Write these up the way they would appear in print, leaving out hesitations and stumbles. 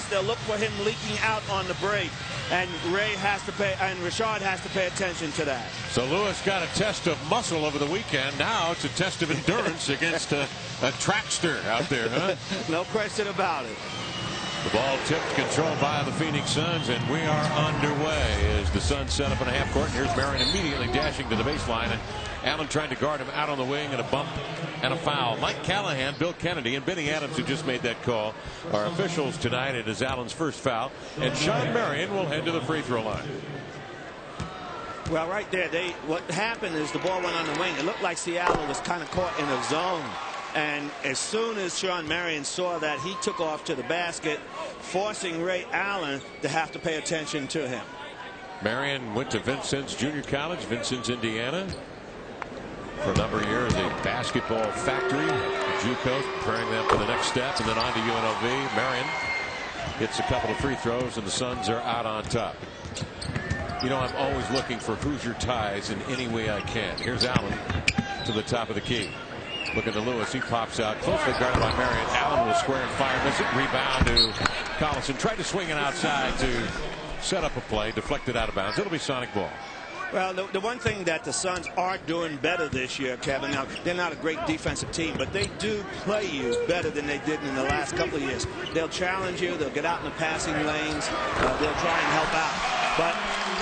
course, they'll look for him leaking out on the break. And Rashad has to pay attention to that. So Lewis got a test of muscle over the weekend. Now it's a test of endurance against a trackster out there, huh? No question about it. The ball tipped, controlled by the Phoenix Suns, and we are underway as the Suns set up in a half court. And here's Marion immediately dashing to the baseline, and Allen trying to guard him out on the wing, and a bump and a foul. Mike Callahan, Bill Kennedy, and Benny Adams, who just made that call, are officials tonight. It is Allen's first foul, and Sean Marion will head to the free throw line. Well, right there, what happened is the ball went on the wing. It looked like Seattle was kind of caught in a zone. And as soon as Sean Marion saw that, he took off to the basket, forcing Ray Allen to have to pay attention to him. Marion went to Vincennes Junior College, Vincennes, Indiana, for a number of years. A basketball factory, JUCO, preparing them for the next step, and then on to UNLV. Marion hits a couple of free throws, and the Suns are out on top. You know, I'm always looking for Hoosier ties in any way I can. Here's Allen to the top of the key. Looking to Lewis, he pops out, closely guarded by Marion. Allen will square and fire, miss it. Rebound to Collison. Tried to swing it outside to set up a play, deflected out of bounds. It'll be Sonic ball. Well, the one thing that the Suns are doing better this year, Kevin, now they're not a great defensive team, but they do play you better than they did in the last couple of years. They'll challenge you. They'll get out in the passing lanes. They'll try and help out. But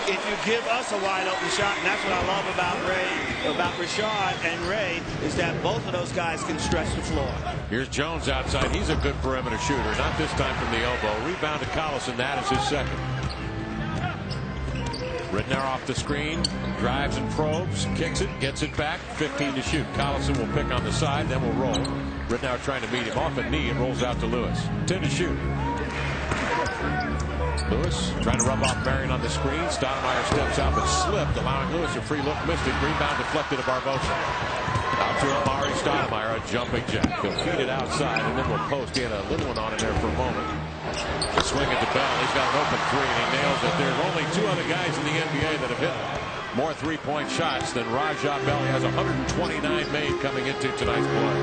if you give us a wide open shot, and that's what I love about Rashad and Ray, is that both of those guys can stretch the floor. Here's Jones outside. He's a good perimeter shooter. Not this time from the elbow. Rebound to Collison. That is his second. Ridnour off the screen, drives and probes, kicks it, gets it back, 15 to shoot. Collison will pick on the side, then will roll. Ridnour trying to meet him off a knee and rolls out to Lewis. 10 to shoot. Lewis trying to rub off Marion on the screen. Stoudemire steps out but slipped, allowing Lewis a free look. Missed it. Rebound deflected to Barbosa. Out to Amari Stoudemire, a jumping jack. He'll feed it outside and then will post. He had a little one on in there for a moment. Swing it to Bell. He's got an open three and he nails it. There's only two other guys in the NBA that have hit more three-point shots than Raja Bell. He has 129 made coming into tonight's play.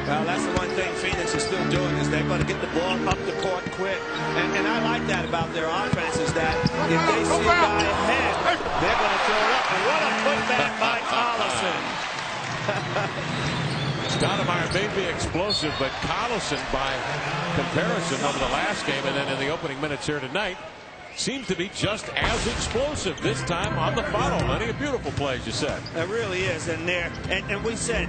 Well, that's the one thing Phoenix is still doing, is they're going to get the ball up the court quick. And I like that about their offense, is that if they see a guy ahead, they're going to throw it up. And what a putback by Collison. Stoudemire may be explosive, but Collison, by comparison over the last game and then in the opening minutes here tonight, seems to be just as explosive this time on the follow. Lenny, a beautiful play, as you said. It really is. And we said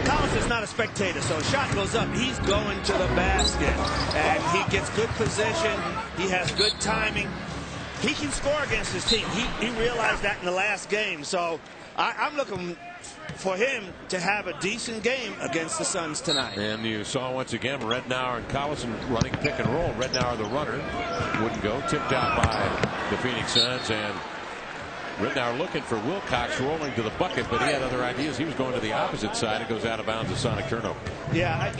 Collison's not a spectator, so a shot goes up, he's going to the basket, and he gets good position. He has good timing. He can score against his team. He realized that in the last game. So I'm looking for him to have a decent game against the Suns tonight. And you saw once again Ridnour and Collison running pick and roll. Ridnour, the runner, wouldn't go. Tipped out by the Phoenix Suns, and Ridnour looking for Wilcox rolling to the bucket, but he had other ideas. He was going to the opposite side. It goes out of bounds, a Sonic turnover. Yeah,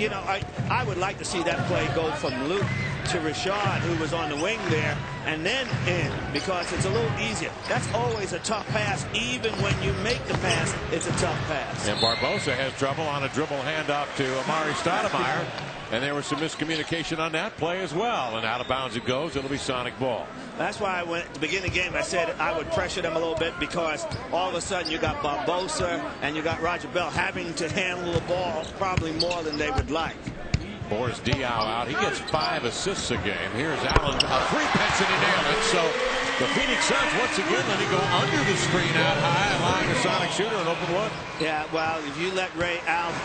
I would like to see that play go from Luke to Rashad, who was on the wing there, and then in, because it's a little easier. That's always a tough pass. Even when you make the pass, it's a tough pass. And Barbosa has trouble on a dribble handoff to Amari Stoudemire, and there was some miscommunication on that play as well, and out of bounds it goes. It'll be Sonic ball. That's why at the beginning of the game I said I would pressure them a little bit, because all of a sudden you got Barbosa and you got Raja Bell having to handle the ball probably more than they would like. Boris Diaw out. He gets 5 assists a game. Here's Allen, a three-pitch, and he nailed it. So the Phoenix Suns once again let him go under the screen out high, allowing the Sonic shooter an open look. Yeah, well, if you let Ray Allen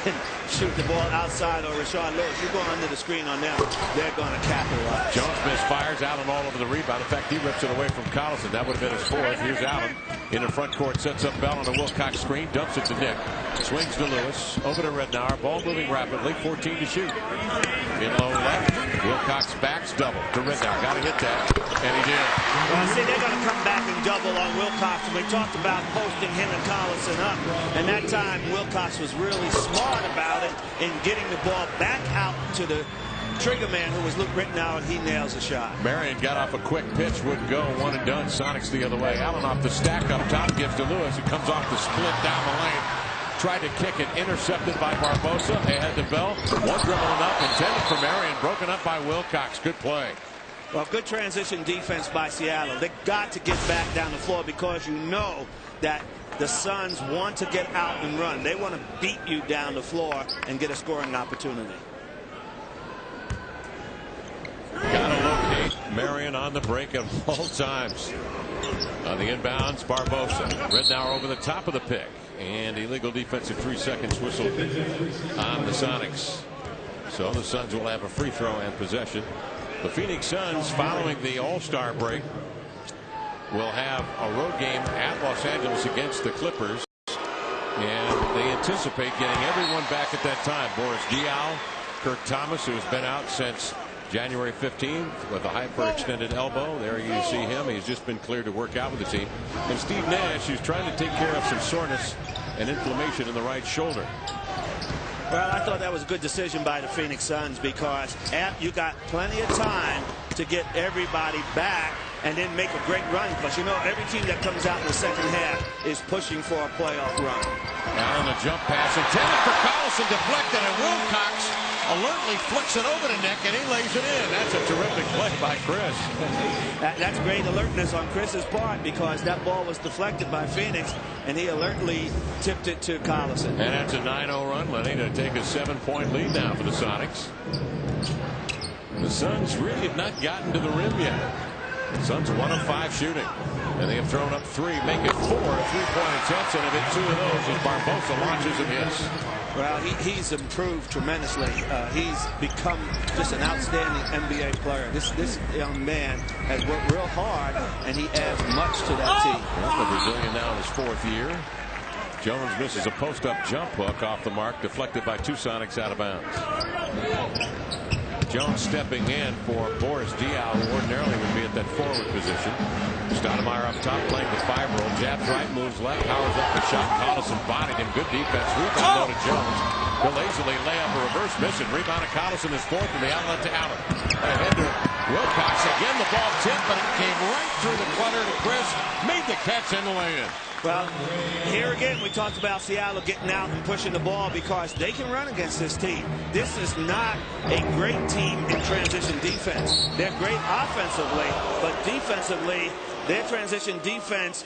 shoot the ball outside, or Rashad Lewis, you go under the screen on them, they're going to capitalize. Jones misfires. Allen all over the rebound. In fact, he rips it away from Collison. That would have been his fourth. Here's Allen in the front court, sets up Bell on a Wilcox screen, dumps it to Nick. Swings to Lewis, over to Ridnour. Ball moving rapidly, 14 to shoot. In low left, Wilcox backs double to Ridnour. Got to hit that, and he did. Well, see, they're going to come back and double on Wilcox, and we talked about posting him and Collison up. And that time, Wilcox was really smart about it in getting the ball back out to the trigger man, who was Luke Ridnour, and he nails the shot. Marion got off a quick pitch, wouldn't go, one and done. Sonics the other way. Allen off the stack up top, gives to Lewis. It comes off the split down the lane. Tried to kick it, intercepted by Barbosa. Ahead to Bell. One dribble enough, intended for Marion, broken up by Wilcox. Good play. Well, good transition defense by Seattle. They got to get back down the floor because you know that the Suns want to get out and run. They want to beat you down the floor and get a scoring opportunity. Gotta locate Marion on the break at all times. On the inbounds, Barbosa. Rednauer over the top of the pick. And illegal defensive 3 seconds whistle on the Sonics. So the Suns will have a free throw and possession. The Phoenix Suns, following the All-Star break, will have a road game at Los Angeles against the Clippers. And they anticipate getting everyone back at that time. Boris Diaw, Kirk Thomas, who has been out since January 15th with a hyperextended elbow. There you see him. He's just been cleared to work out with the team. And Steve Nash, who's trying to take care of some soreness and inflammation in the right shoulder. Well, I thought that was a good decision by the Phoenix Suns because you got plenty of time to get everybody back and then make a great run. Because, you know, every team that comes out in the second half is pushing for a playoff run. Now on the jump pass intended for Collison, deflected, and Wilcox alertly flicks it over the neck, and he lays it in. That's a terrific play by Chris. That's great alertness on Chris's part because that ball was deflected by Phoenix, and he alertly tipped it to Collison. And that's a 9-0 run, Lenny, to take a 7-point lead now for the Sonics. The Suns really have not gotten to the rim yet. The Suns 1 of 5 shooting, and they have thrown up 3, make it 4 3-point attempts, and have hit 2 of those as Barbosa launches and hits. Well, he's improved tremendously. He's become just an outstanding NBA player. This young man has worked real hard, and he adds much to that team. The Brazilian now in his 4th year. Jones misses a post-up jump hook off the mark, deflected by 2 Sonics out of bounds. Jones stepping in for Boris Diaw, who ordinarily would be at that forward position. Stoudemire up top playing the 5-roll. Jabs right, moves left, powers up the shot. Collison bodied him. Good defense. Rebound though to Jones. He'll lazily lay up a reverse miss, and rebound to Collison is 4th, and the outlet to Allen. Ahead to Wilcox. Again, the ball tipped, but it came right through the clutter to Chris. Made the catch and the lay-in. Well, here again, we talked about Seattle getting out and pushing the ball because they can run against this team. This is not a great team in transition defense. They're great offensively, but defensively, their transition defense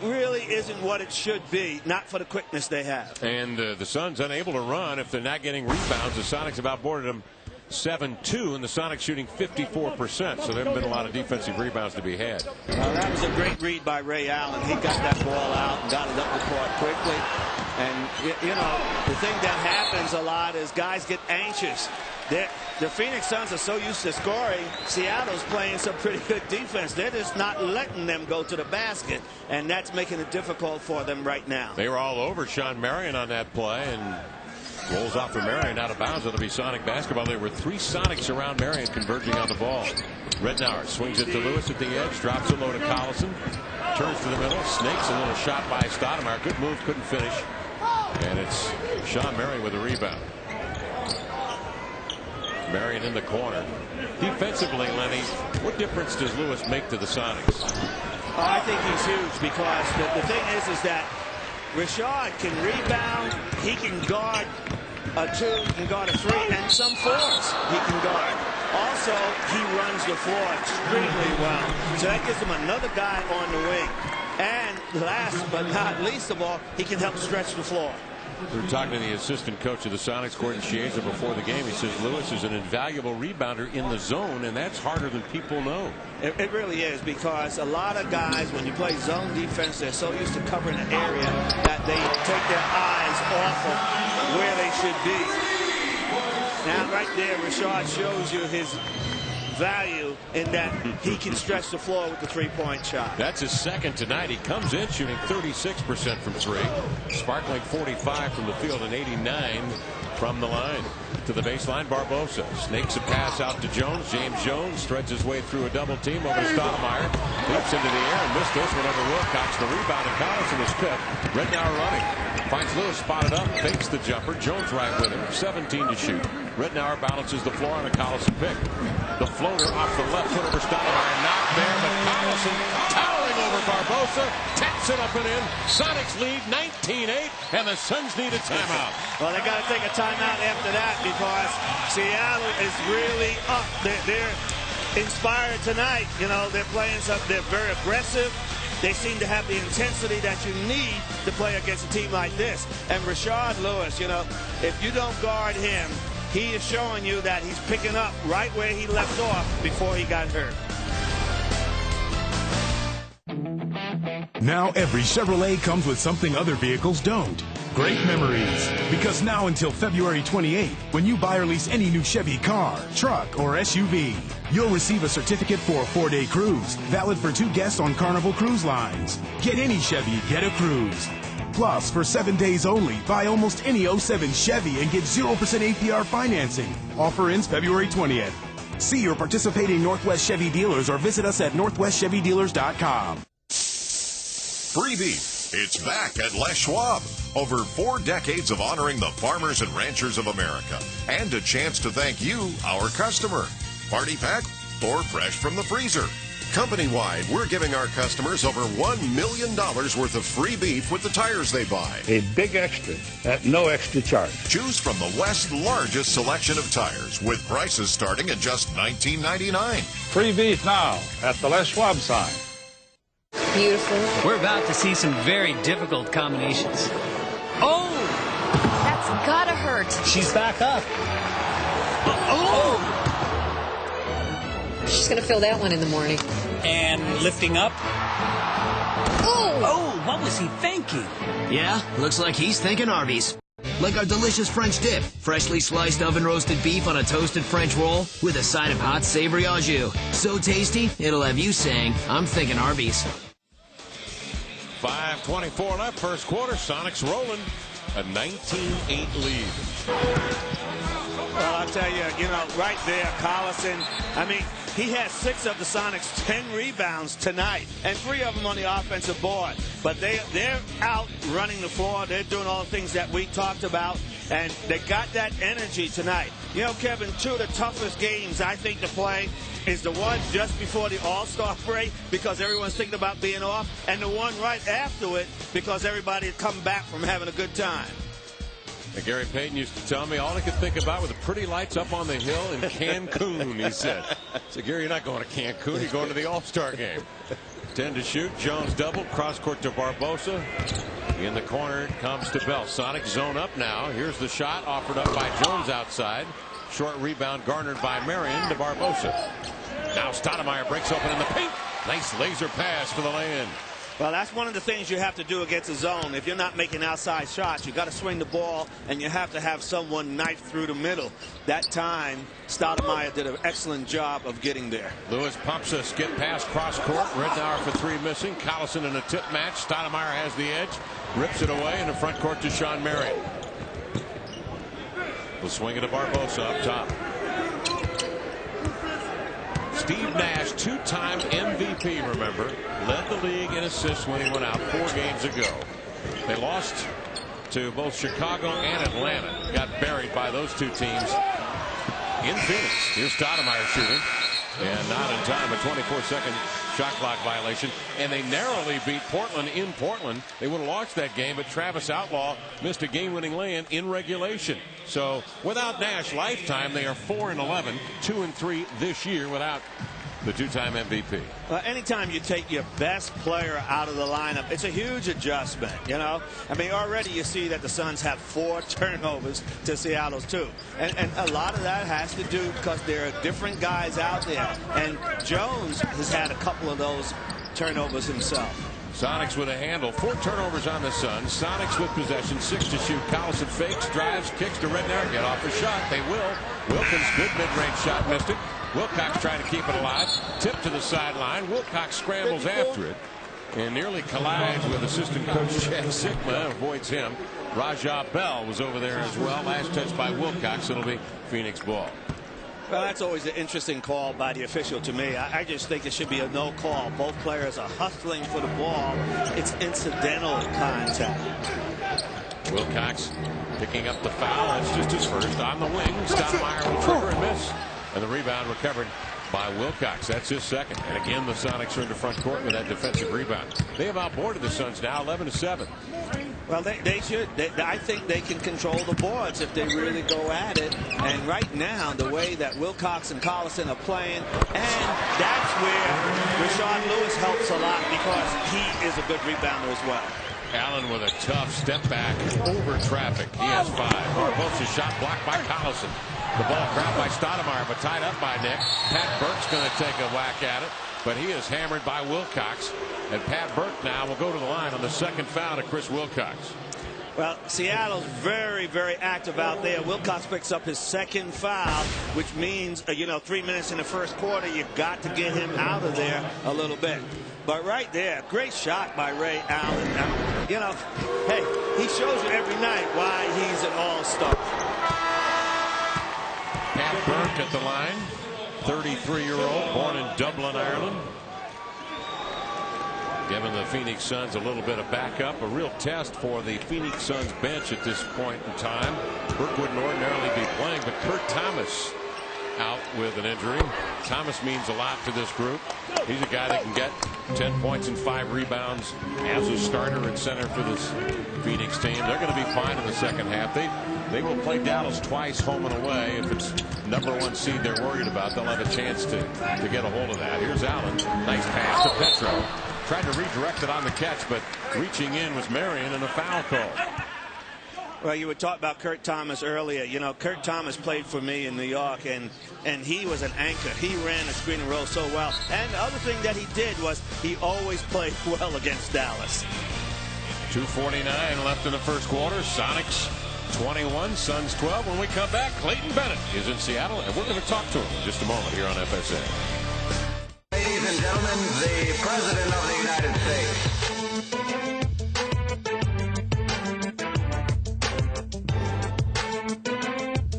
really isn't what it should be, not for the quickness they have. And the Suns unable to run if they're not getting rebounds. The Sonics have outboarded them 7-2, and the Sonics shooting 54%, so there haven't been a lot of defensive rebounds to be had. That was a great read by Ray Allen. He got that ball out and got it up the court quickly. And, you know, the thing that happens a lot is guys get anxious. The Phoenix Suns are so used to scoring. Seattle's playing some pretty good defense. They're just not letting them go to the basket, and that's making it difficult for them right now. They were all over Sean Marion on that play, and rolls off for Marion out of bounds. It'll be Sonic basketball. There were 3 Sonics around Marion converging on the ball. Rednauer swings it to Lewis at the edge, drops it low to Collison, turns to the middle, snakes a little shot by Stoudemire. Good move, couldn't finish. And it's Sean Marion with a rebound. Marion in the corner. Defensively, Lenny, what difference does Lewis make to the Sonics? I think he's huge because the thing is that Rashad can rebound, he can guard a 2, he can guard a 3, and some 4s he can guard. Also, he runs the floor extremely well. So that gives him another guy on the wing. And last but not least of all, he can help stretch the floor. We were talking to the assistant coach of the Sonics, Gordon Chiesa, before the game. He says Lewis is an invaluable rebounder in the zone, and that's harder than people know. It really is, because a lot of guys, when you play zone defense, they're so used to covering an area that they take their eyes off of where they should be. Now, right there, Rashad shows you his value in that he can stretch the floor with the 3-point shot. That's his 2nd tonight. He comes in shooting 36% from 3, sparkling 45 from the field and 89 from the line. To the baseline, Barbosa snakes a pass out to Jones. James Jones threads his way through a double team over to Stoudemire. Leaps into the air and missed this one over Wilcox. The rebound and Collison is tipped. Rednauer running. Finds Lewis spotted up. Fakes the jumper. Jones right with him. 17 to shoot. Rednauer balances the floor on a Collison pick. The floater off the left foot over Stoudemire. Not there, but Collison towering over Barbosa. Taps it up and in. Sonics lead 19-8, and the Suns need a timeout. Well, they got to take a timeout after that because Seattle is really up. inspired tonight. You know, they're playing something. They're very aggressive. They seem to have the intensity that you need to play against a team like this. And Rashard Lewis, you know, if you don't guard him, he is showing you that he's picking up right where he left off before he got hurt. Now every Chevrolet comes with something other vehicles don't. Great memories. Because now until February 28th, when you buy or lease any new Chevy car, truck, or SUV, you'll receive a certificate for a 4-day cruise, valid for 2 guests on Carnival Cruise Lines. Get any Chevy, get a cruise. Plus, for 7 days only, buy almost any 07 Chevy and get 0% APR financing. Offer ends February 20th. See your participating Northwest Chevy dealers or visit us at northwestchevydealers.com. Free beef. It's back at Les Schwab. Over 4 decades of honoring the farmers and ranchers of America. And a chance to thank you, our customer. Party pack or fresh from the freezer. Company-wide, we're giving our customers over $1 million worth of free beef with the tires they buy. A big extra at no extra charge. Choose from the West's largest selection of tires with prices starting at just $19.99. Free beef now at the Les Schwab sign. Beautiful. We're about to see some very difficult combinations. Oh! That's gotta hurt. She's back up. Oh! She's gonna feel that one in the morning. And lifting up. Oh! Oh, what was he thinking? Yeah, looks like he's thinking Arby's. Like our delicious French dip, freshly sliced oven-roasted beef on a toasted French roll with a side of hot savory au jus. So tasty, it'll have you saying, I'm thinking Arby's. 5:24 left, first quarter. Sonics rolling, a 19-8 lead. Well, I'll tell you, you know, right there, Collison, I mean, he had 6 of the Sonics' 10 rebounds tonight, and 3 of them on the offensive board. But they're out running the floor. They're doing all the things that we talked about, and they got that energy tonight. You know, Kevin, 2 of the toughest games I think to play is the one just before the All-Star break because everyone's thinking about being off, and the one right after it because everybody had come back from having a good time. And Gary Payton used to tell me all I could think about were the pretty lights up on the hill in Cancun, he said. So, Gary, you're not going to Cancun. You're going to the All-Star game. 10 to shoot. Jones double. Cross court to Barbosa. In the corner comes to Bell. Sonic zone up now. Here's the shot offered up by Jones outside. Short rebound garnered by Marion to Barbosa. Now Stoudemire breaks open in the paint. Nice laser pass for the lay-in. Well, that's one of the things you have to do against a zone. If you're not making outside shots, you got to swing the ball, and you have to have someone knife through the middle. That time, Stoudemire did an excellent job of getting there. Lewis pumps a skip pass cross court. Ridnour for 3 missing. Collison in a tip match. Stoudemire has the edge. Rips it away in the front court to Sean Marion. We'll swing it to Barbosa up top. Steve Nash, 2-time MVP, remember, led the league in assists when he went out 4 games ago. They lost to both Chicago and Atlanta. Got buried by those 2 teams in Phoenix. Here's Stoudemire shooting. And not in time, a 24-second shot clock violation. And they narrowly beat Portland in Portland. They would have lost that game, but Travis Outlaw missed a game-winning lay-in in regulation. So without Nash lifetime, they are 4-11, 2-3 this year without the 2-time MVP. Anytime you take your best player out of the lineup, it's a huge adjustment, you know. I mean, already you see that the Suns have 4 turnovers to Seattle's 2. And a lot of that has to do because there are different guys out there. And Jones has had a couple of those turnovers himself. Sonics with a handle. 4 turnovers on the Suns. Sonics with possession. 6 to shoot. Collison fakes, drives, kicks to Ridnour. Get off the shot. They will. Wilkins, good mid-range shot, missed it. Wilcox trying to keep it alive. Tip to the sideline. Wilcox scrambles after it and nearly collides with assistant coach Chad Sigma. Avoids him. Rajah Bell was over there as well. Last touch by Wilcox. It'll be Phoenix ball. Well, that's always an interesting call by the official to me. I just think it should be a no call. Both players are hustling for the ball. It's incidental contact. Wilcox picking up the foul. That's just his first on the wing. Stoudemire will trigger and miss. And the rebound recovered by Wilcox. That's his second. And again, the Sonics are in the front court with that defensive rebound. They have outboarded the Suns now 11-7. Well, they should. I think they can control the boards if they really go at it. And right now, the way that Wilcox and Collison are playing, and that's where Rashard Lewis helps a lot because he is a good rebounder as well. Allen with a tough step back over traffic. He has 5. Barbosa's shot blocked by Collison. The ball grabbed by Stoudemire, but tied up by Nick. Pat Burke's going to take a whack at it, but he is hammered by Wilcox. And Pat Burke now will go to the line on the second foul to Chris Wilcox. Well, Seattle's very, very active out there. Wilcox picks up his second foul, which means, 3 minutes in the first quarter, you got to get him out of there a little bit. But right there, great shot by Ray Allen. Hey, he shows you every night why he's an all-star. Pat Burke at the line, 33-year-old, born in Dublin, Ireland. Giving the Phoenix Suns a little bit of backup, a real test for the Phoenix Suns bench at this point in time. Burke wouldn't ordinarily be playing, but Kurt Thomas out with an injury. Thomas means a lot to this group. He's a guy that can get 10 points and 5 rebounds as a starter at center for this Phoenix team. They're going to be fine in the second half. They will play Dallas twice home and away. If it's #1 seed they're worried about, they'll have a chance to get a hold of that. Here's Allen. Nice pass to Petro. Tried to redirect it on the catch, but reaching in was Marion and a foul call. Well, you were talking about Kurt Thomas earlier. Kurt Thomas played for me in New York, and he was an anchor. He ran the screen and roll so well. And the other thing that he did was he always played well against Dallas. 2:49 left in the first quarter. Sonics 21, Suns 12. When we come back, Clayton Bennett is in Seattle, and we're going to talk to him in just a moment here on FSA. Ladies and gentlemen, the President of the United States.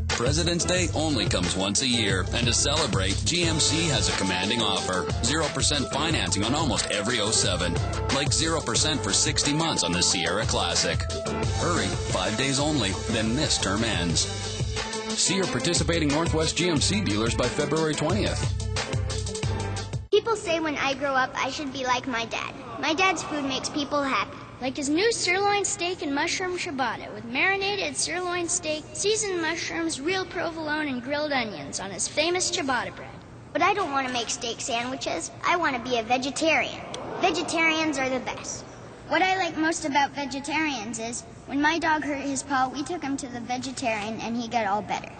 President's Day only comes once a year, and to celebrate, GMC has a commanding offer. 0% financing on almost every 07. Like 0% for 60 months on the Sierra Classic. Hurry, 5 days only, then this term ends. See your participating Northwest GMC dealers by February 20th. People say when I grow up, I should be like my dad. My dad's food makes people happy. Like his new sirloin steak and mushroom ciabatta with marinated sirloin steak, seasoned mushrooms, real provolone, and grilled onions on his famous ciabatta bread. But I don't want to make steak sandwiches. I want to be a vegetarian. Vegetarians are the best. What I like most about vegetarians is when my dog hurt his paw, we took him to the veterinarian and he got all better.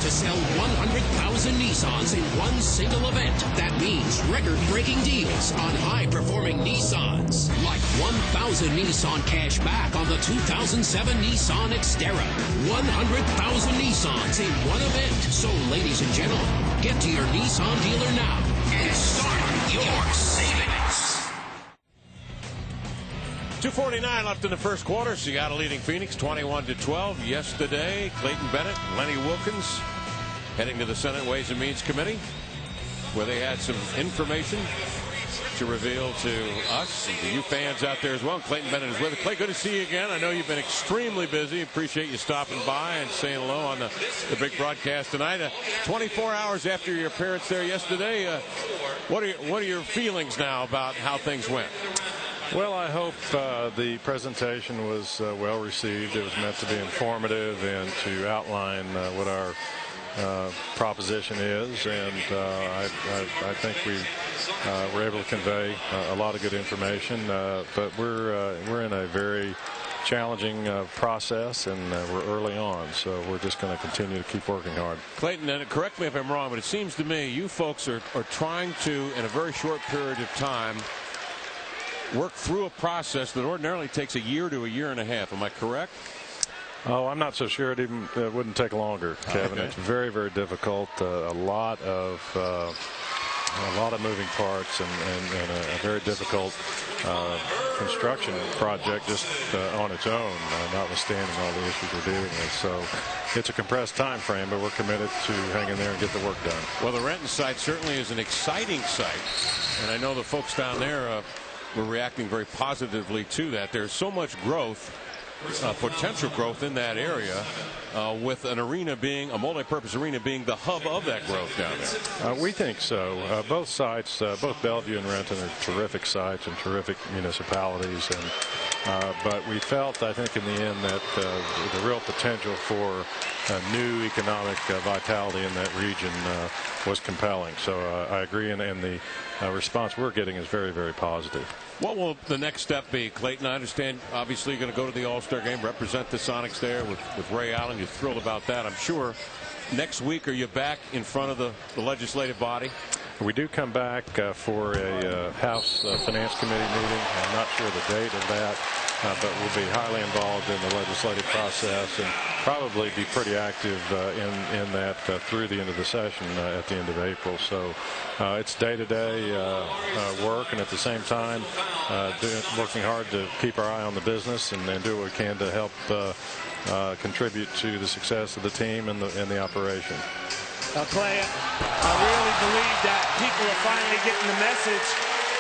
To sell 100,000 Nissans in one single event. That means record-breaking deals on high-performing Nissans. Like 1,000 Nissan cash back on the 2007 Nissan Xterra. 100,000 Nissans in one event. So, ladies and gentlemen, get to your Nissan dealer now and start your savings. 2:49 left in the first quarter. Seattle leading Phoenix 21-12. Yesterday, Clayton Bennett, Lenny Wilkins heading to the Senate Ways and Means Committee, where they had some information to reveal to us and to you fans out there as well. Clayton Bennett is with us. Clay, good to see you again. I know you've been extremely busy. Appreciate you stopping by and saying hello on the big broadcast tonight. 24 hours after your appearance there yesterday, what are your feelings now about how things went? Well, I hope the presentation was well received. It was meant to be informative and to outline what our proposition is, and I think we were able to convey a lot of good information. But we're in a very challenging process, and we're early on, so we're just going to continue to keep working hard. Clayton, and correct me if I'm wrong, but it seems to me you folks are trying to, in a very short period of time, work through a process that ordinarily takes a year to a year and a half. Am I correct? Oh, I'm not so sure it wouldn't take longer, Kevin. Okay. It's very, very difficult. A lot of moving parts and a very difficult construction project just on its own, notwithstanding all the issues we're dealing with. So it's a compressed time frame, but we're committed to hang in there and get the work done. Well, the Renton site certainly is an exciting site, and I know the folks down there were reacting very positively to that. There's so much growth potential growth in that area, with an arena being a multi-purpose arena being the hub of that growth down there. We think so. Both sites, both Bellevue and Renton, are terrific sites and terrific municipalities, and but we felt, I think, in the end that the real potential for new economic vitality in that region was compelling. So I agree, and the response we're getting is very, very positive. What will the next step be, Clayton? I understand, obviously, you're going to go to the All-Star game, represent the Sonics there with Ray Allen. You're thrilled about that, I'm sure. Next week, are you back in front of the legislative body? We do come back for a House Finance Committee meeting. I'm not sure the date of that, but we'll be highly involved in the legislative process and probably be pretty active in that through the end of the session at the end of April. So it's day-to-day work, and at the same time working hard to keep our eye on the business and do what we can to help contribute to the success of the team and the operation. Clay, I really believe that people are finally getting the message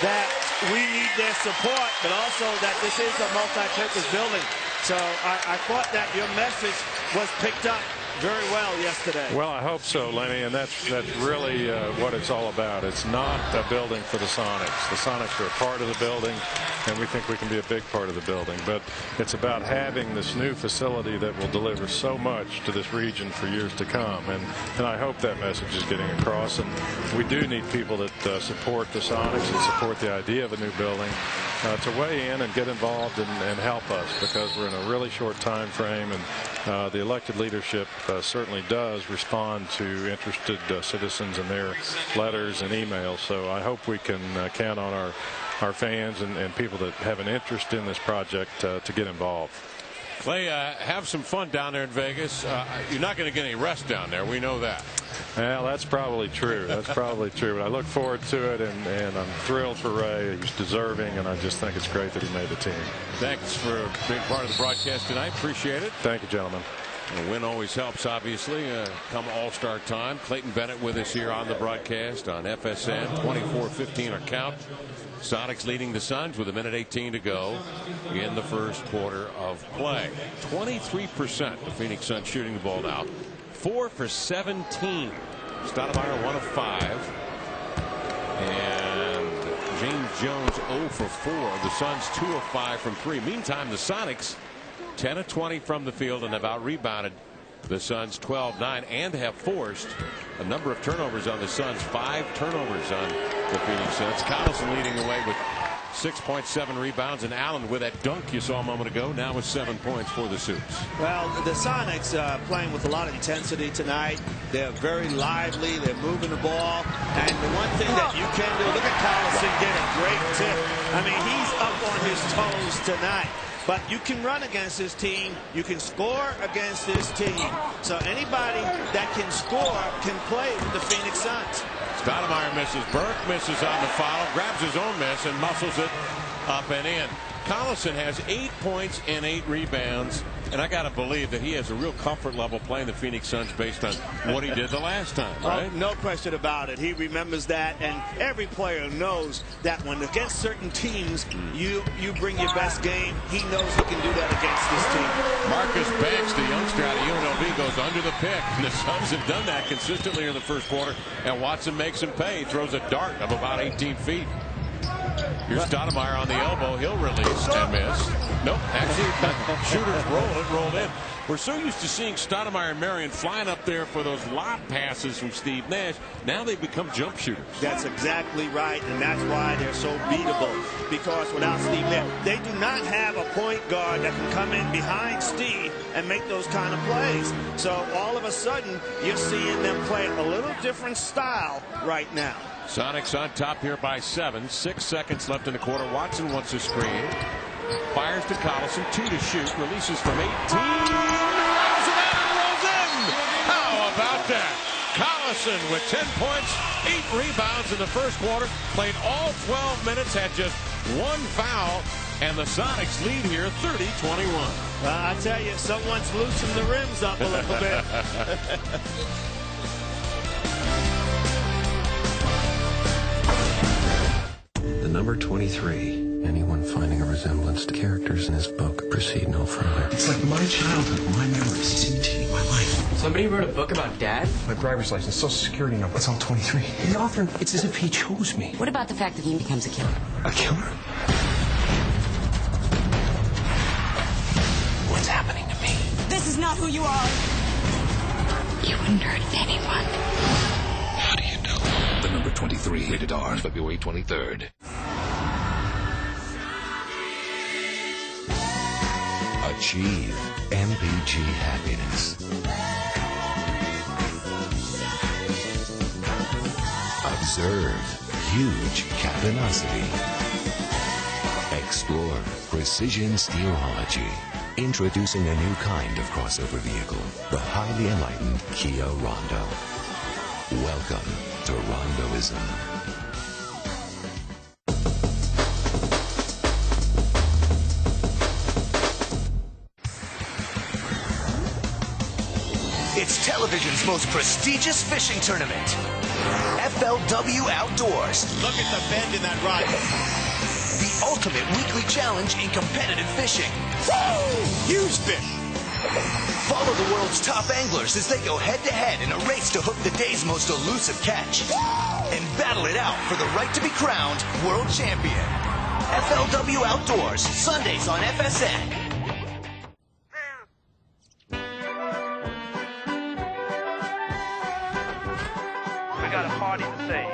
that we need their support, but also that this is a multi-purpose building. So I thought that your message was picked up very well yesterday. Well, I hope so, Lenny, and that's really what it's all about. It's not a building for the Sonics. The Sonics are a part of the building, and we think we can be a big part of the building. But it's about having this new facility that will deliver so much to this region for years to come. And I hope that message is getting across. And we do need people that support the Sonics and support the idea of a new building to weigh in and get involved and help us, because we're in a really short time frame, and the elected leadership certainly does respond to interested citizens and their letters and emails. So I hope we can count on our fans and people that have an interest in this project to get involved. Clay, have some fun down there in Vegas. You're not going to get any rest down there. We know that. Well, that's probably true. That's probably true. But I look forward to it, and I'm thrilled for Ray. He's deserving, and I just think it's great that he made the team. Thanks for being part of the broadcast tonight. Appreciate it. Thank you, gentlemen. A win always helps, obviously, come All-Star time. Clayton Bennett with us here on the broadcast on FSN. 24-15 our count. Sonics leading the Suns with 1:18 to go in the first quarter of play. 23% the Phoenix Suns shooting the ball now. 4 for 17. Stoudemire 1 of 5. And James Jones 0 for 4. The Suns 2 of 5 from 3. Meantime, the Sonics 10 of 20 from the field and have out-rebounded the Suns 12-9 and have forced a number of turnovers on the Suns. 5 turnovers on the Phoenix Suns. Collison leading the way with 6.7 rebounds, and Allen with that dunk you saw a moment ago now with 7 points for the Supes. Well, the Sonics playing with a lot of intensity tonight. They're very lively. They're moving the ball. And the one thing that you can do, look at Collison get a great tip. I mean, he's up on his toes tonight. But you can run against this team. You can score against this team. So anybody that can score can play with the Phoenix Suns. Stoudemire misses. Burke misses on the foul. Grabs his own miss and muscles it up and in. Collison has 8 points and 8 rebounds. And I got to believe that he has a real comfort level playing the Phoenix Suns based on what he did the last time, right? No question about it. He remembers that, and every player knows that when against certain teams, you bring your best game. He knows he can do that against this team. Marcus Banks, the youngster out of UNLV, goes under the pick. And the Suns have done that consistently in the first quarter, and Watson makes him pay. He throws a dart of about 18 feet. Here's Stoudemire on the elbow. He'll release and miss. Nope. Actually, shooters rolled in. We're so used to seeing Stoudemire and Marion flying up there for those lob passes from Steve Nash. Now they've become jump shooters. That's exactly right, and that's why they're so beatable. Because without Steve Nash, they do not have a point guard that can come in behind Steve and make those kind of plays. So all of a sudden, you're seeing them play a little different style right now. Sonics on top here by 7. 6 seconds left in the quarter. Watson wants a screen. Fires to Collison. 2 to shoot. Releases from 18. Rolls it out and rolls in. How about that? Collison with 10 points, 8 rebounds in the first quarter. Played all 12 minutes. Had just 1 foul. And the Sonics lead here 30-21. I tell you, someone's loosened the rims up a little bit. The number 23 Anyone finding a resemblance to characters in his book, proceed no further. It's like my childhood, my memories, imitating my life. Somebody wrote a book about Dad? My driver's license, social security number, it's all 23. The author, it's as if he chose me. What about the fact that he becomes a killer? A killer? What's happening to me? This is not who you are. You wouldn't hurt anyone. How do you know? The number 23, rated R, February 23rd. Achieve MPG happiness. Observe huge cabinosity. Explore precision steerology. Introducing a new kind of crossover vehicle, the highly enlightened Kia Rondo. Welcome to Rondoism. It's television's most prestigious fishing tournament. FLW Outdoors. Look at the bend in that rod. The ultimate weekly challenge in competitive fishing. Woo! Huge fish. Follow the world's top anglers as they go head-to-head in a race to hook the day's most elusive catch. And battle it out for the right to be crowned world champion. FLW Outdoors, Sundays on FSN. We got a party to save.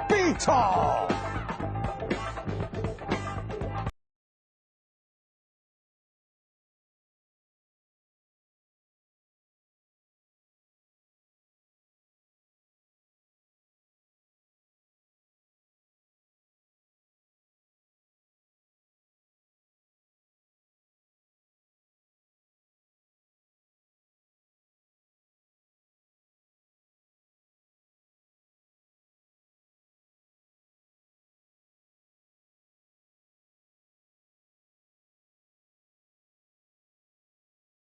Be tall!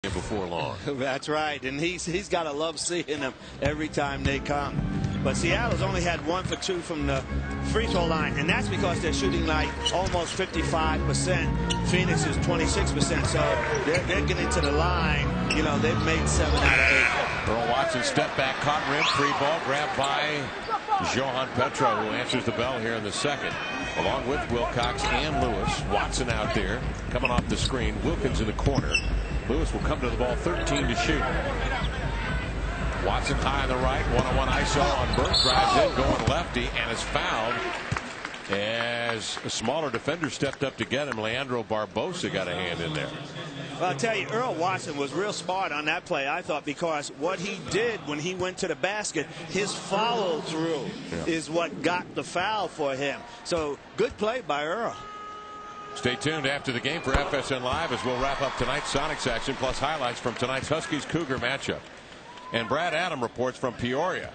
Before long. That's right, and he's got to love seeing them every time they come. But Seattle's only had 1 for 2 from the free throw line, and that's because they're shooting like almost 55%. Phoenix is 26%, so they're getting to the line. You know, they've made 7 out of 8. Earl Watson step back, caught rim, free ball, grabbed by Johan Petro, who answers the bell here in the second, along with Wilcox and Lewis. Watson out there, coming off the screen. Wilkins in the corner. Lewis will come to the ball, 13 to shoot. Watson high on the right, one-on-one ISO on Burke, drives in, going lefty, and is fouled as a smaller defender stepped up to get him. Leandro Barbosa got a hand in there. Well, I'll tell you, Earl Watson was real smart on that play, I thought, because what he did when he went to the basket, his follow-through is what got the foul for him. So, good play by Earl. Stay tuned after the game for FSN Live as we'll wrap up tonight's Sonics action, plus highlights from tonight's Huskies-Cougar matchup. And Brad Adam reports from Peoria.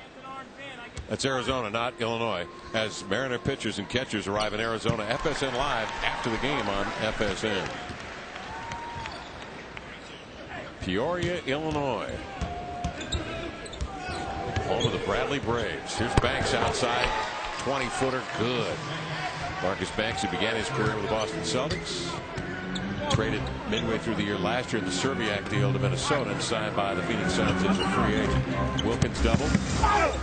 That's Arizona, not Illinois, as Mariner pitchers and catchers arrive in Arizona. FSN Live after the game on FSN. Peoria, Illinois. Home of the Bradley Braves. Here's Banks outside. 20-footer, good. Marcus Banks, who began his career with the Boston Celtics, traded midway through the year last year in the Serbiak deal to Minnesota and signed by the Phoenix Suns as a free agent. Wilkins double.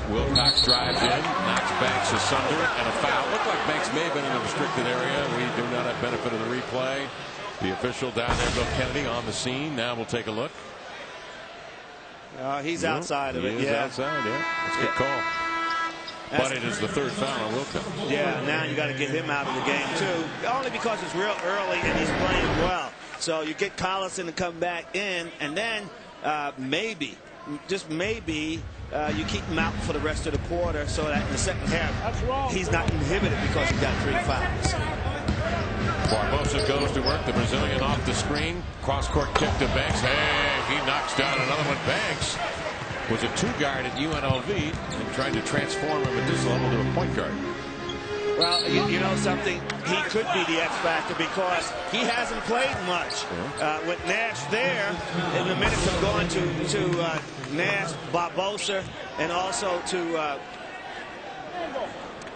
Wilcox drives in, knocks Banks asunder, and a foul. Looked like Banks may have been in the restricted area. We do not have benefit of the replay. The official down there, Bill Kennedy, on the scene. Now we'll take a look. He's outside of it. He is outside, yeah. That's a good call. But it is the third foul on Wilcox. Yeah, now you got to get him out of the game, too. Only because it's real early and he's playing well. So you get Collison to come back in, and then maybe, just maybe, you keep him out for the rest of the quarter so that in the second half he's not inhibited because he got 3 fouls. Barbosa goes to work. The Brazilian off the screen. Cross-court kick to Banks. Hey, he knocks down another one. Banks was a 2-guard at UNLV and tried to transform him at this level to a point guard. Well, you know something? He could be the X factor because he hasn't played much. With Nash there, and the minutes have gone to Nash, Barbosa, and also to...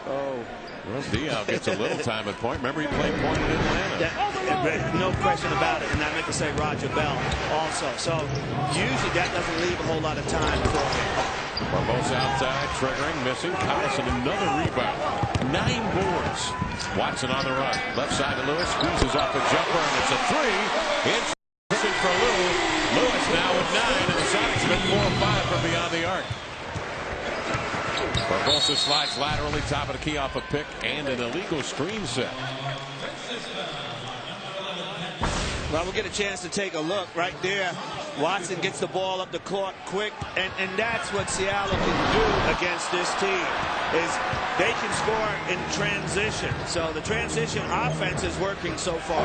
Well, Diaz gets a little time at point. Remember, he played point in Atlanta. No question about it. And I meant to say Roger Bell also. So usually that doesn't leave a whole lot of time for him. Barbosa outside, triggering, missing. Collison, another rebound. 9 boards. Watson on the run. Left side to Lewis. Squeezes off a jumper, and it's a 3. It's for Lewis. Lewis now with 9, and the Sonics been 4 or 5 from beyond the arc. Barbosa slides laterally, top of the key off a pick, and an illegal screen set. Well, we'll get a chance to take a look right there. Watson gets the ball up the court quick, and that's what Seattle can do against this team, is they can score in transition. So the transition offense is working so far.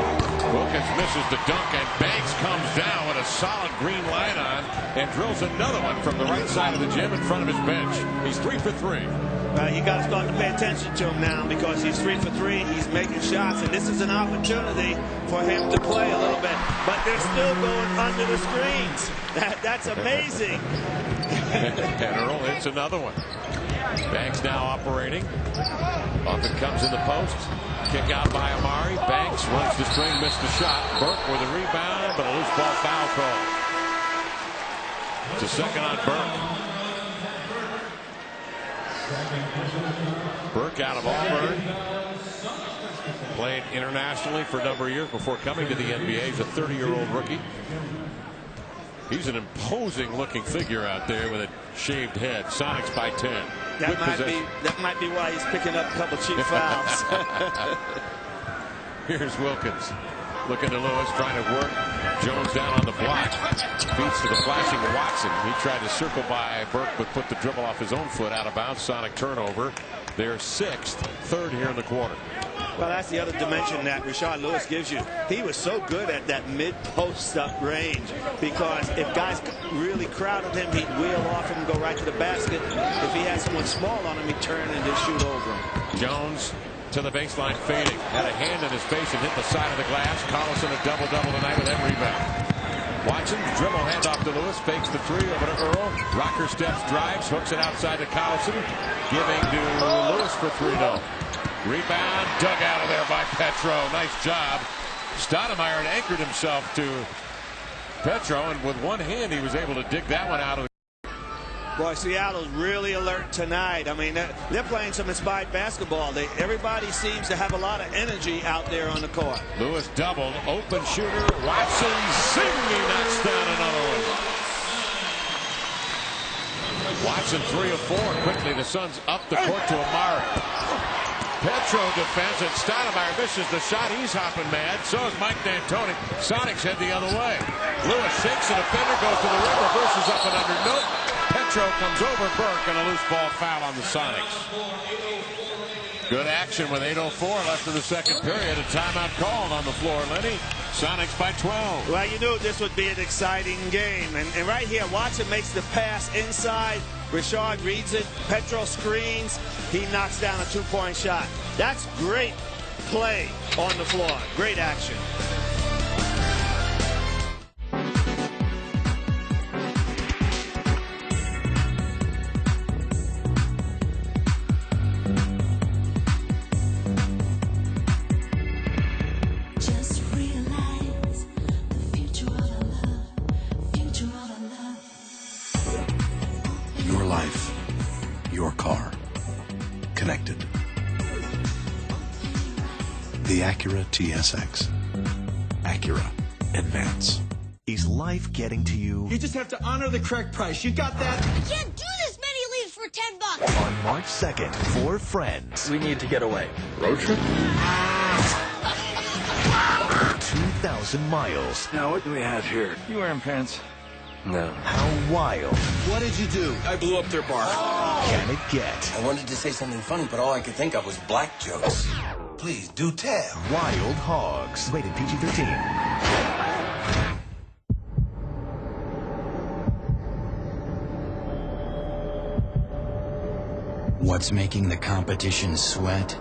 Wilkins misses the dunk, and Banks comes down with a solid green light on and drills another one from the right side of the gym in front of his bench. He's 3 for 3. You got to start to pay attention to him now because he's 3 for 3. He's making shots, and this is an opportunity for him to play a little bit. But they're still going under the screens. That's amazing. And Earl hits another one. Banks now operating. Off it comes in the post. Kick out by Amari. Banks runs the string, missed the shot. Burke with a rebound, but a loose ball foul call. It's a second on Burke. Burke out of Auburn. Played internationally for a number of years before coming to the NBA. He's a 30-year-old rookie. He's an imposing looking figure out there with a shaved head. Sonics by 10. That might be why he's picking up a couple cheap fouls. Here's Wilkins. Looking to Lewis, trying to work. Jones down on the block. Beats to the flashing Watson. He tried to circle by Burke, but put the dribble off his own foot out of bounds. Sonic turnover. They're 6th, 3rd here in the quarter. Well, that's the other dimension that Rashard Lewis gives you. He was so good at that mid-post up range because if guys really crowded him, he'd wheel off and go right to the basket. If he had someone small on him, he'd turn and just shoot over him. Jones to the baseline fading. Had a hand in his face and hit the side of the glass. Collison a double-double tonight with that rebound. Watson, dribble handoff to Lewis, fakes the 3 over to Earl. Rocker steps, drives, hooks it outside to Collison. Giving to Lewis for 3 no. Rebound, dug out of there by Petro. Nice job. Stoudemire had anchored himself to Petro, and with one hand he was able to dig that one out of the... Boy, Seattle's really alert tonight. I mean, they're playing some inspired basketball. Everybody seems to have a lot of energy out there on the court. Lewis doubled, open shooter. Watson, zing, he knocks down another one. Watson 3 of 4. Quickly, the Suns up the court to Amari. Petro defends, and Stoudemire misses the shot. He's hopping mad. So is Mike D'Antoni. Sonics head the other way. Lewis shakes a defender, goes to the rim, reverses up and under. Nope. Petro comes over Burke, and a loose ball foul on the Sonics. Good action with 8:04 left in the second period. A timeout called on the floor, Lenny. Sonics by 12. Well, you knew this would be an exciting game. And right here, Watson makes the pass inside. Richard reads it. Petro screens. He knocks down a 2-point shot. That's great play on the floor. Great action. Your life, your car, connected. The Acura TSX. Acura. Advance. Is life getting to you? You just have to honor the correct price. You got that? I can't do this many leaves for $10. On March 2nd, 4 friends. We need to get away. Road trip? 2,000 miles. Now, what do we have here? You wearing pants? No. How wild What did you do? I blew up their bar. can it get? I wanted to say something funny, but all I could think of was black jokes. Please, do tell. Wild Hogs. Rated PG-13. What's making the competition sweat?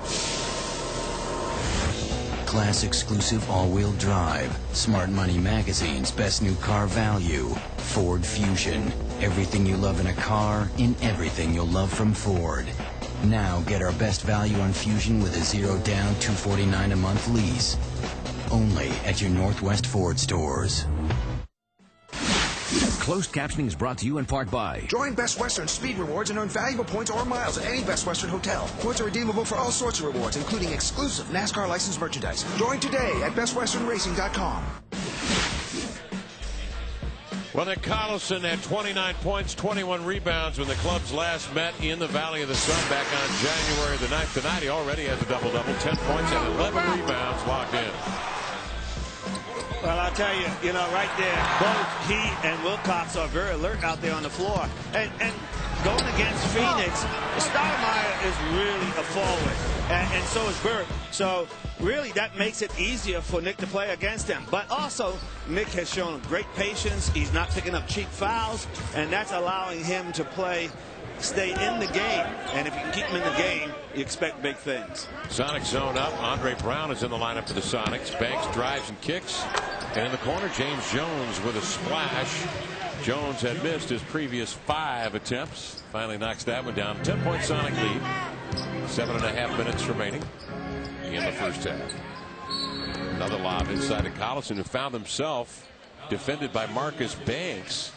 Class exclusive all-wheel drive, Smart Money Magazine's best new car value, Ford Fusion. Everything you love in a car, in everything you'll love from Ford. Now get our best value on Fusion with a 0 down, $249 a month lease. Only at your Northwest Ford stores. Closed captioning is brought to you in part by Join Best Western Speed Rewards and earn valuable points or miles at any Best Western hotel. Points are redeemable for all sorts of rewards, including exclusive NASCAR licensed merchandise. Join today at bestwesternracing.com. Well, Nick Collison had 29 points, 21 rebounds when the clubs last met in the Valley of the Sun back on January the 9th. Tonight, he already has a double-double, 10 points and 11 rebounds locked in. Well, I'll tell you, right there, both he and Wilcox are very alert out there on the floor. And going against Phoenix, Stoudemire is really a forward, and so is Burke. So really, that makes it easier for Nick to play against him. But also, Nick has shown great patience. He's not picking up cheap fouls, and that's allowing him to stay in the game. And if you can keep him in the game, you expect big things. Sonics zone up. Andre Brown is in the lineup for the Sonics. Banks drives and kicks. And in the corner, James Jones with a splash. Jones had missed his previous 5 attempts. Finally knocks that one down. 10-point Sonic lead. 7.5 minutes remaining in the first half. Another lob inside to Collison, who found himself defended by Marcus Banks.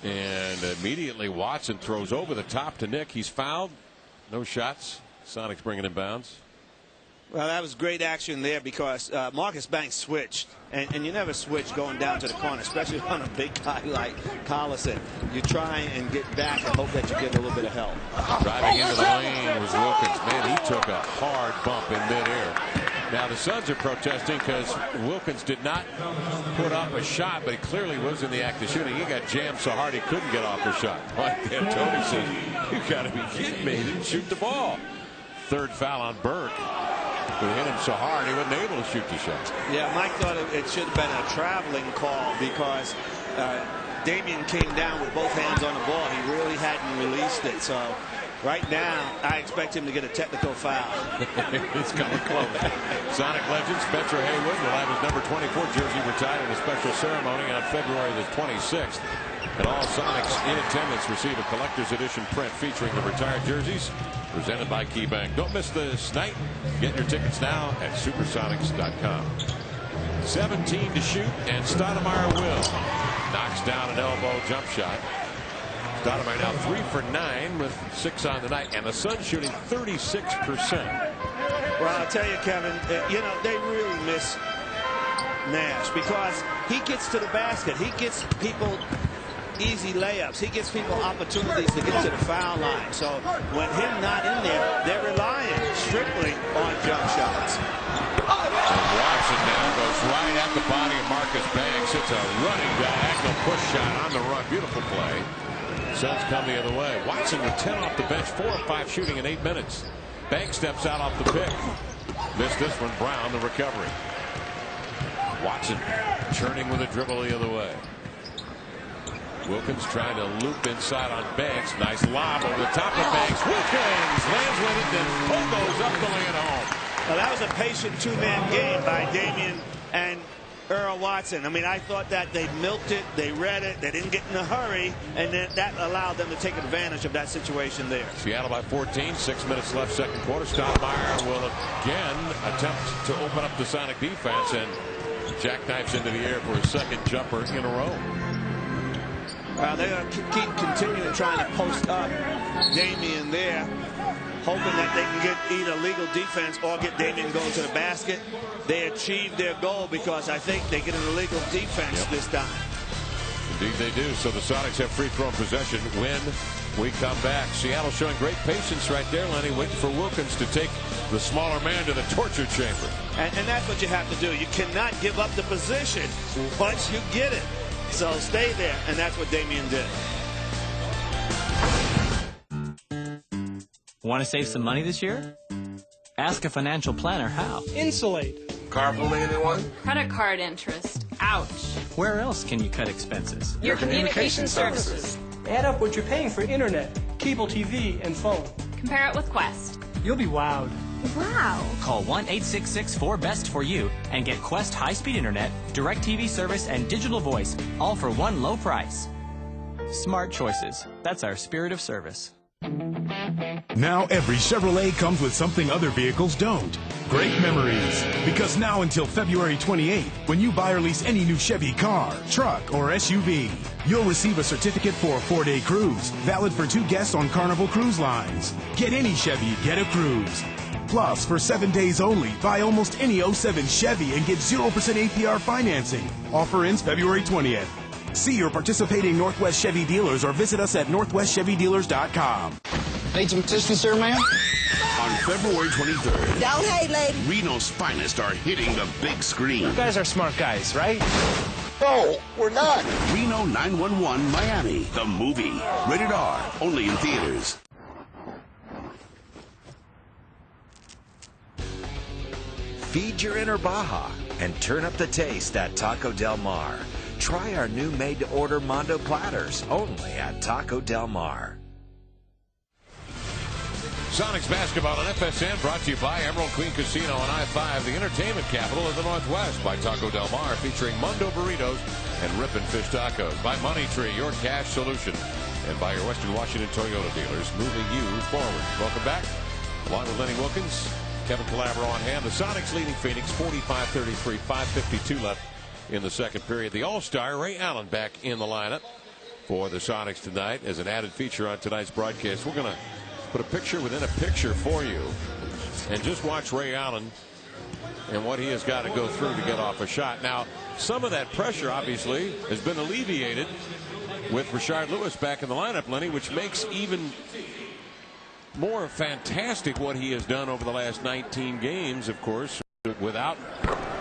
And immediately Watson throws over the top to Nick. He's fouled. No shots. Sonics bringing in bounds. Well, that was great action there because Marcus Banks switched. And you never switch going down to the corner, especially on a big guy like Collison. You try and get back and hope that you get a little bit of help. Driving into the lane was Wilkins. Man, he took a hard bump in midair. Now the Suns are protesting because Wilkins did not put up a shot, but he clearly was in the act of shooting. He got jammed so hard he couldn't get off the shot. Mike D'Antoni says, "You got to be kidding me! He didn't shoot the ball." Third foul on Burke. Who hit him so hard he wasn't able to shoot the shot. Yeah, Mike thought it should have been a traveling call because Damian came down with both hands on the ball. He really hadn't released it. So right now, I expect him to get a technical foul. He's coming close. Sonic legend Spencer Haywood will have his number 24 jersey retired in a special ceremony on February the 26th. And all Sonics in attendance receive a collector's edition print featuring the retired jerseys presented by KeyBank. Don't miss this night. Get your tickets now at Supersonics.com. 17 to shoot, and Stoudemire will. Knocks down an elbow jump shot. Stoudemire now 3 for 9 with 6 on the night, and the Suns shooting 36%. Well, I'll tell you, Kevin, they really miss Nash because he gets to the basket. He gets people easy layups. He gives people opportunities to get to the foul line. So when him not in there, they're relying strictly on jump shots. And Watson now goes right at the body of Marcus Banks. It's a running diagonal push shot on the run. Beautiful play. Suns come the other way. Watson with 10 off the bench, 4 of 5 shooting in 8 minutes. Banks steps out off the pick. Missed this one. Brown the recovery. Watson churning with a dribble the other way. Wilkins trying to loop inside on Banks. Nice lob over the top of Banks. Wilkins lands with it, then goes up the lane home. Well, that was a patient 2-man game by Damian and Earl Watson. I mean, I thought that they milked it, they read it, they didn't get in a hurry, and then that allowed them to take advantage of that situation there. Seattle by 14, 6 minutes left, second quarter. Stoudemire will again attempt to open up the Sonic defense, and jackknifes into the air for his second jumper in a row. Well, they're going to keep continuing trying to post up Damian there, hoping that they can get either legal defense or get Damian going to the basket. They achieved their goal because I think they get an illegal defense this time. Indeed they do. So the Sonics have free throw possession when we come back. Seattle showing great patience right there, Lenny, waiting for Wilkins to take the smaller man to the torture chamber. And that's what you have to do. You cannot give up the position once you get it. So stay there, and that's what Damian did. Want to save some money this year? Ask a financial planner how. Insulate. Carpooling, anyone? Credit card interest. Ouch. Where else can you cut expenses? Your communication services. Add up what you're paying for internet, cable TV, and phone. Compare it with Quest. You'll be wowed. Wow. Call 1-866-4BEST-FOR-YOU and get Quest high-speed internet, direct TV service, and digital voice, all for one low price. Smart choices. That's our spirit of service. Now every Chevrolet comes with something other vehicles don't. Great memories. Because now until February 28th, when you buy or lease any new Chevy car, truck, or SUV, you'll receive a certificate for a 4-day cruise, valid for 2 guests on Carnival Cruise Lines. Get any Chevy, get a cruise. Plus, for 7 days only, buy almost any 07 Chevy and get 0% APR financing. Offer ends February 20th. See your participating Northwest Chevy dealers or visit us at northwestchevydealers.com. Need some tissue, sir, ma'am? On February 23rd, Don't hate, lady. Reno's finest are hitting the big screen. You guys are smart guys, right? No, we're not. Reno 911 Miami, the movie. Rated R, only in theaters. Feed your inner Baja and turn up the taste at Taco Del Mar. Try our new made-to-order Mondo platters, only at Taco Del Mar. Sonics basketball on FSN brought to you by Emerald Queen Casino on I-5, the entertainment capital of the Northwest, by Taco Del Mar, featuring Mondo burritos and Rippin' Fish tacos, by Money Tree, your cash solution, and by your Western Washington Toyota dealers, moving you forward. Welcome back. Along with Lenny Wilkins, Kevin Calabro on hand. The Sonics leading Phoenix 45-33, 5:52 left in the second period. The All-Star Ray Allen back in the lineup for the Sonics tonight as an added feature on tonight's broadcast. We're going to put a picture within a picture for you and just watch Ray Allen and what he has got to go through to get off a shot. Now, some of that pressure obviously has been alleviated with Rashard Lewis back in the lineup, Lenny, which makes even more fantastic what he has done over the last 19 games, of course, without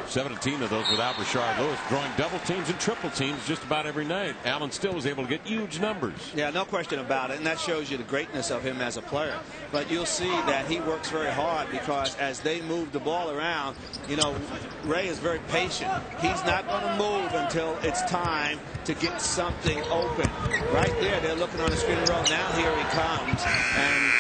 17 of those without Rashard Lewis, drawing double teams and triple teams just about every night. Allen still was able to get huge numbers. Yeah, no question about it, and that shows you the greatness of him as a player. But you'll see that he works very hard, because as they move the ball around, you know, Ray is very patient. He's not going to move until it's time to get something open. Right there, they're looking on the screen and roll. Now here he comes, and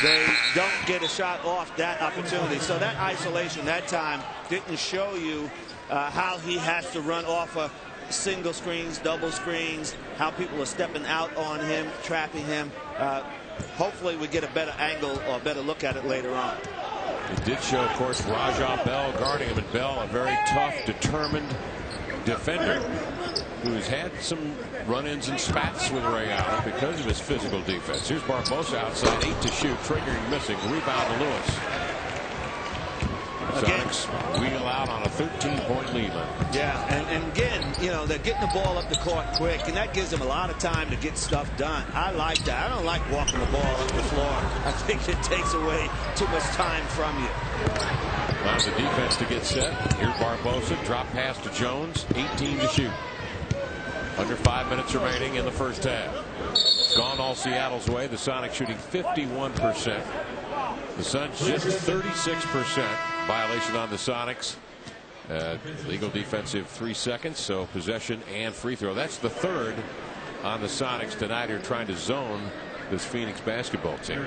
they don't get a shot off that opportunity. So that isolation that time didn't show you how he has to run off of single screens, double screens, how people are stepping out on him, trapping him. Hopefully we get a better angle or a better look at it later on. It did show, of course, Rajah Bell guarding him, and Bell, a very tough, determined defender who's had some run-ins and spats with Ray Allen because of his physical defense. Here's Barbosa outside, 8 to shoot, triggering, missing, rebound to Lewis. Sonics wheel out on a 13-point lead. Yeah, and again, you know, they're getting the ball up the court quick, and that gives them a lot of time to get stuff done. I like that. I don't like walking the ball up the floor. I think it takes away too much time from you. Allows the defense to get set. Here's Barbosa, drop pass to Jones, 18 to shoot. Under 5 minutes remaining in the first half. Gone all Seattle's way. The Sonics shooting 51%. The Suns just 36%. Violation on the Sonics. Legal defensive 3 seconds. So possession and free throw. That's the third on the Sonics tonight, who are trying to zone this Phoenix basketball team.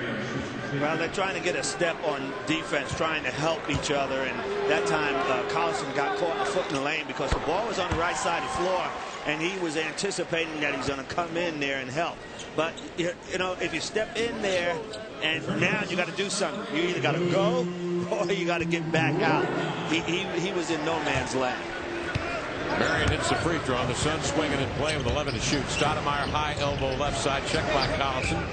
Well, they're trying to get a step on defense, trying to help each other. And that time, Collison got caught a foot in the lane because the ball was on the right side of the floor, and he was anticipating that he's going to come in there and help. But, you know, if you step in there and now you got to do something, you either got to go or you got to get back out. He was in no man's land. Marion hits the free throw. The Suns swinging and playing with 11 to shoot. Stoudemire, high elbow left side, checked by Collison.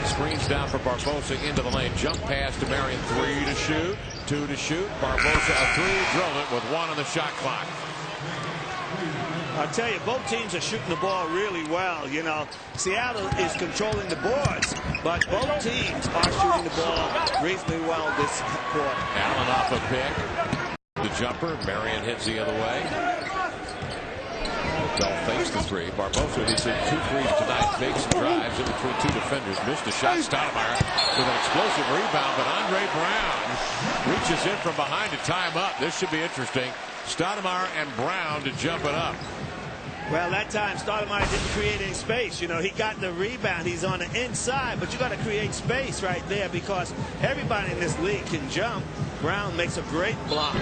Screens down for Barbosa into the lane. Jump pass to Marion. 3 to shoot, 2 to shoot. Barbosa a 3, drilled it with 1 on the shot clock. I'll tell you, both teams are shooting the ball really well. You know, Seattle is controlling the boards, but both teams are shooting the ball reasonably well this quarter. Allen off a pick. The jumper. Marion hits the other way. Bell fakes the 3. Barbosa, he's hit 2 threes tonight. Fakes and drives in between 2 defenders. Missed a shot. Stoudemire with an explosive rebound, but Andre Brown reaches in from behind to tie him up. This should be interesting. Stoudemire and Brown to jump it up. Well, that time Stoudemire didn't create any space. You know, he got the rebound. He's on the inside, but you got to create space right there because everybody in this league can jump. Brown makes a great block.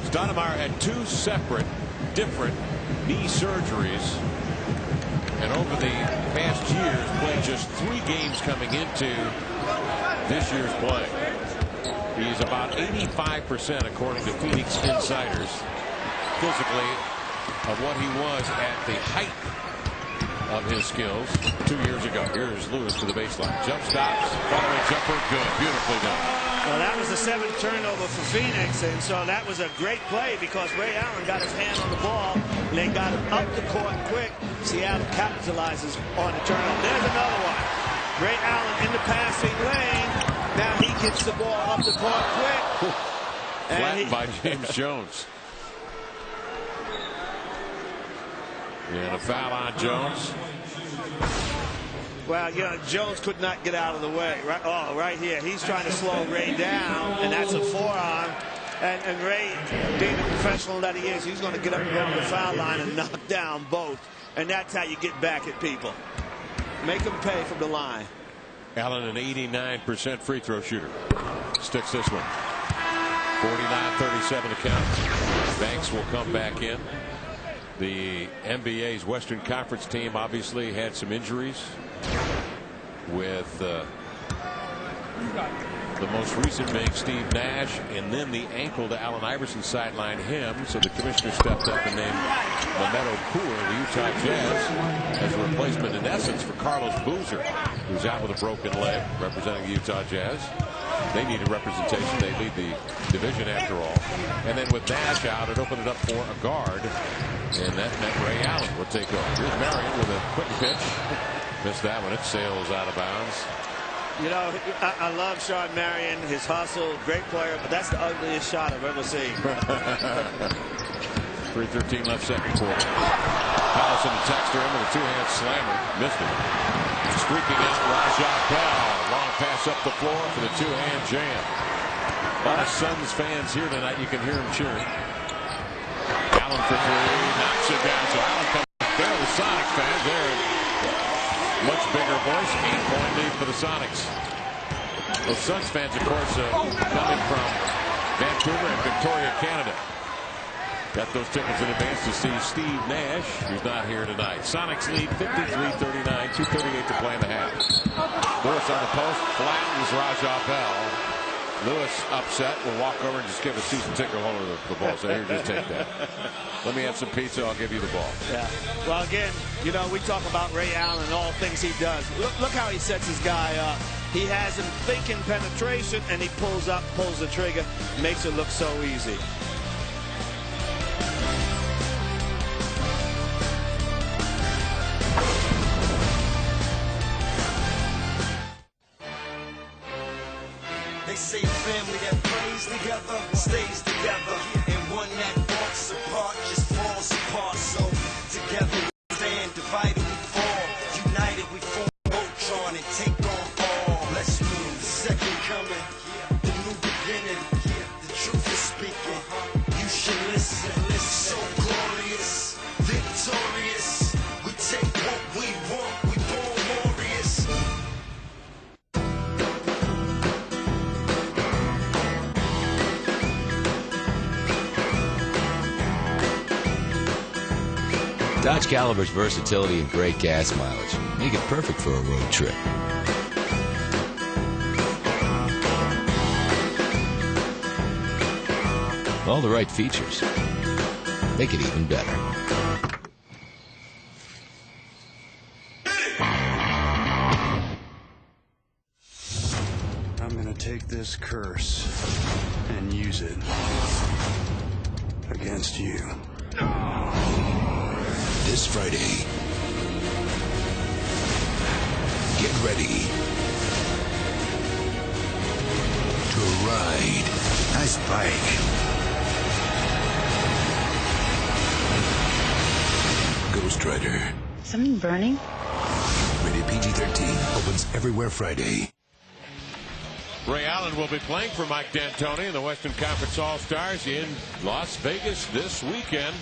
Stoudemire had 2 separate, different knee surgeries, and over the past years played just 3 games coming into this year's play. He's about 85%, according to Phoenix Insiders, physically, of what he was at the height of his skills 2 years ago. Here's Lewis to the baseline. Jump stops, following jumper, good, beautifully done. Well, that was the 7th turnover for Phoenix, and so that was a great play because Ray Allen got his hand on the ball, and they got him up the court quick. Seattle capitalizes on the turnover. There's another one. Ray Allen in the passing lane. Now he gets the ball up the court quick. Flattened by James Jones. And a foul on Jones. Well, you know, Jones could not get out of the way. Right, right here. He's trying to slow Ray down, and that's a forearm. And Ray, being the professional that he is, he's going to get up and go to the foul line and knock down both. And that's how you get back at people. Make them pay from the line. Allen, an 89% free throw shooter. Sticks this one. 49-37 to count. Banks will come back in. The NBA's Western Conference team obviously had some injuries, with the most recent being Steve Nash, and then the ankle to Allen Iverson sidelined him, so the commissioner stepped up and named Mehmet Okur, the Utah Jazz, as a replacement in essence for Carlos Boozer, who's out with a broken leg, representing the Utah Jazz. They needed representation. They lead the division after all. And then with Nash out, it opened it up for a guard, and that meant Ray Allen would take over. Here's Marion with a quick pitch. Missed that one. It sails out of bounds. You know, I love Sean Marion, his hustle, great player, but that's the ugliest shot I've ever seen. 3:13 left, second quarter. Collison attacks to him with a 2-hand slammer. Missed it. Streaking out Rajah Bell. Long pass up the floor for the 2-hand jam. A lot of Suns fans here tonight. You can hear them cheering. Allen for 3. Knocks it down. So Allen comes there. The Sonics fans there. Much bigger voice. 8-point lead for the Sonics. Those Suns fans, of course, coming from Vancouver and Victoria, Canada. Got those tickets in advance to see Steve Nash, who's not here tonight. Sonics lead 53-39, 2:38 to play in the half. Lewis on the post, flattens Rajah Bell. Lewis upset, will walk over and just give a season ticket holder the ball. So here, just take that. Let me have some pizza, I'll give you the ball. Yeah. Well, again, you know, we talk about Ray Allen and all things he does. Look how he sets his guy up. He has him thinking penetration, and he pulls up, pulls the trigger, makes it look so easy. They say a family that plays together stays together, and one that walks apart just falls apart. So together we stand, divided we fall, united we form Voltron and take on all. Let's move. The second coming, the new beginning, the truth is speaking. You should listen. So glorious, victorious. We take what we want. We born warriors. Dodge Caliber's versatility and great gas mileage make it perfect for a road trip. All the right features make it even better. I'm gonna take this curse and use it against you. This Friday, get ready to ride. Nice bike. Ghost Rider. Something burning? Rated PG-13. Opens everywhere Friday. Ray Allen will be playing for Mike D'Antoni and the Western Conference All-Stars in Las Vegas this weekend.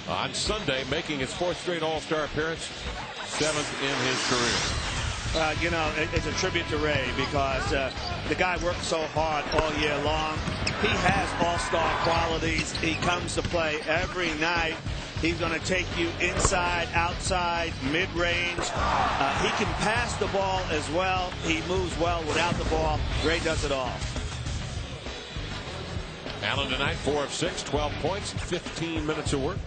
on Sunday, making his 4th straight All-Star appearance, 7th in his career. You know, it's a tribute to Ray because the guy worked so hard all year long. He has all-star qualities. He comes to play every night. He's going to take you inside, outside, mid-range. He can pass the ball as well. He moves well without the ball. Ray does it all. Allen tonight, 4 of 6, 12 points, 15 minutes of work.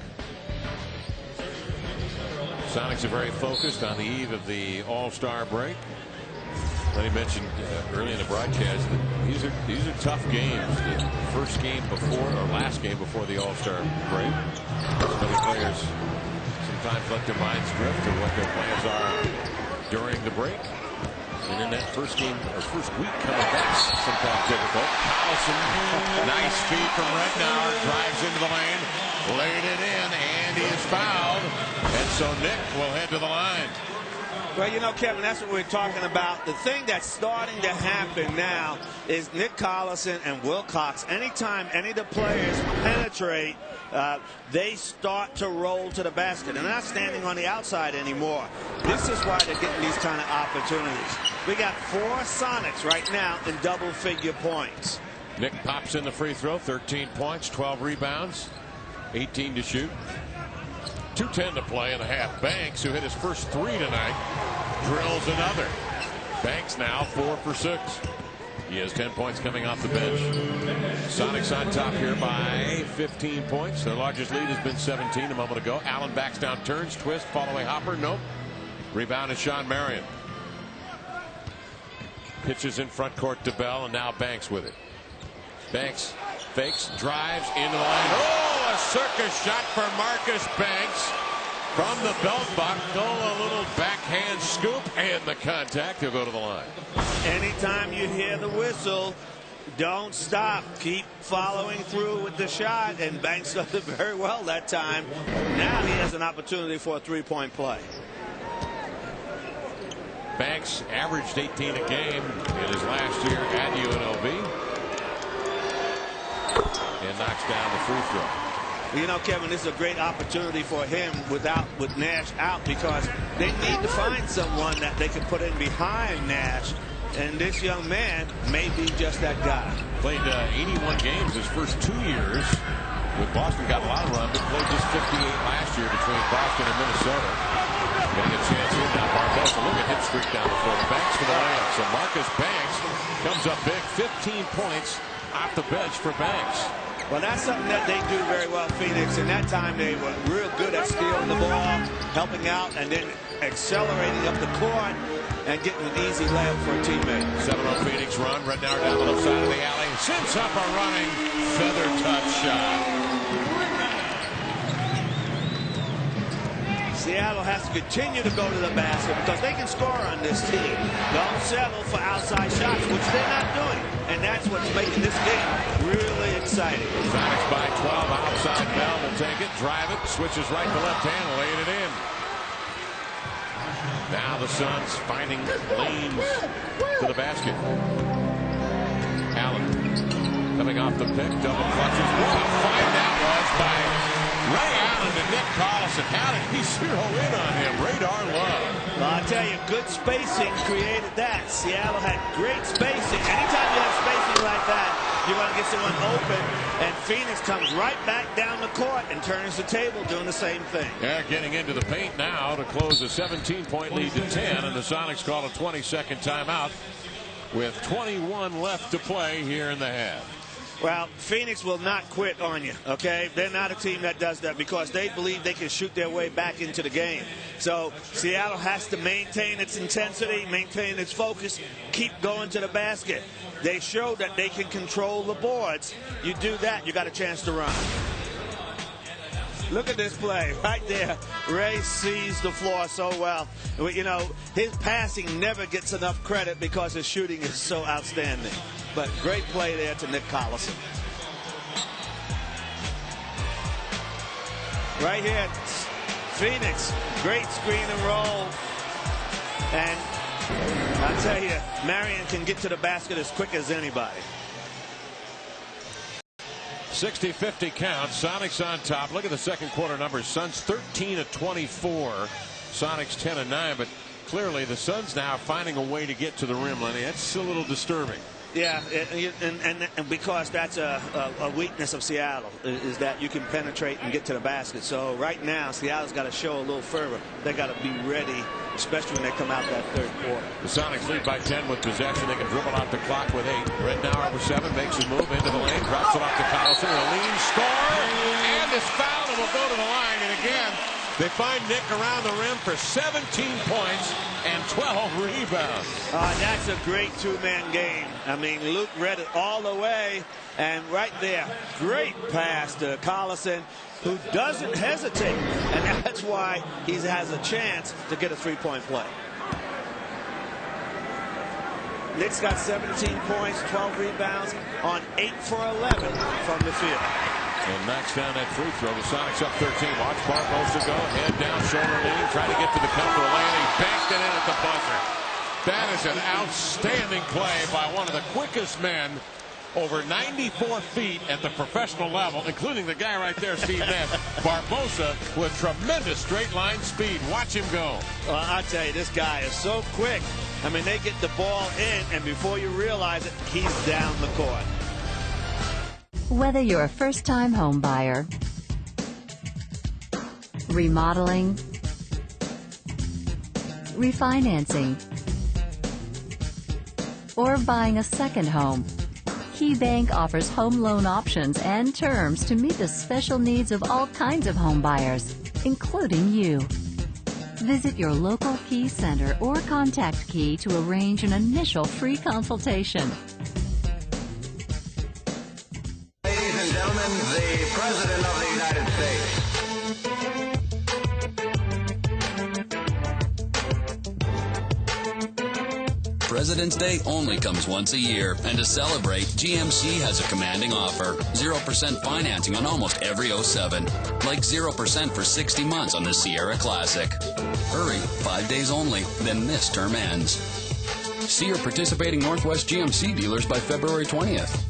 Sonics are very focused on the eve of the All-Star break. He mentioned early in the broadcast that these are tough games. The first game before, or last game before the All-Star break. Many players sometimes let their minds drift to what their plans are during the break. And in that first game, or first week coming back, sometimes difficult. Collison, nice feed from Rednauer, drives into the lane, laid it in, and he is fouled. And so Nick will head to the line. Well, you know, Kevin, that's what we're talking about. The thing that's starting to happen now is Nick Collison and Wilcox, anytime any of the players penetrate, they start to roll to the basket. They're not standing on the outside anymore. This is why they're getting these kind of opportunities. We got 4 Sonics right now in double-figure points. Nick pops in the free throw, 13 points, 12 rebounds, 18 to shoot. 2:10 to play in the half. Banks, who hit his first 3 tonight, drills another. Banks now 4 for 6. He has 10 points coming off the bench. Sonics on top here by 15 points. Their largest lead has been 17 a moment ago. Allen backs down, turns, twist, fall away hopper. Nope. Rebound is Sean Marion. Pitches in front court to Bell, and now Banks with it. Banks fakes, drives into the lane. Oh, a circus shot for Marcus Banks from the belt buckle. A little backhand scoop and the contact. He'll go to the line. Anytime you hear the whistle, don't stop. Keep following through with the shot, and Banks does it very well that time. Now he has an opportunity for a 3-point play. Banks averaged 18 a game in his last year at UNLV. And knocks down the free throw. You know, Kevin, this is a great opportunity for him with Nash out, because they need to find someone that they can put in behind Nash. And this young man may be just that guy. Played 81 games his first 2 years with Boston. Got a lot of run, but played just 58 last year between Boston and Minnesota. Getting a chance here now. Barbosa, look at hit streak down the floor. Banks for the layup. So Marcus Banks comes up big. 15 points off the bench for Banks. Well, that's something that they do very well, Phoenix. In that time, they were real good at stealing the ball, helping out, and then accelerating up the court and getting an easy layup for a teammate. 7-0 Phoenix run. Rednauer down the left side of the alley. Sends up a running feather touch shot. Seattle has to continue to go to the basket because they can score on this team. Don't settle for outside shots, which they're not doing. And that's what's making this game really exciting. Sonics by 12 outside. Bell will take it, drive it, switches right to left hand, laying it in. Now the Suns finding lanes to the basket. Allen coming off the pick, double clutches. What a fight that was by Ray Allen to Nick Collison. How did he zero in on him? Radar love. Well, I tell you, good spacing created that. Seattle had great spacing. Anytime you have spacing like that, you're going to get someone open, and Phoenix comes right back down the court and turns the table doing the same thing. They're getting into the paint now to close a 17-point lead to 10, and the Sonics call a 20-second timeout with 21 left to play here in the half. Well, Phoenix will not quit on you, okay? They're not a team that does that because they believe they can shoot their way back into the game. So Seattle has to maintain its intensity, maintain its focus, keep going to the basket. They show that they can control the boards. You do that, you got a chance to run. Look at this play right there. Ray sees the floor so well. You know, his passing never gets enough credit because his shooting is so outstanding. But great play there to Nick Collison. Right here, Phoenix, great screen and roll. And I tell you, Marion can get to the basket as quick as anybody. 60-50 count. Sonics on top. Look at the second quarter numbers. Suns 13 of 24. Sonics 10 of 9. But clearly the Suns now finding a way to get to the rim, Lenny. That's a little disturbing. Yeah, and because that's a weakness of Seattle is that you can penetrate and get to the basket. So right now Seattle's got to show a little fervor. They got to be ready, especially when they come out that third quarter. The Sonics lead by 10 with possession. They can dribble out the clock with 8. Ridnour with 7 makes his move into the lane, drops it off to Collison. A lean score and is fouled and will go to the line. And again, they find Nick around the rim for 17 points and 12 rebounds. That's a great two-man game. I mean, Luke read it all the way, and right there, great pass to Collison, who doesn't hesitate, and that's why he has a chance to get a three-point play. Nick's got 17 points, 12 rebounds on 8 for 11 from the field. And knocks down that free throw. The Sonics up 13. Watch Barbosa go. Head down, shoulder lean. Trying to get to the cup of the lane. He banked it in at the buzzer. That is an outstanding play by one of the quickest men over 94 feet at the professional level, including the guy right there, Steve Nash. Barbosa with tremendous straight line speed. Watch him go. Well, I'll tell you, this guy is so quick. I mean, they get the ball in, and before you realize it, he's down the court. Whether you're a first-time home buyer, remodeling, refinancing, or buying a second home, KeyBank offers home loan options and terms to meet the special needs of all kinds of home buyers, including you. Visit your local Key Center or contact Key to arrange an initial free consultation. The President of the United States. President's Day only comes once a year, and to celebrate, GMC has a commanding offer. 0% financing on almost every 07. Like 0% for 60 months on the Sierra Classic. Hurry, 5 days only, then this term ends. See your participating Northwest GMC dealers by February 20th.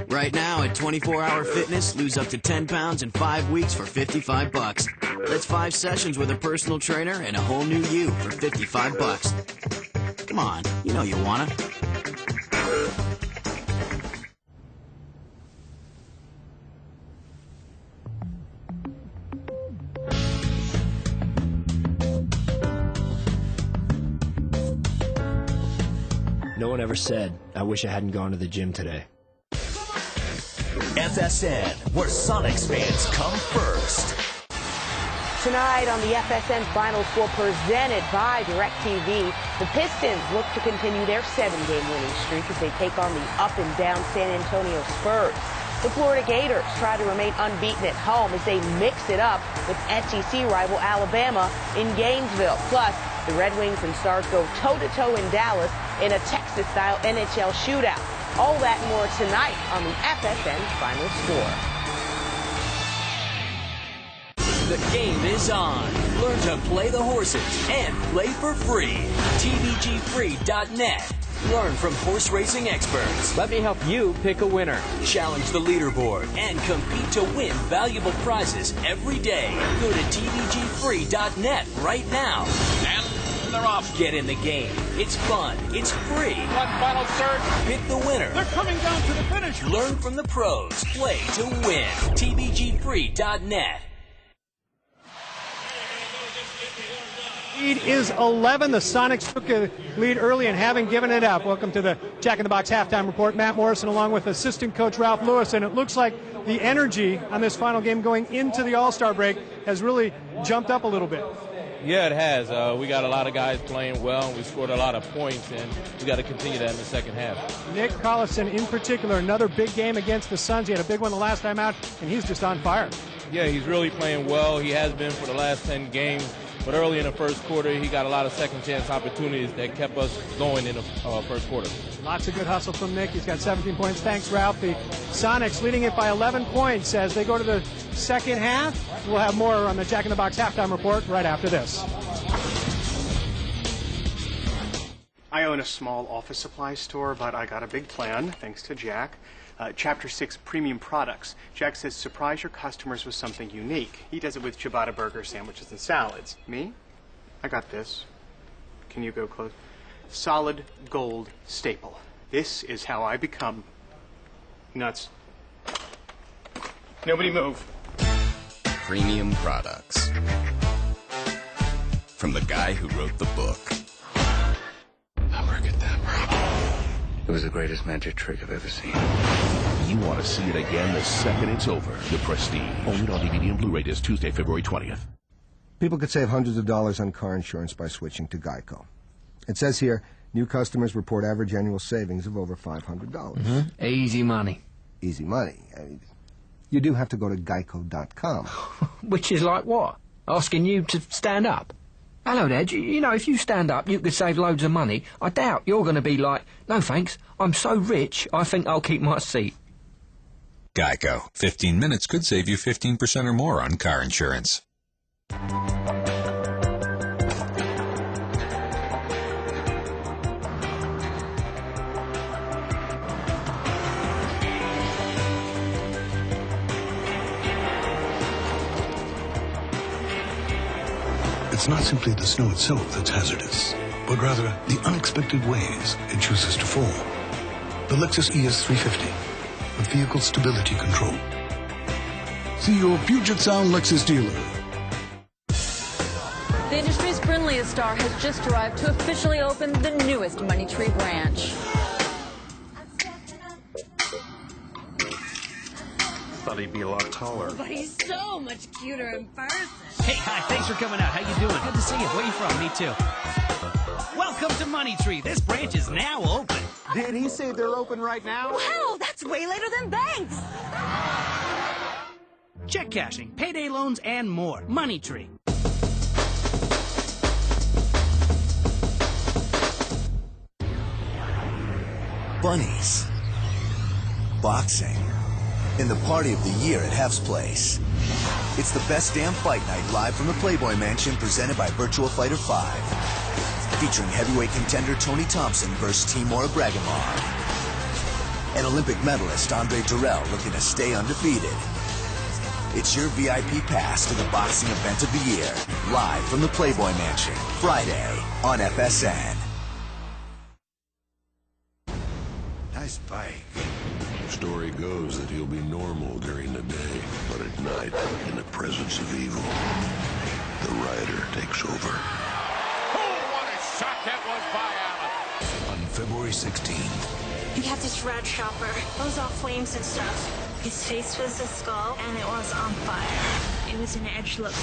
Right now at 24 Hour Fitness, lose up to 10 pounds in 5 weeks for $55. That's 5 sessions with a personal trainer and a whole new you for $55. Come on, you know you wanna. No one ever said, I wish I hadn't gone to the gym today. FSN, where Sonics fans come first. Tonight on the FSN Final Four presented by DirecTV, the Pistons look to continue their 7-game winning streak as they take on the up-and-down San Antonio Spurs. The Florida Gators try to remain unbeaten at home as they mix it up with SEC rival Alabama in Gainesville. Plus, the Red Wings and Stars go toe-to-toe in Dallas in a Texas-style NHL shootout. All that and more tonight on the FSN Final Score. The game is on. Learn to play the horses and play for free. TVGFree.net. Learn from horse racing experts. Let me help you pick a winner. Challenge the leaderboard and compete to win valuable prizes every day. Go to TVGFree.net right now. And they're off. Get in the game. It's fun. It's free. One final surge. Pick the winner. They're coming down to the finish. Learn from the pros. Play to win. TVGFree.net. Lead is 11. The Sonics took a lead early and haven't given it up. Welcome to the Jack in the Box halftime report. Matt Morrison along with assistant coach Ralph Lewis. And it looks like the energy on this final game going into the All-Star break has really jumped up a little bit. Yeah, it has. We got a lot of guys playing well, and we scored a lot of points, and we got to continue that in the second half. Nick Collison in particular, another big game against the Suns. He had a big one the last time out, and he's just on fire. Yeah, he's really playing well. He has been for the last 10 games. But early in the first quarter, he got a lot of second-chance opportunities that kept us going in the first quarter. Lots of good hustle from Nick. He's got 17 points. Thanks, Ralph. The Sonics leading it by 11 points as they go to the second half. We'll have more on the Jack in the Box halftime report right after this. I own a small office supply store, but I got a big plan, thanks to Jack. Chapter 6, Premium Products. Jack says surprise your customers with something unique. He does it with ciabatta burgers, sandwiches, and salads. Me? I got this. Can you go close? Solid gold staple. This is how I become nuts. Nobody move. Premium Products. From the guy who wrote the book. I'll work at that, bro. It was the greatest magic trick I've ever seen. You want to see it again the second it's over. The Prestige. Only on DVD and Blu-ray this Tuesday, February 20th. People could save hundreds of dollars on car insurance by switching to Geico. It says here, new customers report average annual savings of over $500. Easy money. Easy money. You do have to go to geico.com. Which is like what? Asking you to stand up? Hello there, you know, if you stand up, you could save loads of money. I doubt you're going to be like, no thanks, I'm so rich, I think I'll keep my seat. Geico. 15 minutes could save you 15% or more on car insurance. It's not simply the snow itself that's hazardous, but rather the unexpected ways it chooses to fall. The Lexus ES350 with vehicle stability control. See your Puget Sound Lexus dealer. The industry's friendliest star has just arrived to officially open the newest Money Tree branch. Thought he'd be a lot taller. But he's so much cuter in person. Hey, hi, thanks for coming out. How you doing? Good to see you. Where you from? Me too. Welcome to Money Tree. This branch is now open. Did he say they're open right now? Wow, that's way later than banks. Check cashing, payday loans, and more. Money Tree. Bunnies. Boxing. In the party of the year at Hef's Place. It's the best damn fight night live from the Playboy Mansion presented by Virtual Fighter 5. Featuring heavyweight contender Tony Thompson versus Timur Bragimov. And Olympic medalist Andre Durrell looking to stay undefeated. It's your VIP pass to the boxing event of the year. Live from the Playboy Mansion. Friday on FSN. Nice bike. The story goes that he'll be normal during the day, but at night, in the presence of evil, the rider takes over. Oh, what a shot that was by Allen. On February 16th. We have this red chopper. It was all flames and stuff. His face was a skull, and it was on fire. It was an edge look,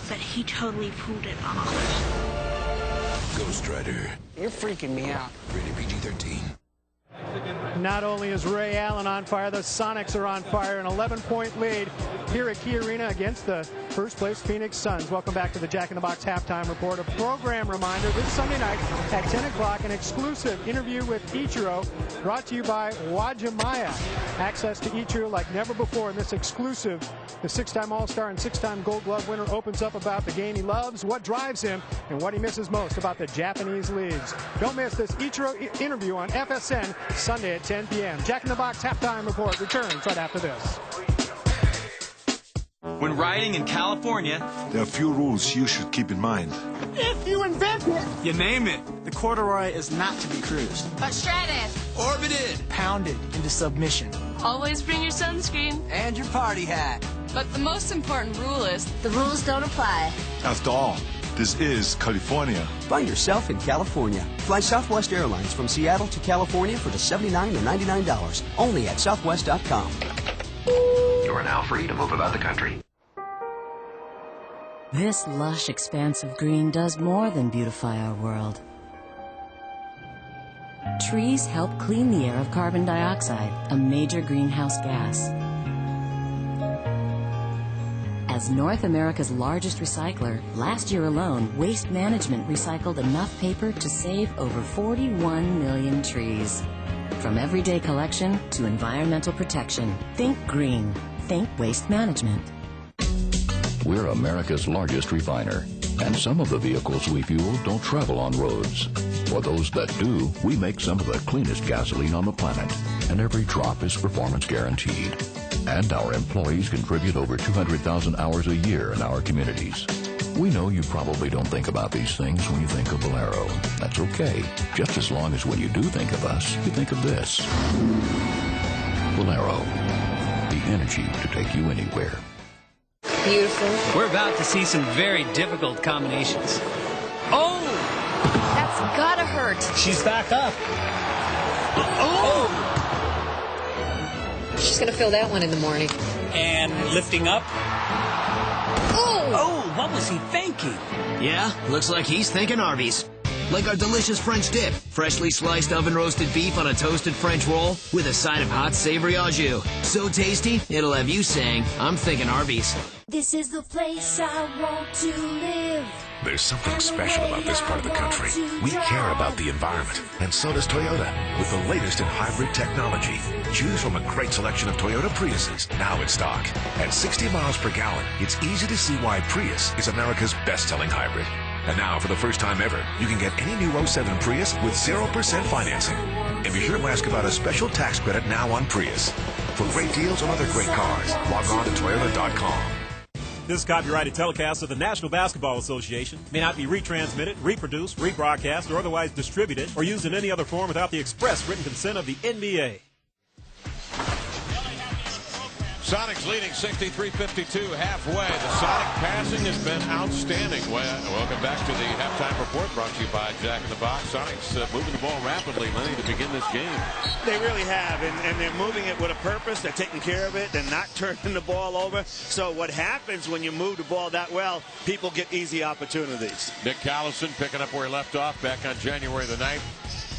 but he totally pulled it off. Ghost Rider. You're freaking me out. Rated PG-13. Not only is Ray Allen on fire, the Sonics are on fire. An 11-point lead here at Key Arena against the first-place Phoenix Suns. Welcome back to the Jack in the Box Halftime Report. A program reminder, this Sunday night at 10 o'clock, an exclusive interview with Ichiro brought to you by Wajimaya. Access to Ichiro like never before in this exclusive. The 6-time All-Star and 6-time Gold Glove winner opens up about the game he loves, what drives him, and what he misses most about the Japanese leagues. Don't miss this Ichiro interview on FSN Sunday at 10 p.m. Jack in the Box Halftime Report returns right after this. When riding in California, there are a few rules you should keep in mind. If you invent it. You name it. The corduroy is not to be cruised, but shredded, orbited, pounded into submission. Always bring your sunscreen and your party hat. But the most important rule is the rules don't apply. After all, this is California. Find yourself in California. Fly Southwest Airlines from Seattle to California for just $79 or $99. Only at Southwest.com. You are now free to move about the country. This lush expanse of green does more than beautify our world. Trees help clean the air of carbon dioxide, a major greenhouse gas. As North America's largest recycler, last year alone, Waste Management recycled enough paper to save over 41 million trees. From everyday collection to environmental protection, think green. Think Waste Management. We're America's largest refiner. And some of the vehicles we fuel don't travel on roads. For those that do, we make some of the cleanest gasoline on the planet, and every drop is performance guaranteed. And our employees contribute over 200,000 hours a year in our communities. We know you probably don't think about these things when you think of Valero. That's okay, just as long as when you do think of us, you think of this. Valero, the energy to take you anywhere. Beautiful. We're about to see some very difficult combinations. Oh! That's gotta hurt. She's back up. Oh! She's gonna feel that one in the morning. And lifting up. Oh! What was he thinking? Yeah, looks like he's thinking Arby's. Like our delicious French dip, freshly sliced oven-roasted beef on a toasted French roll with a side of hot, savory au jus. So tasty, it'll have you saying, I'm thinking Arby's. This is the place I want to live. There's something special about this part of the country. We care about the environment, and so does Toyota, with the latest in hybrid technology. Choose from a great selection of Toyota Priuses, now in stock. At 60 miles per gallon, it's easy to see why Prius is America's best-selling hybrid. And now, for the first time ever, you can get any new 07 Prius with 0% financing. And be sure to ask about a special tax credit now on Prius. For great deals on other great cars, log on to Toyota.com. This copyrighted telecast of the National Basketball Association may not be retransmitted, reproduced, rebroadcast, or otherwise distributed or used in any other form without the express written consent of the NBA. Sonics leading 63-52 halfway. The Sonic passing has been outstanding. Welcome back to the halftime report brought to you by Jack in the Box. Sonics moving the ball rapidly, Lenny, to begin this game. They really have, and they're moving it with a purpose. They're taking care of it. They're not turning the ball over. So what happens when you move the ball that well, people get easy opportunities. Nick Collison picking up where he left off back on January the 9th.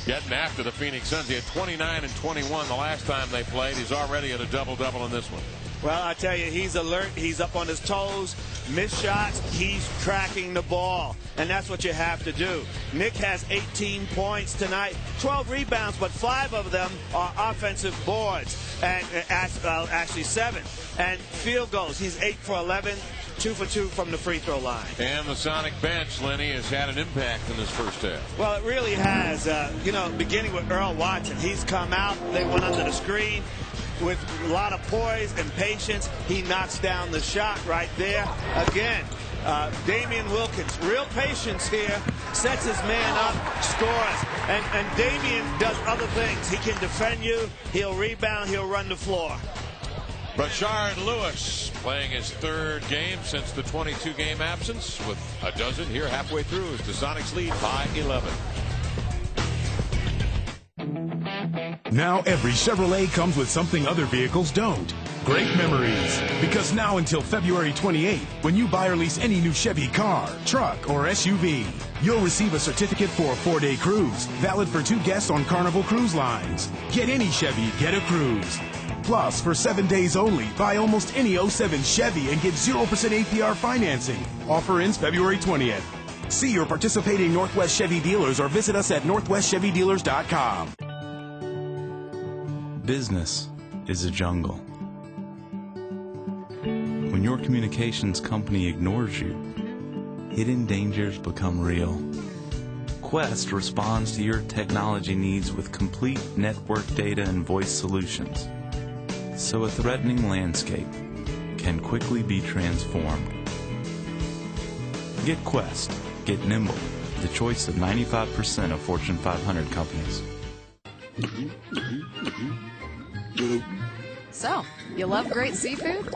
Getting after the Phoenix Suns. He had 29 and 21 the last time they played. He's already at a double-double in this one. Well, I tell you, he's alert. He's up on his toes. Missed shots, he's tracking the ball. And that's what you have to do. Nick has 18 points tonight, 12 rebounds, but 5 of them are offensive boards. And actually 7. And field goals. He's 8 for 11. 2 for 2 from the free throw line. And the Sonic bench, Lenny, has had an impact in this first half. Well, it really has. Beginning with Earl Watson. He's come out. They went under the screen with a lot of poise and patience. He knocks down the shot right there. Again, Damian Wilkins, real patience here, sets his man up, scores. And Damian does other things. He can defend you. He'll rebound. He'll run the floor. Rashard Lewis playing his 3rd game since the 22-game absence with a dozen here halfway through as the Sonics lead by 11. Now every Chevrolet comes with something other vehicles don't. Great memories. Because now until February 28th, when you buy or lease any new Chevy car, truck, or SUV, you'll receive a certificate for a 4-day cruise, valid for 2 guests on Carnival Cruise Lines. Get any Chevy, get a cruise. Plus, for 7 days only, buy almost any 07 Chevy and get 0% APR financing. Offer ends February 20th. See your participating Northwest Chevy dealers or visit us at northwestchevydealers.com. Business is a jungle. When your communications company ignores you, hidden dangers become real. Quest responds to your technology needs with complete network data and voice solutions, so a threatening landscape can quickly be transformed. Get Quest. Get nimble. The choice of 95% of Fortune 500 companies. So, you love great seafood?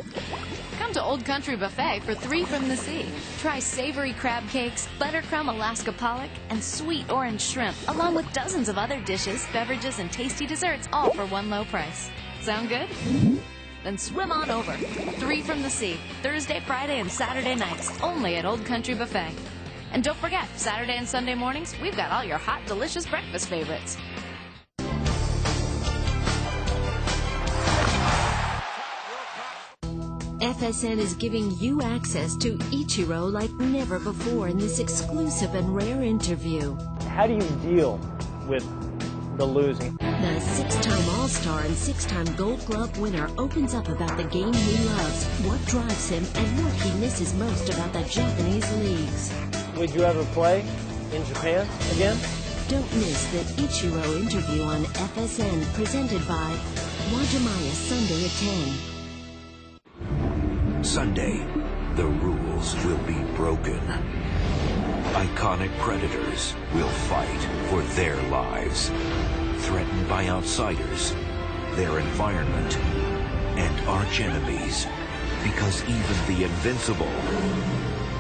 Come to Old Country Buffet for 3 from the sea. Try savory crab cakes, buttercrumb Alaska pollock, and sweet orange shrimp, along with dozens of other dishes, beverages, and tasty desserts, all for one low price. Sound good? Then swim on over. 3 from the sea, Thursday, Friday, and Saturday nights, only at Old Country Buffet. And don't forget, Saturday and Sunday mornings, we've got all your hot, delicious breakfast favorites. FSN is giving you access to Ichiro like never before in this exclusive and rare interview. How do you deal with the losing? The 6-time All-Star and 6-time Gold Glove winner opens up about the game he loves, what drives him, and what he misses most about the Japanese leagues. Would you ever play in Japan again? Don't miss the Ichiro interview on FSN presented by Wajimaya Sunday at 10. Sunday, the rules will be broken. Iconic predators will fight for their lives, threatened by outsiders, their environment, and arch enemies, because even the invincible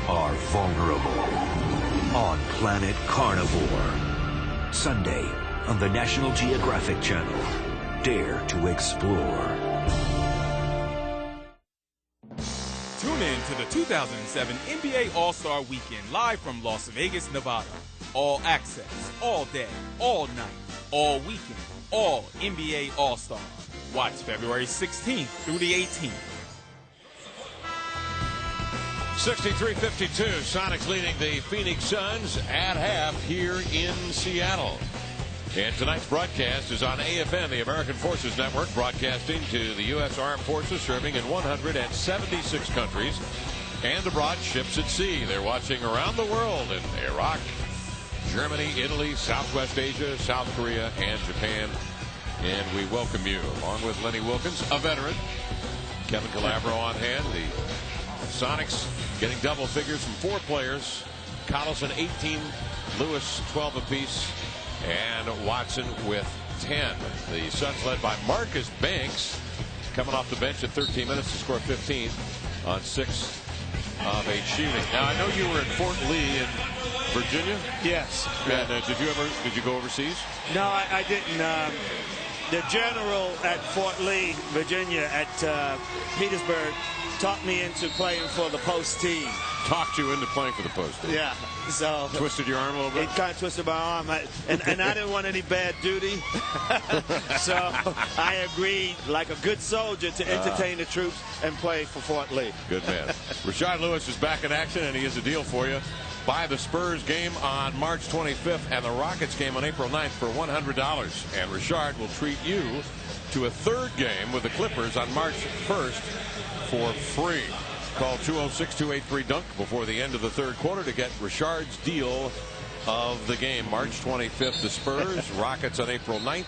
are vulnerable. On Planet Carnivore. Sunday on the National Geographic Channel. Dare to explore. Tune in to the 2007 NBA All-Star Weekend live from Las Vegas, Nevada. All access, all day, all night, all weekend, all NBA All-Star. Watch February 16th through the 18th. 63-52, Sonics leading the Phoenix Suns at half here in Seattle. And tonight's broadcast is on AFN, the American Forces Network, broadcasting to the U.S. Armed Forces serving in 176 countries and abroad ships at sea. They're watching around the world in Iraq, Germany, Italy, Southwest Asia, South Korea, and Japan. And we welcome you, along with Lenny Wilkins, a veteran, Kevin Calabro on hand, the Sonics getting double figures from 4 players. Collison 18, Lewis 12 apiece, and Watson with 10. The Suns led by Marcus Banks, coming off the bench at 13 minutes to score 15 on 6 of 8 shooting. Now I know you were in Fort Lee in Virginia. Yes. And did you go overseas? No, I didn't. The general at Fort Lee, Virginia, at Petersburg, talked me into playing for the post team. Talked you into playing for the post team? Yeah. So twisted your arm a little bit? It kind of twisted my arm. And I didn't want any bad duty. So I agreed, like a good soldier, to entertain the troops and play for Fort Lee. Good man. Rashard Lewis is back in action, and he has a deal for you. Buy the Spurs game on March 25th and the Rockets game on April 9th for $100. And Rashard will treat you to a third game with the Clippers on March 1st for free. Call 206-283-DUNK before the end of the third quarter to get Rashard's deal of the game. March 25th, the Spurs, Rockets on April 9th,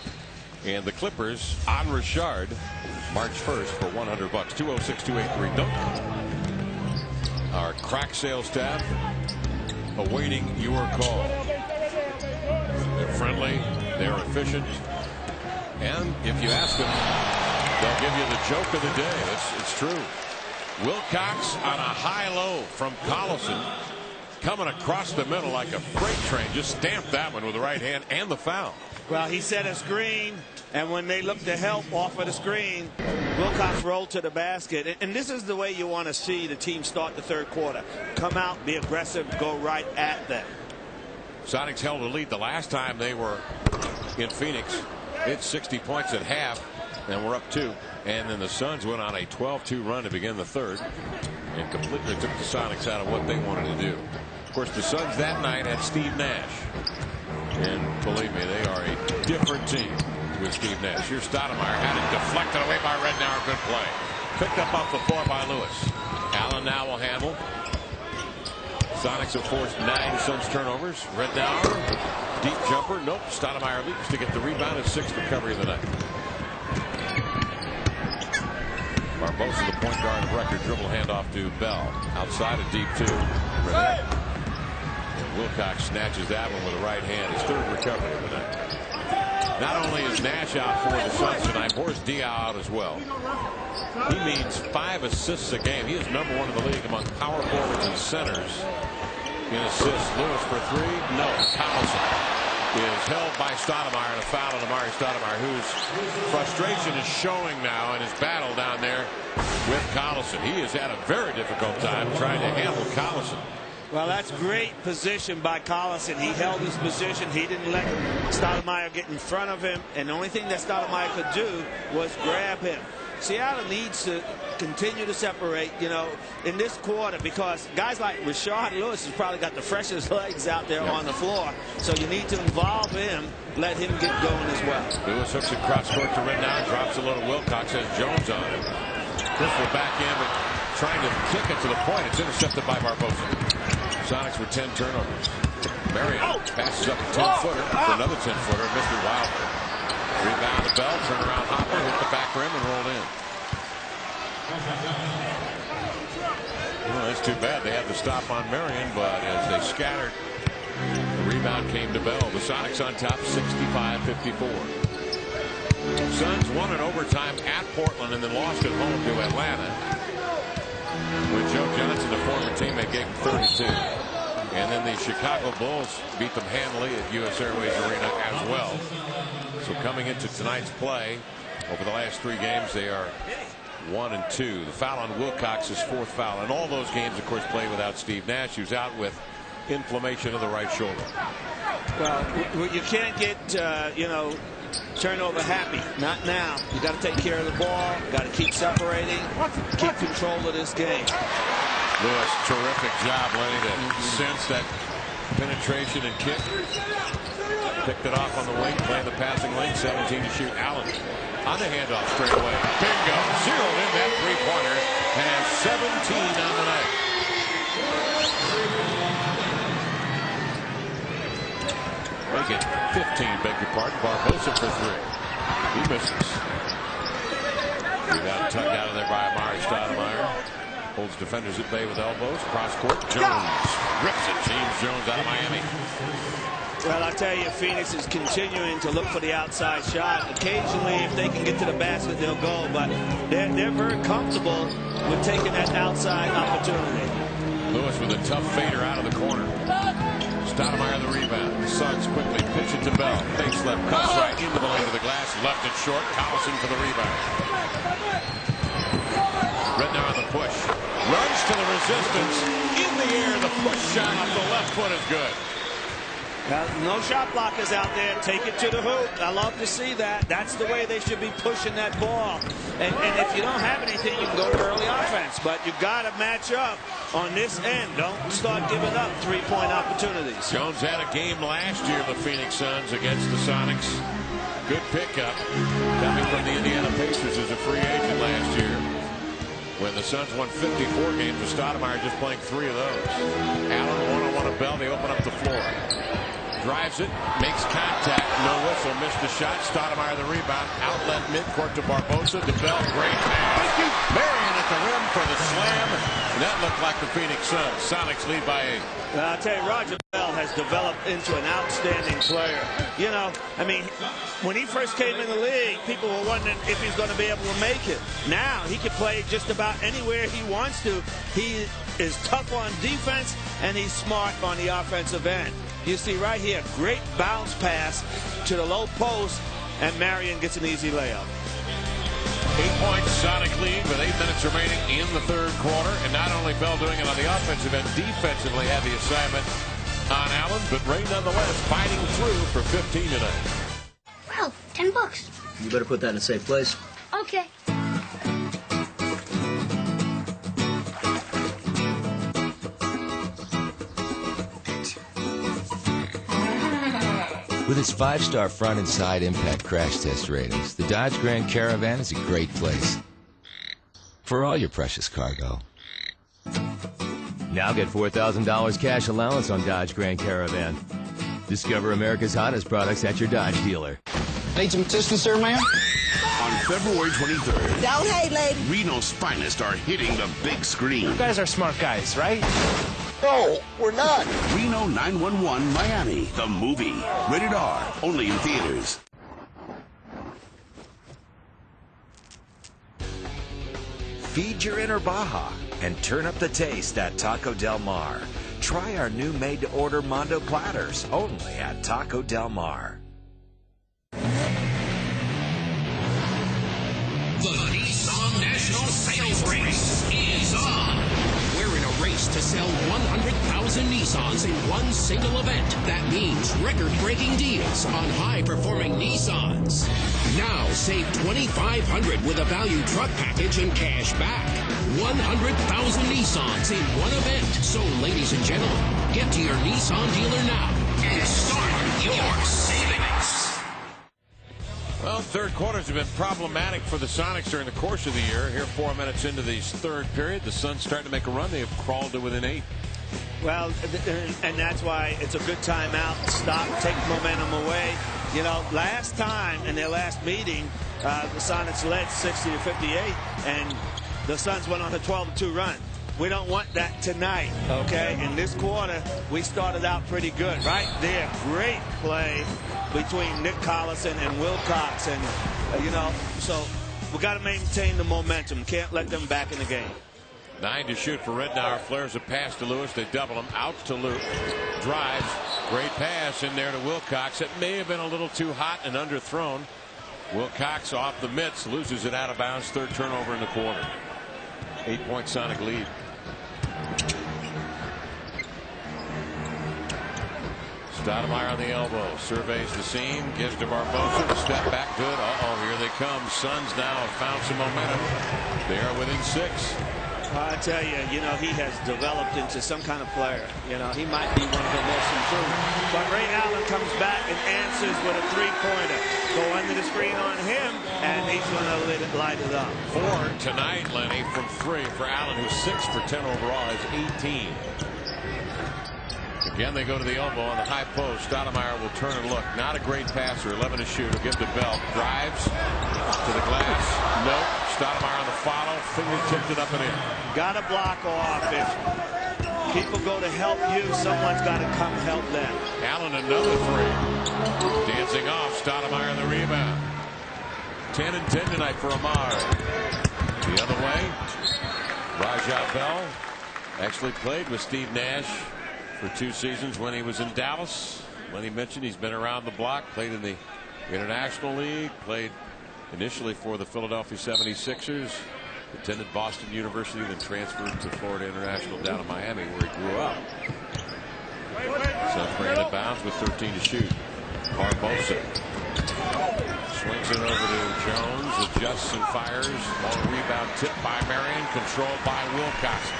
and the Clippers on Rashard March 1st for $100. 206-283-DUNK. Our crack sales staff awaiting your call. They're friendly, they're efficient, and if you ask them, they'll give you the joke of the day. It's true. Wilcox on a high-low from Collison, coming across the middle like a freight train. Just stamped that one with the right hand and the foul. Well, he set a screen, and when they looked to help off of the screen, Wilcox rolled to the basket. And this is the way you want to see the team start the third quarter. Come out, be aggressive, go right at them. Sonics held a lead the last time they were in Phoenix. It's 60 points at half, and we're up 2. And then the Suns went on a 12-2 run to begin the third and completely took the Sonics out of what they wanted to do. Of course, the Suns that night had Steve Nash. And believe me, they are a different team with Steve Nash. Here's Stoudemire, had it deflected away by Rednauer. Good play. Picked up off the floor by Lewis. Allen now will handle. Sonics have forced 9 Suns turnovers. Rednauer, deep jumper. Nope. Stoudemire leaps to get the rebound. His 6th recovery of the night. Barbosa, the point guard of record, dribble handoff to Bell. Outside a deep 2. And Wilcox snatches that one with the right hand. His 3rd recovery of the night. Not only is Nash out for the Suns tonight, Boris Diaw out as well. He means 5 assists a game. He is #1 in the league among power forwards and centers in assists. Lewis for 3. No. Collison is held by Stoudemire, and a foul on Amari Stoudemire, whose frustration is showing now in his battle down there with Collison. He has had a very difficult time trying to handle Collison. Well, that's great position by Collison. He held his position. He didn't let Stoudemire get in front of him, and the only thing that Stoudemire could do was grab him. Seattle needs to continue to separate, you know, in this quarter, because guys like Rashard Lewis has probably got the freshest legs out there on the floor. So you need to involve him, let him get going as well. Lewis hooks it cross court to Rednauer, drops a little. Wilcox has Jones on him. Clifford back in, but trying to kick it to the point. It's intercepted by Barbosa. Sonics with 10 turnovers. Marion passes up a 10-footer for another 10-footer. Missed it wildly. Rebound to Bell. Turnaround hopper. Hit the back rim and rolled in. Well, that's too bad. They had the stop on Marion, but as they scattered, the rebound came to Bell. The Sonics on top 65-54. Suns won in overtime at Portland and then lost at home to Atlanta, when Joe Johnson, the former teammate, gave him 32. And then the Chicago Bulls beat them handily at US Airways Arena as well. So coming into tonight's play, over the last 3 games, they are 1-2. The foul on Wilcox is 4th foul. And all those games, of course, played without Steve Nash, who's out with inflammation of the right shoulder. Well, you can't get, turnover happy. Not now. You got to take care of the ball. Got to keep separating. Keep control of this game. Lewis, terrific job, Lenny, to sense that penetration and kick. Picked it off on the wing, playing the passing lane. 17 to shoot. Allen on the handoff straight away. Bingo. Zeroed in that three-pointer and has 17 on the night. Make it 15, beg your pardon. Barbosa for 3. He misses. Rebound tugged out of there by Amari Stoudemire. Holds defenders at bay with elbows. Cross court. Jones rips it. James Jones out of Miami. Well, I tell you, Phoenix is continuing to look for the outside shot. Occasionally, if they can get to the basket, they'll go. But they're very comfortable with taking that outside opportunity. Lewis with a tough fader out of the corner. Stoudemire the rebound. The Suns quickly pitch it to Bell. Fakes left, cuts right into the lane of the glass. Left it short. Collison for the rebound. Rednar on the push. Runs to the resistance. In the air, the push shot off the left foot is good. Now, no shot blockers out there. Take it to the hoop. I love to see that. That's the way they should be pushing that ball. And if you don't have anything, you can go to early offense. But you got to match up on this end. Don't start giving up three-point opportunities. Jones had a game last year, the Phoenix Suns, against the Sonics. Good pickup. Coming from the Indiana Pacers as a free agent last year, when the Suns won 54 games with Stoudemire just playing 3 of those. Allen one-on-one of Bell. They open up the floor. Drives it, makes contact, no whistle, missed the shot. Stoudemire the rebound, outlet midcourt to Barbosa, to Bell, great pass. Marion at the rim for the slam, and that looked like the Phoenix Suns. Sonics lead by 8. Well, I'll tell you, Roger Bell has developed into an outstanding player. You know, I mean, when he first came in the league, people were wondering if he's going to be able to make it. Now he can play just about anywhere he wants to. He is tough on defense, and he's smart on the offensive end. You see right here, great bounce pass to the low post, and Marion gets an easy layup. 8-point Sonic lead with 8 minutes remaining in the third quarter. And not only Bell doing it on the offensive end, defensively had the assignment on Allen, but Ray nonetheless fighting through for 15 tonight. Wow, $10. You better put that in a safe place. Okay. With its 5-star front and side impact crash test ratings, the Dodge Grand Caravan is a great place for all your precious cargo. Now get $4,000 cash allowance on Dodge Grand Caravan. Discover America's hottest products at your Dodge dealer. Need some assistance there, ma'am? On February 23rd, Don't hate, lady. Reno's finest are hitting the big screen. You guys are smart guys, right? No, we're not. Reno 911 Miami, the movie. Rated R, only in theaters. Feed your inner Baja and turn up the taste at Taco Del Mar. Try our new made-to-order Mondo platters, only at Taco Del Mar. The Nissan National Sales Race is on. We're in a race to sell 100,000 Nissans in one single event. That means record-breaking deals on high-performing Nissans. Now save $2,500 with a value truck package and cash back. 100,000 Nissans in one event. So, ladies and gentlemen, get to your Nissan dealer now and start your savings. Well, third quarters have been problematic for the Sonics during the course of the year. Here, 4 minutes into the third period, the Suns starting to make a run. They have crawled to within 8. Well, and that's why it's a good timeout. Stop, take momentum away. You know, last time in their last meeting, the Sonics led 60-58, and the Suns went on a 12-2 run. We don't want that tonight, okay? In this quarter, we started out pretty good. Right there, great play between Nick Collison and Wilcox, and you know, so we got to maintain the momentum. Can't let them back in the game. 9 to shoot for Rednour. Flares a pass to Lewis. They double him. Out to Luke. Drives. Great pass in there to Wilcox. It may have been a little too hot and underthrown. Wilcox off the mitts. Loses it out of bounds. Third turnover in the quarter. 8-point Sonic lead. Stoudemire on the elbow. Surveys the seam. Gives to Barbosa. The step back. Good. Uh-oh. Here they come. Suns now have found some momentum. They are within 6. I tell you, you know, he has developed into some kind of player. You know, he might be one of the most improved. But Ray Allen comes back and answers with a three-pointer. Go under the screen on him, and he's going to light it up. 4 tonight, Lenny, from 3 for Allen, who's 6 for 10 overall, has 18. Again, they go to the elbow on the high post. Stoudemire will turn and look. Not a great passer. 11 to shoot. He'll give to Bell. Drives to the glass. Nope. Stoudemire on the follow. Finger tipped it up and in. Got to block off. If people go to help you, someone's got to come help them. Allen another 3. Dancing off. Stoudemire on the rebound. 10 and 10 tonight for Amari. The other way. Rajah Bell actually played with Steve Nash for 2 seasons when he was in Dallas. Lenny mentioned he's been around the block, played in the International League, played initially for the Philadelphia 76ers, attended Boston University, then transferred to Florida International down in Miami where he grew up. Suns bring it bounds with 13 to shoot. Barbosa swings it over to Jones, adjusts and fires. Long rebound tipped by Marion, controlled by Wilcox.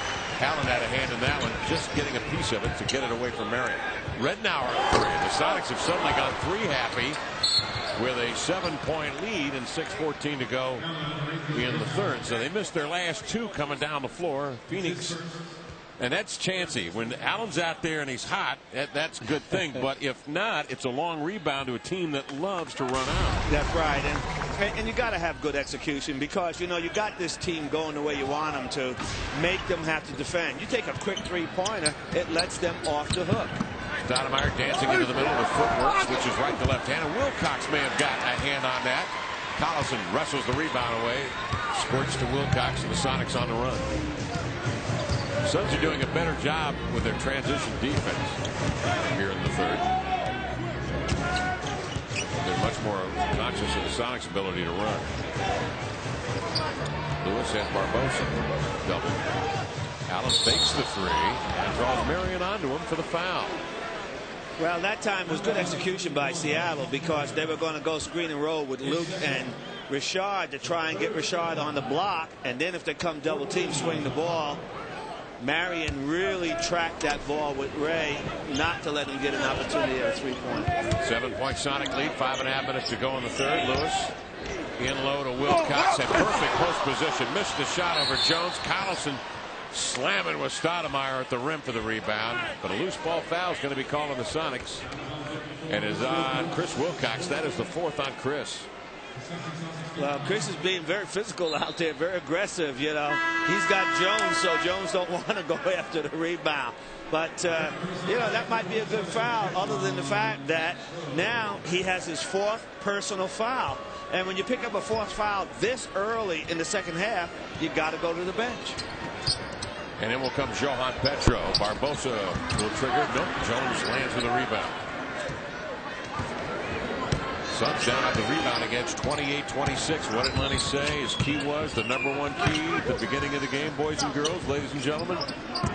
Allen had a hand in that one, just getting a piece of it to get it away from Marion. Rednour on 3. The Sonics have suddenly gone 3 happy with a 7-point lead and 6:14 to go in the third. So they missed their last 2 coming down the floor. Phoenix, and that's chancy. When Allen's out there and he's hot, that's a good thing. But if not, it's a long rebound to a team that loves to run out. That's right. And you got to have good execution because, you know, you got this team going the way you want them to. Make them have to defend. You take a quick three-pointer, it lets them off the hook. Stoudemire dancing into the middle with footwork, switches right to left hand, and Wilcox may have got a hand on that. Collison wrestles the rebound away, squirts to Wilcox, and the Sonics on the run. The Suns are doing a better job with their transition defense here in the third. They're much more conscious of the Sonics' ability to run. Lewis and Barbosa double. Allen fakes the 3 and draws Marion onto him for the foul. Well, that time was good execution by Seattle because they were going to go screen and roll with Luke and Richard to try and get Richard on the block, and then if they come double team, swing the ball. Marion really tracked that ball with Ray not to let him get an opportunity at a 3-point. 7-point Sonic lead, 5.5 minutes to go in the third. Lewis in low to Wilcox, and perfect post position. Missed the shot over Jones. Collison slamming with Stoudemire at the rim for the rebound, but a loose ball foul is going to be called on the Sonics, and is on Chris Wilcox. That is the 4th on Chris. Well, Chris is being very physical out there, very aggressive. You know, he's got Jones, so Jones don't want to go after the rebound. But you know, that might be a good foul, other than the fact that now he has his 4th personal foul. And when you pick up a 4th foul this early in the second half, you got to go to the bench. And in will come Johan Petro. Barbosa will trigger. Nope. Jones lands with a rebound. Suns down at the rebound against 28-26. What did Lenny say his key was? The #1 key at the beginning of the game, boys and girls, ladies and gentlemen?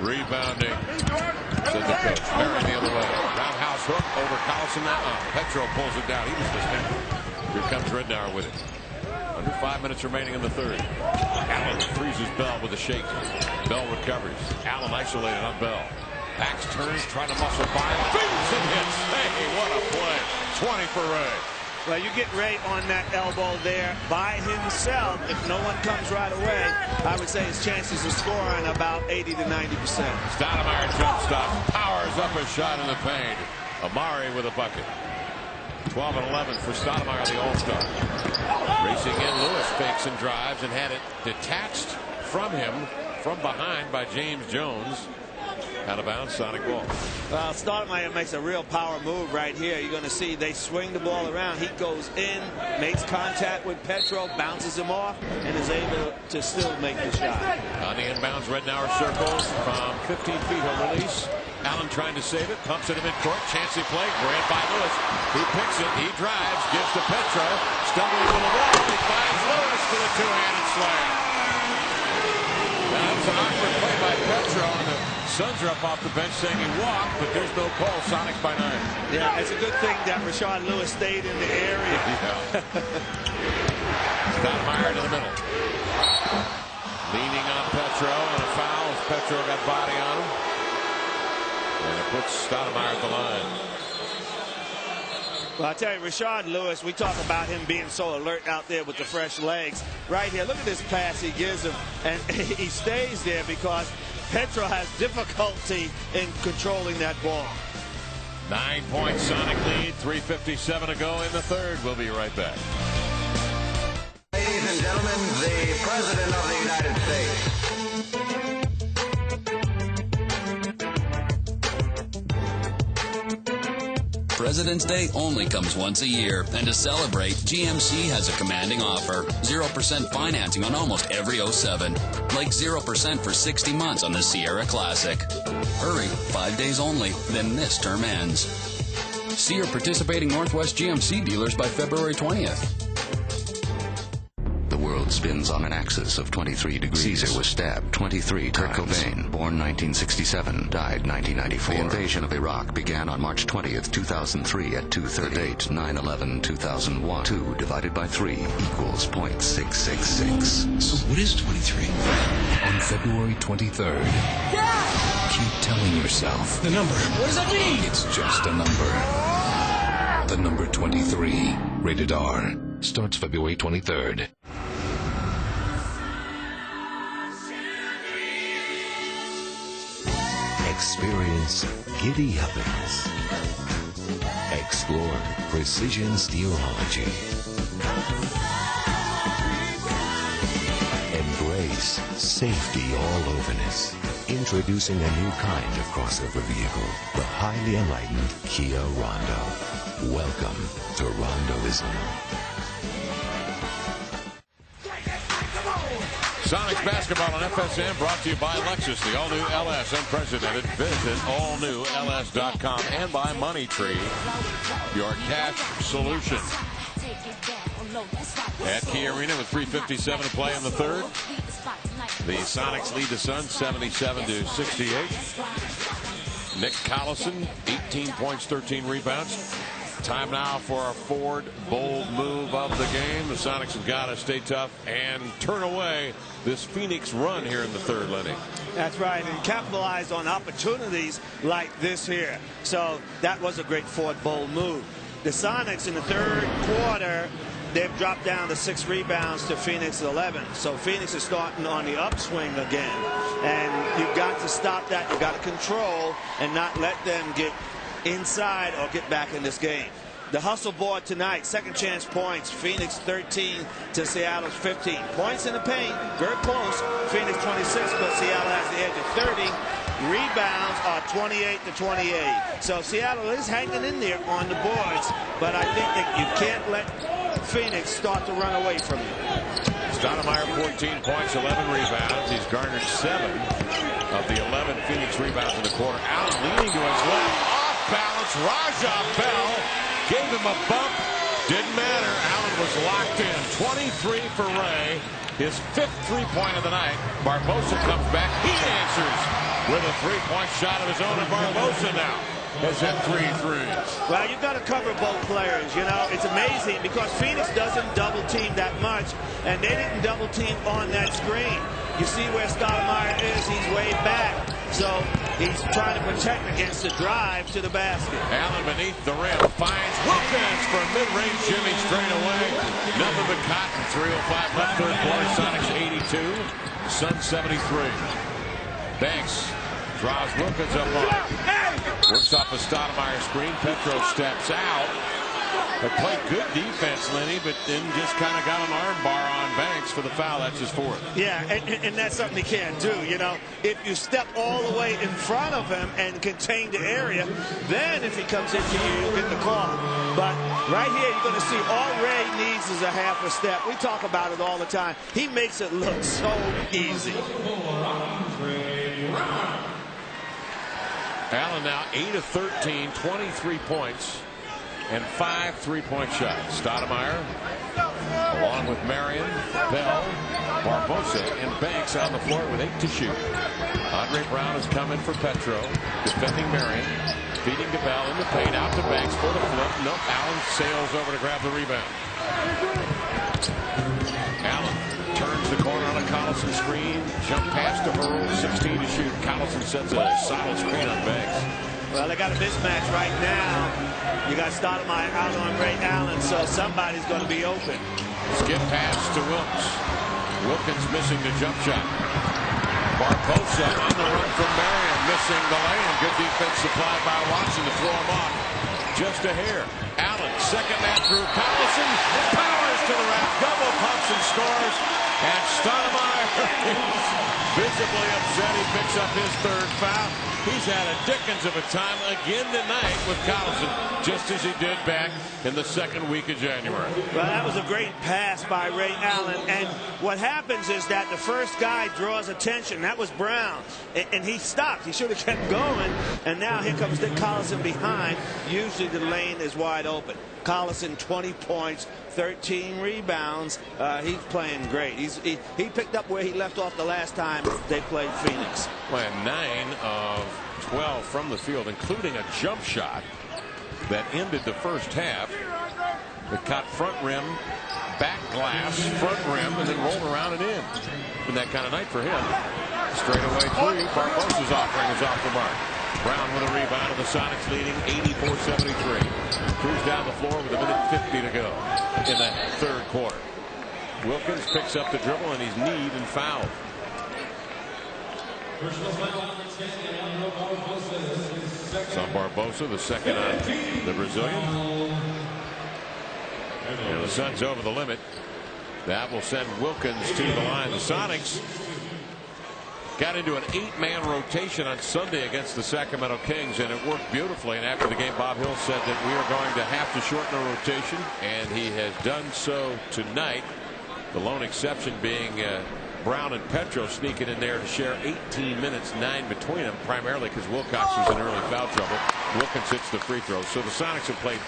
Rebounding, said the coach. Barry the other way. Roundhouse hook over Collison. Petro pulls it down. He was just hammered. Here comes Rednour with it. Under 5 minutes remaining in the third. Allen freezes Bell with a shake. Bell recovers. Allen isolated on Bell. Backs turns, trying to muscle by. Bings and hits. Hey, what a play. 20 for Ray. Well, you get Ray on that elbow there by himself. If no one comes right away, I would say his chances of scoring about 80 to 90%. Stoudemire jump stop, powers up a shot in the paint. Amari with a bucket. 12 and 11 for Stoudemire, the All-Star. Racing in, Lewis fakes and drives and had it detached from him from behind by James Jones. Out of bounds, Sonic ball. Well, Stoudemire makes a real power move right here. You're going to see they swing the ball around. He goes in, makes contact with Petro, bounces him off, and is able to still make the shot. On the inbounds, Rednauer circles from 15 feet. He'll release. Allen trying to save it, pumps it in midcourt, chancy play, grabbed by Lewis. He picks it, he drives, gives to Petro, stumbling to the wall, he finds Lewis with a two-handed slam. Now that's an awkward play by Petro, and the Suns are up off the bench saying he walked, but there's no call. Sonics by 9. Yeah, it's a good thing that Rashard Lewis stayed in the area. Stoudemire to the middle. Leaning on Petro, and a foul as Petro got body on him. And it puts Stoudemire at the line. Well, I tell you, Rashard Lewis, we talk about him being so alert out there with the fresh legs. Right here, look at this pass he gives him. And he stays there because Petro has difficulty in controlling that ball. 9-point Sonic lead, 3:57 to go in the third. We'll be right back. Ladies and gentlemen, the President of the United States. President's Day only comes once a year, and to celebrate, GMC has a commanding offer. 0% financing on almost every 07. Like 0% for 60 months on the Sierra Classic. Hurry, 5 days only, then this term ends. See your participating Northwest GMC dealers by February 20th. The world spins on an axis of 23 degrees. Caesar was stabbed 23 times. Kurt Cobain, born 1967, died 1994. The invasion of Iraq began on March 20th, 2003 at 2:30. Date 9/11/2001. 2 divided by 3 equals .666. So what is 23? On February 23rd. Keep telling yourself. The number. What does that mean? It's just a number. The number 23. Rated R. Starts February 23rd. Experience giddy uppings. Explore precision steerology. Embrace safety all-overness. Introducing a new kind of crossover vehicle, the highly enlightened Kia Rondo. Welcome to Rondoism. Sonics basketball on FSN brought to you by Lexus, the all-new LS, unprecedented. Visit allnewls.com and by Money Tree, your cash solution. At Key Arena with 3:57 to play in the third. The Sonics lead the Suns 77-68. Nick Collison, 18 points, 13 rebounds. Time now for a Ford bold move of the game. The Sonics have got to stay tough and turn away this Phoenix run here in the third, Lenny. That's right, and capitalize on opportunities like this here. So that was a great Ford bold move. The Sonics in the third quarter, they've dropped down to 6 rebounds to Phoenix 11. So Phoenix is starting on the upswing again. And you've got to stop that. You've got to control and not let them get inside or get back in this game. The hustle board tonight, second chance points. Phoenix 13 to Seattle's 15. Points in the paint, very close. Phoenix 26, but Seattle has the edge of 30. Rebounds are 28-28. So Seattle is hanging in there on the boards, but I think that you can't let Phoenix start to run away from you. Stoudemire, 14 points, 11 rebounds. He's garnered 7 of the 11 Phoenix rebounds in the quarter. Allen leaning to his left, off balance. Raja Bell gave him a bump. Didn't matter. Allen was locked in. 23 for Ray. His 5th three-point of the night. Barbosa comes back. He answers with a three-point shot of his own. And Barbosa now has hit 3 threes. Well, you've got to cover both players. You know, it's amazing because Phoenix doesn't double team that much, and they didn't double team on that screen. You see where Stoudemire is. He's way back. So he's trying to protect against the drive to the basket. Allen beneath the rim finds Wilkins for a mid-range Jimmy straight away. Nothing but cotton. 3:05 left third quarter. Sonics 82. Suns 73. Banks draws Wilkins up on it. Works off a Stoudemire screen. Petro steps out. They played good defense, Lenny, but then just kind of got an arm bar on Banks for the foul. That's his fourth. Yeah, and that's something he can't do. You know, if you step all the way in front of him and contain the area, then if he comes into you, you'll get the call. But right here, you're going to see all Ray needs is a half a step. We talk about it all the time. He makes it look so easy. Allen now 8 of 13, 23 points. And 5 3-point shots. Stoudemire, along with Marion, Bell, Barbosa, and Banks on the floor with 8 to shoot. Andre Brown has come in for Petro, defending Marion, feeding to Bell in the paint, out to Banks for the flip. Nope, Allen sails over to grab the rebound. Allen turns the corner on a Collison screen, jump pass to Earl, 16 to shoot. Collison sets a solid screen on Banks. Well, they got a mismatch right now. You got Stoudemire out on Ray Allen, so somebody's going to be open. Skip pass to Wilkes. Wilkins missing the jump shot. Barbosa on the run from Marion, missing the lane. Good defense supplied by Watson to throw him off. Just a hair. Allen, second man through. Collison powers to the rack, double pumps and scores. And Stoudemire is visibly upset. He picks up his third foul. He's had a dickens of a time again tonight with Collison, just as he did back in the second week of January. Well, that was a great pass by Ray Allen. And what happens is that the first guy draws attention. That was Brown. And he stopped. He should have kept going. And now here comes Dick Collison behind. Usually the lane is wide open. Collison, 20 points, 13 rebounds. He's playing great. He picked up where he left off the last time they played Phoenix. Well, 9 of 12 from the field, including a jump shot that ended the first half. It caught front rim, back glass, front rim, and then rolled around and in. Been that kind of night for him. Straight away three. Barbosa's offering is off the mark. Brown with a rebound, and the Sonics leading 84-73. Cruise down the floor with a minute 50 to go in the third quarter. Wilkins picks up the dribble, and he's kneed and fouled. It's on Barbosa, the second on the Brazilian. And the Suns over the limit. That will send Wilkins to the line. The Sonics got into an 8-man rotation on Sunday against the Sacramento Kings, and it worked beautifully. And after the game, Bob Hill said that we are going to have to shorten the rotation, and he has done so tonight. The lone exception being Brown and Petro sneaking in there to share 18 minutes, 9 between them, primarily because Wilcox was in early foul trouble. Wilkins hits the free throw. So the Sonics have played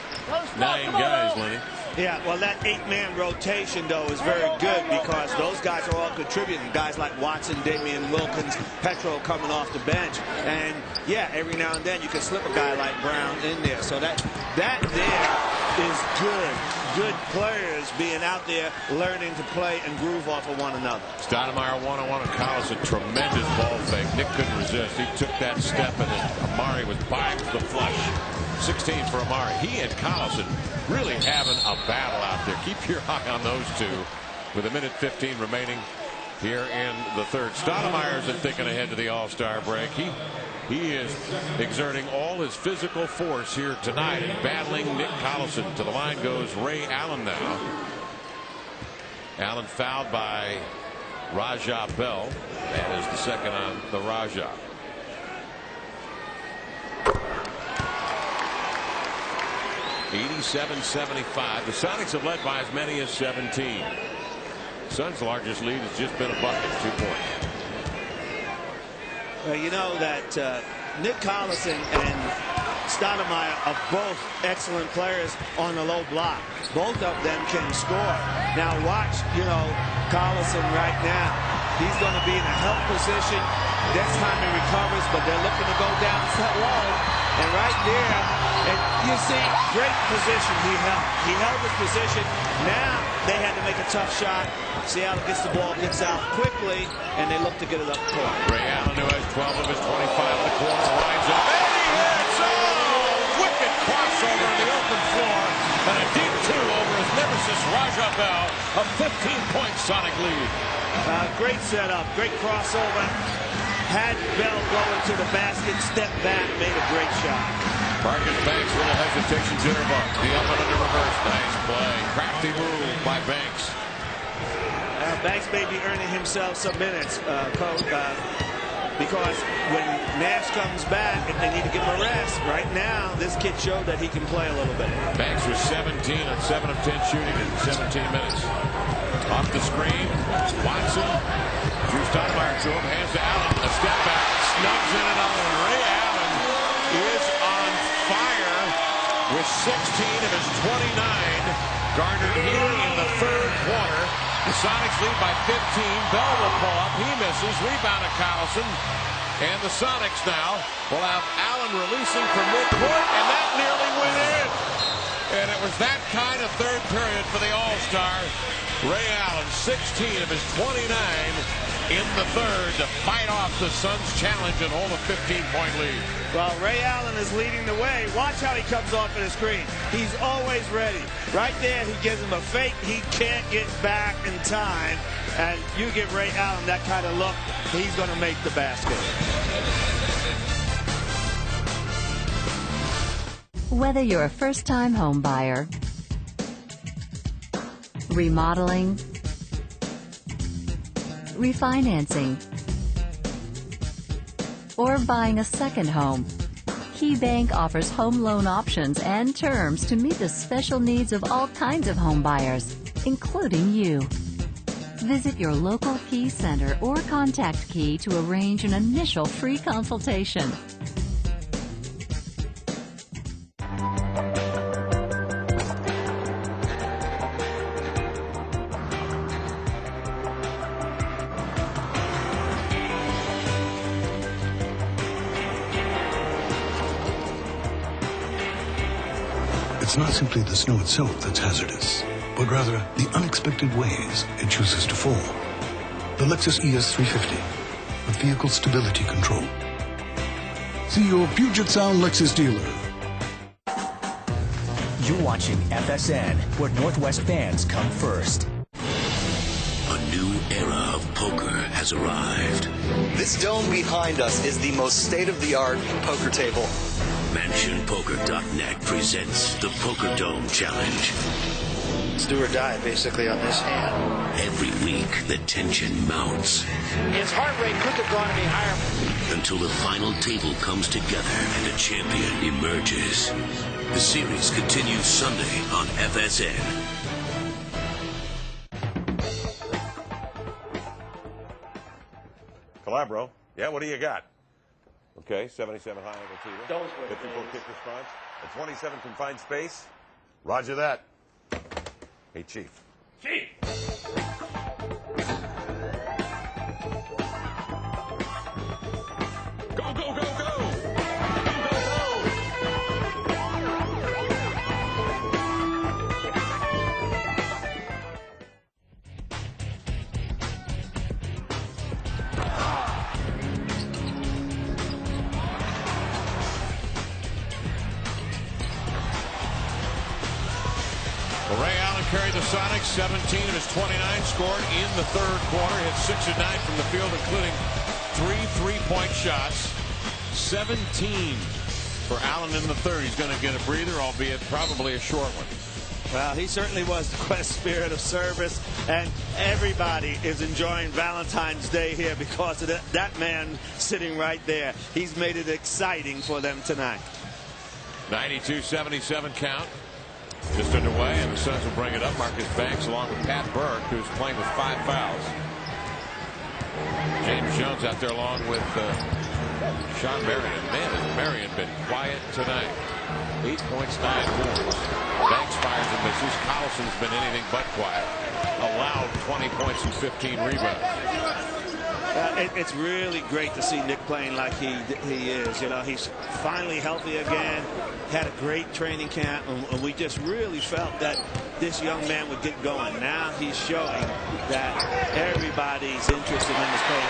9 guys, Lenny. Yeah, well, that 8-man rotation, though, is very good because those guys are all contributing. Guys like Watson, Damian Wilkins, Petro coming off the bench. And, yeah, every now and then you can slip a guy like Brown in there. So that there is good. Good players being out there learning to play and groove off of one another. Stoudemire one-on-one on Collison. Tremendous ball fake. Nick couldn't resist. He took that step, and then Amari was by with the flush. 16 for Amari. He and Collison really having a battle out there. Keep your eye on those two with a minute 15 remaining here in the third. Stoudemire isn't thinking ahead to the All-Star break. He is exerting all his physical force here tonight and battling Nick Collison. To the line goes Ray Allen now. Allen fouled by Raja Bell. That is the second on the Raja. (87-75). The Sonics have led by as many as 17. Suns' largest lead has just been a bucket, 2 points. Well, you know that Nick Collison and Stoudemire are both excellent players on the low block. Both of them can score. Now watch, Collison right now. He's going to be in a help position. Next time he recovers, but they're looking to go down low. And right there, and you see, great position he held. He held his position. Now they had to make a tough shot. Seattle gets the ball, gets out quickly, and they look to get it up court. Ray Allen, who has 12 of his 25 in the quarter, lines up. And he hits! Oh! Wicked crossover in the open floor. And a deep two over his nemesis, Raja Bell. A 15-point Sonic lead. Great setup, great crossover. Had Bell going to the basket, stepped back, made a great shot. Marcus Banks, little hesitation, Jitterbug. The up and under reverse. Nice play. Crafty move by Banks. Banks may be earning himself some minutes, Coach, because when Nash comes back, if they need to give him a rest, right now, this kid showed that he can play a little bit. Banks was 17 on 7 of 10 shooting in 17 minutes. Off the screen, Watson. Drew Stoudemire to him, hands to Allen. A step back, snugs in another one. Ray Allen is on fire with 16 of his 29 garnered here in the third quarter. The Sonics lead by 15. Bell will pull up. He misses. Rebound to Collison. And the Sonics now will have Allen releasing from midcourt, and that nearly went in. And it was that kind of third period for the All-Star. Ray Allen, 16 of his 29 in the third to fight off the Suns' challenge and hold a 15-point lead. Well, Ray Allen is leading the way. Watch how he comes off of the screen. He's always ready. Right there, he gives him a fake. He can't get back in time. And you give Ray Allen that kind of look, he's going to make the basket. Whether you're a first-time home buyer, remodeling, refinancing, or buying a second home, KeyBank offers home loan options and terms to meet the special needs of all kinds of home buyers, including you. Visit your local Key Center or contact Key to arrange an initial free consultation. It's not simply the snow itself that's hazardous, but rather the unexpected ways it chooses to fall. The Lexus ES350 with vehicle stability control. See your Puget Sound Lexus dealer. You're watching FSN, where Northwest fans come first. A new era of poker has arrived. This dome behind us is the most state-of-the-art poker table. MansionPoker.net presents the Poker Dome Challenge. It's do or die, basically, on this hand. Every week, the tension mounts. His heart rate could have gone any higher. Until the final table comes together and a champion emerges. The series continues Sunday on FSN. Calabro. Yeah, what do you got? Okay, 77 high angle teeter. 54 kick response. A 27 confined space. Roger that. Hey, Chief. Chief! Go, go, go, go! Ray Allen carried the Sonics, 17 of his 29 scored in the third quarter. Hit 6 of 9 from the field, including 3 three-point shots. 17 for Allen in the third. He's going to get a breather, albeit probably a short one. Well, he certainly was the Quest spirit of service, and everybody is enjoying Valentine's Day here because of that man sitting right there. He's made it exciting for them tonight. 92-77 count. Just underway, and the Suns will bring it up. Marcus Banks along with Pat Burke, who's playing with 5 fouls. James Jones out there along with Sean Marion. Man, has Marion been quiet tonight. 8 points, 9 boards. Banks fires and misses. Collison's been anything but quiet. Allowed 20 points and 15 rebounds. It's really great to see Nick playing like he is. You know, he's finally healthy again. Had a great training camp, and we just really felt that this young man would get going. Now he's showing that everybody's interested in his playing.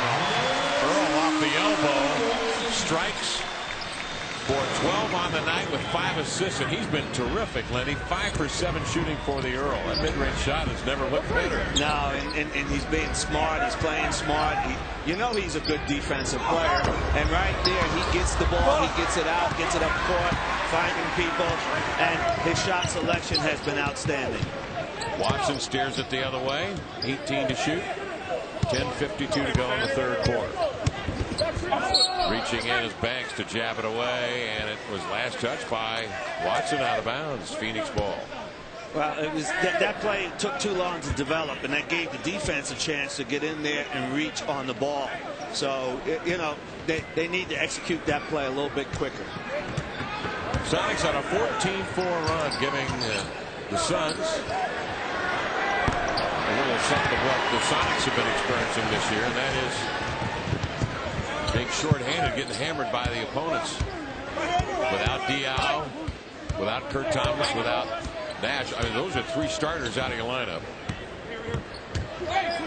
Earl off the elbow, strikes for 12 on the night with 5 assists, and he's been terrific, Lenny. 5 for 7 shooting for the Earl. That mid-range shot has never looked better. No, and he's being smart. He's playing smart. You know he's a good defensive player. And right there, he gets the ball, he gets it out, gets it up court, finding people, and his shot selection has been outstanding. Watson steers it the other way. 18 to shoot. 10:52 to go in the third quarter. Reaching in is Banks to jab it away, and it was last touched by Watson out of bounds. Phoenix ball. Well, it was that play took too long to develop, and that gave the defense a chance to get in there and reach on the ball. So, you know, they need to execute that play a little bit quicker. Sonics on a 14-4 run, giving the Suns a little something of what the Sonics have been experiencing this year, and that is being short-handed, getting hammered by the opponents. Without Diallo, without Kurt Thomas, without Nash. I mean, those are 3 starters out of your lineup.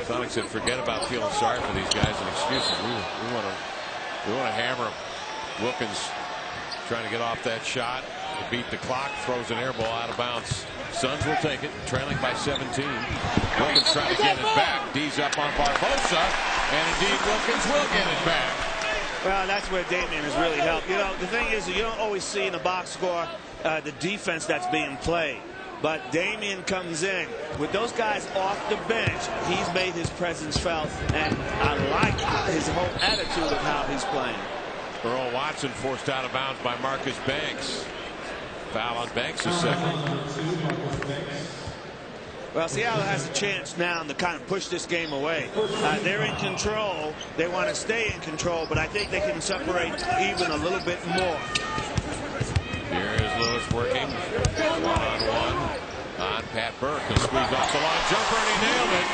Sonics said, forget about feeling sorry for these guys and excuses. We want to hammer them. Wilkins trying to get off that shot. He beat the clock, throws an air ball out of bounds. Suns will take it, trailing by 17. Wilkins trying to get it back. D's up on Barbosa, and indeed Wilkins will get it back. Well, that's where Damian has really helped. You know, the thing is, you don't always see in the box score the defense that's being played. But Damian comes in. With those guys off the bench, he's made his presence felt, and I like his whole attitude of how he's playing. Earl Watson forced out of bounds by Marcus Banks. Foul on Banks' second. Well, Seattle has a chance now to kind of push this game away. They're in control. They want to stay in control, but I think they can separate even a little bit more. Here is Lewis working one-on-one on Pat Burke. He'll squeeze off the line jumper, and he nailed it.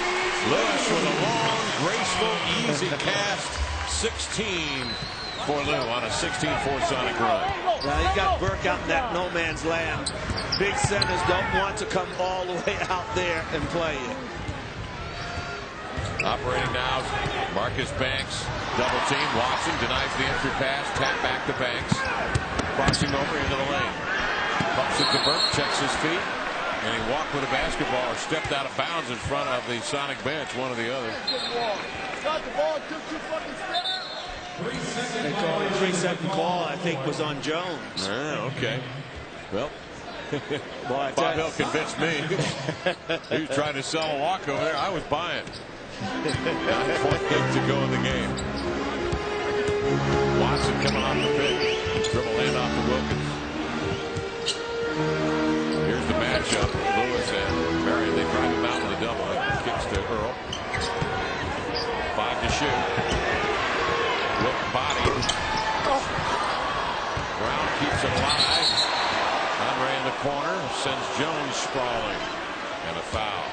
Lewis with a long, graceful, easy cast. 16 for Lou on a 16-4 Sonic run. Now he got Burke out in that no man's land. Big centers don't want to come all the way out there and play it. Operating now, Marcus Banks, double team. Watson denies the entry pass, tap back to Banks. Crossing over into the lane. Pumps it to Burke, checks his feet, and he walked with a basketball or stepped out of bounds in front of the Sonic bench, one or the other. Got the ball, took 2 fucking steps. They called a 3-second call, I think, was on Jones. Okay. Well, boy, Bob Hill convinced me. He was trying to sell a walk over there. I was buying. 9.8 to go in the game. Watson coming off the pitch. Dribble hand off to Wilkins. Here's the matchup. Lewis and Marion. They drive him out with a double. Kicks to Earl. 5 to shoot. Look body. Brown keeps it alive. Andre in the corner sends Jones sprawling. And a foul.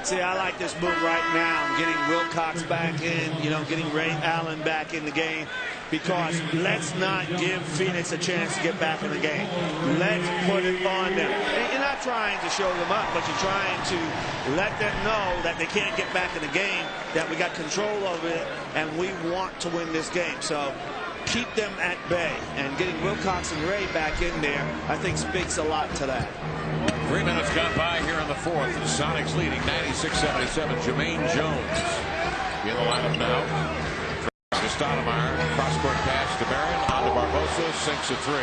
See, I like this move right now. Getting Wilcox back in, you know, getting Ray Allen back in the game. Because let's not give Phoenix a chance to get back in the game. Let's put it on them. And you're not trying to show them up, but you're trying to let them know that they can't get back in the game, that we got control over it, and we want to win this game. So keep them at bay. And getting Wilcox and Ray back in there, I think, speaks a lot to that. 3 minutes gone by here in the fourth. The Sonics leading 96-77. Jermaine Jones in the lineup now. To Stoudemire, cross-court pass to Marion, on to Barbosa, sinks a 3.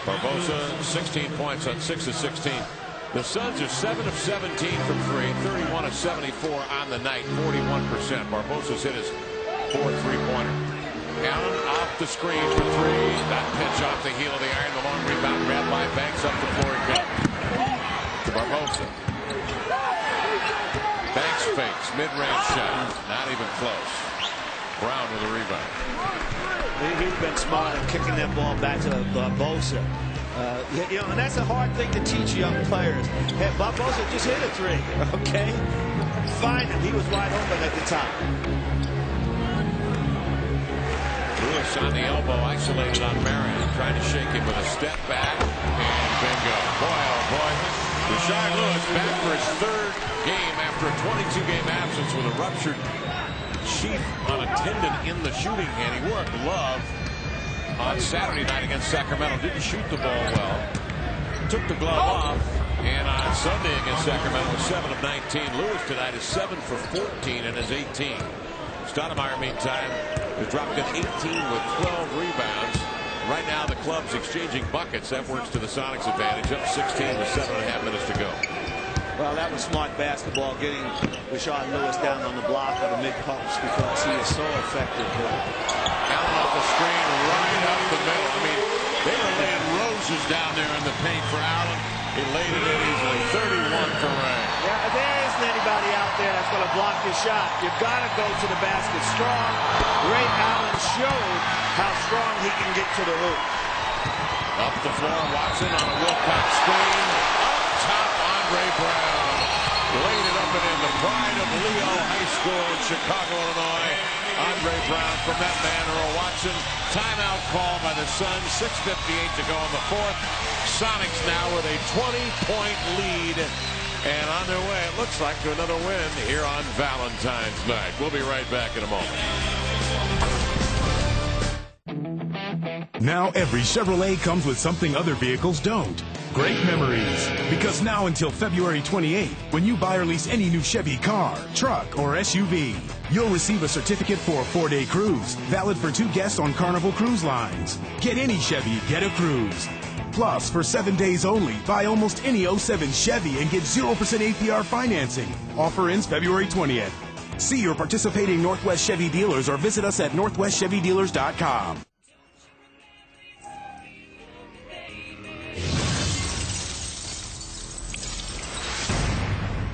Barbosa, 16 points on 6 of 16. The Suns are 7 of 17 from 3, 31 of 74 on the night, 41%. Barbosa's hit his 4th three-pointer. Allen off the screen for 3. That pitch off the heel of the iron. The long rebound grabbed by Banks up the floor again. To Barbosa. Banks fakes, mid-range shot, not even close. Brown with a rebound. He's been smart in kicking that ball back to Bosa. And that's a hard thing to teach young players. Hey, Barbosa just hit a three, okay? Find him. He was wide open at the top. Lewis on the elbow, isolated on Marion, trying to shake him with a step back, and bingo. Boy, oh boy. Rashard Lewis back for his third game after a 22-game absence with a ruptured sheath on a tendon in the shooting hand. He wore a glove on Saturday night against Sacramento. Didn't shoot the ball well. Took the glove off. And on Sunday against Sacramento was 7 of 19. Lewis tonight is 7 for 14 and is 18. Stoudemire, meantime, has dropped in 18 with 12 rebounds. Right now the club's exchanging buckets. That works to the Sonics' advantage. Up 16 with 7.5 minutes to go. Well, that was smart basketball, getting Rashard Lewis down on the block of the mid-post because he is so effective here. Allen off the screen, right up the middle. I mean, they were laying roses down there in the paint for Allen. He laid it in easily. 31 for Ray. Yeah, there isn't anybody out there that's going to block his shot. You've got to go to the basket strong. Ray Allen showed how strong he can get to the hoop. Up the floor, Watson on a Wilcox screen. Up top, Andre Brown. Laid it up and in. The pride of Leo High School in Chicago, Illinois. Andre Brown from that man, Earl Watson. Timeout call by the Suns. 6:58 to go in the fourth. Sonics now with a 20-point lead. And on their way, it looks like, to another win here on Valentine's night. We'll be right back in a moment. Now every Chevrolet comes with something other vehicles don't. Great memories. Because now until February 28th, when you buy or lease any new Chevy car, truck, or SUV, you'll receive a certificate for a 4-day cruise, valid for 2 guests on Carnival Cruise Lines. Get any Chevy, get a cruise. Plus, for 7 days only, buy almost any 07 Chevy and get 0% APR financing. Offer ends February 20th. See your participating Northwest Chevy dealers or visit us at northwestchevydealers.com.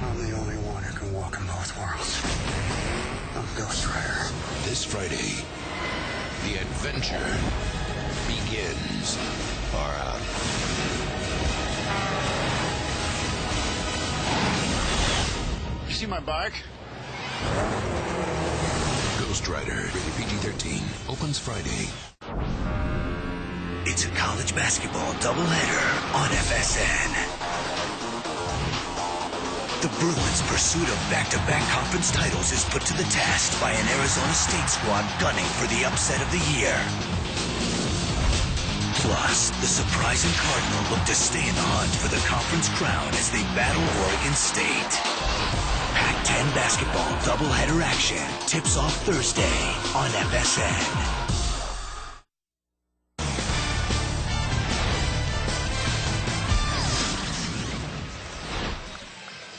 I'm the only one who can walk in both worlds. I'm Ghost Rider. This Friday, the adventure begins. Far out. You see my bike? Ghost Rider, rated PG-13, opens Friday. It's a college basketball doubleheader on FSN. The Bruins' pursuit of back-to-back conference titles is put to the test by an Arizona State squad gunning for the upset of the year. Plus, the surprising Cardinal look to stay in the hunt for the conference crown as they battle Oregon State. Pac-10 basketball doubleheader action tips off Thursday on FSN.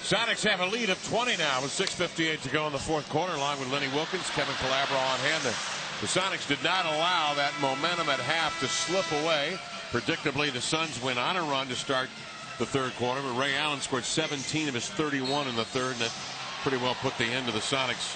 Sonics have a lead of 20 now with 6:58 to go in the fourth quarter, along with Lenny Wilkins, Kevin Calabro on hand. The Sonics did not allow that momentum at half to slip away. Predictably, the Suns went on a run to start the third quarter, but Ray Allen scored 17 of his 31 in the third, and that pretty well put the end to the Sonics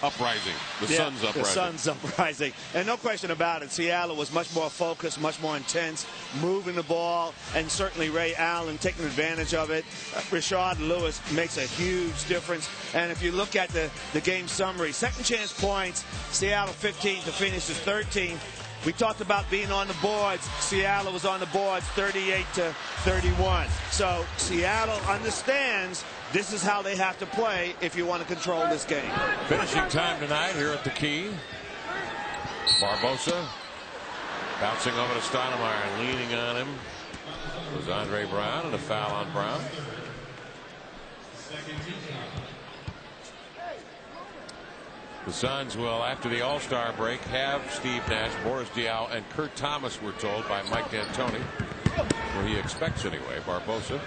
uprising. Suns uprising. The Suns uprising. And no question about it, Seattle was much more focused, much more intense, moving the ball, and certainly Ray Allen taking advantage of it. Rashard Lewis makes a huge difference. And if you look at the game summary, second chance points, Seattle 15 to Phoenix is 13. We talked about being on the boards. Seattle was on the boards 38 to 31. So Seattle understands this is how they have to play if you want to control this game. Finishing time tonight here at the Key. Barbosa bouncing over to Stoudemire and leaning on him was Andre Brown, and a foul on Brown. The Suns will, after the All-Star break, have Steve Nash, Boris Diaw, and Kurt Thomas, we're told by Mike D'Antoni, where he expects anyway. Barbosa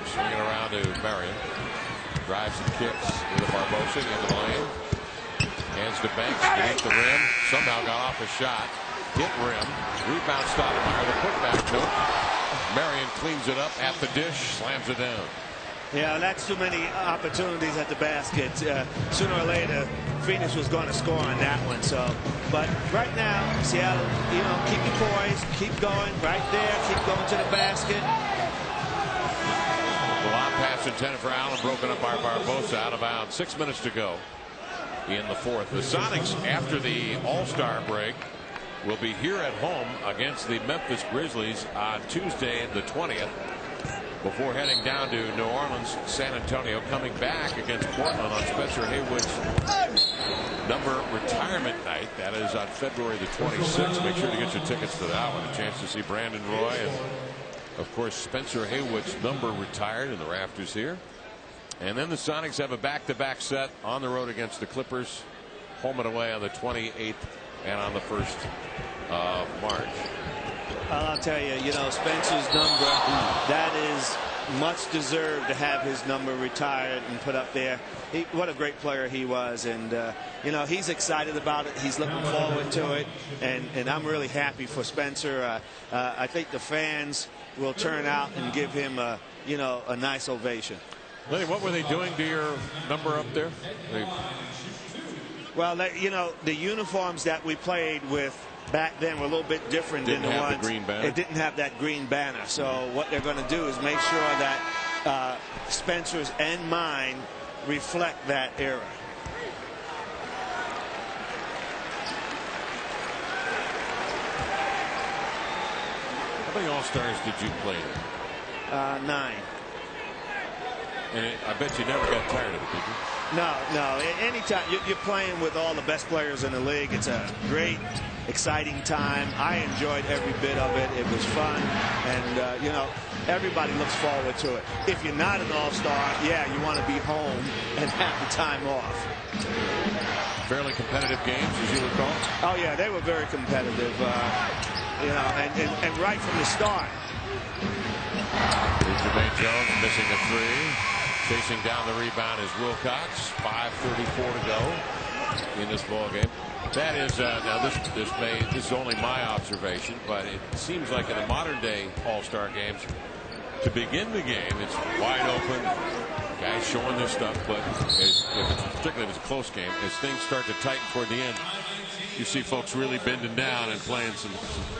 swinging around to Marion. Drives and kicks with a Barbosa into the lane. Hands to Banks to hit the rim. Somehow got off a shot. Hit rim. Rebound Stoudemire. The putback note. Marion cleans it up at the dish. Slams it down. Yeah, that's too many opportunities at the basket. Sooner or later, Phoenix was going to score on that one. So But right now, Seattle, keep your poise, keep going right there, keep going to the basket. The long pass intended for Allen, broken up by Barbosa, out of bounds. 6 minutes to go in the fourth. The Sonics, after the All-Star break, will be here at home against the Memphis Grizzlies on Tuesday, the 20th, before heading down to New Orleans, San Antonio, coming back against Portland on Spencer Haywood's number retirement night. That is on February the 26th. Make sure to get your tickets to that one. A chance to see Brandon Roy and, of course, Spencer Haywood's number retired in the rafters here. And then the Sonics have a back-to-back set on the road against the Clippers, home and away on the 28th and on the 1st of March. I'll tell you, Spencer's number, that is much deserved to have his number retired and put up there. What a great player he was, and he's excited about it. He's looking forward to it, and I'm really happy for Spencer. I think the fans will turn out and give him a nice ovation. Lenny, what were they doing to your number up there? Well, the uniforms that we played with back then were a little bit different than the ones. The green banner. It didn't have that green banner. So what they're going to do is make sure that Spencer's and mine reflect that era. How many All-Stars did you play? 9. And I bet you never got tired of it, did you? No. Anytime you're playing with all the best players in the league, it's a great, exciting time. I enjoyed every bit of it. It was fun, and everybody looks forward to it. If you're not an All-Star, yeah, you want to be home and have the time off. Fairly competitive games, as you recall. Oh yeah, they were very competitive. And right from the start. Jermaine Jones missing a three. Chasing down the rebound is Wilcox. 5:34 to go in this ball game. That is now this is only my observation, but it seems like in the modern day All-Star games, to begin the game, it's wide open, guys showing their stuff, but particularly if it's a close game, as things start to tighten toward the end, you see folks really bending down and playing some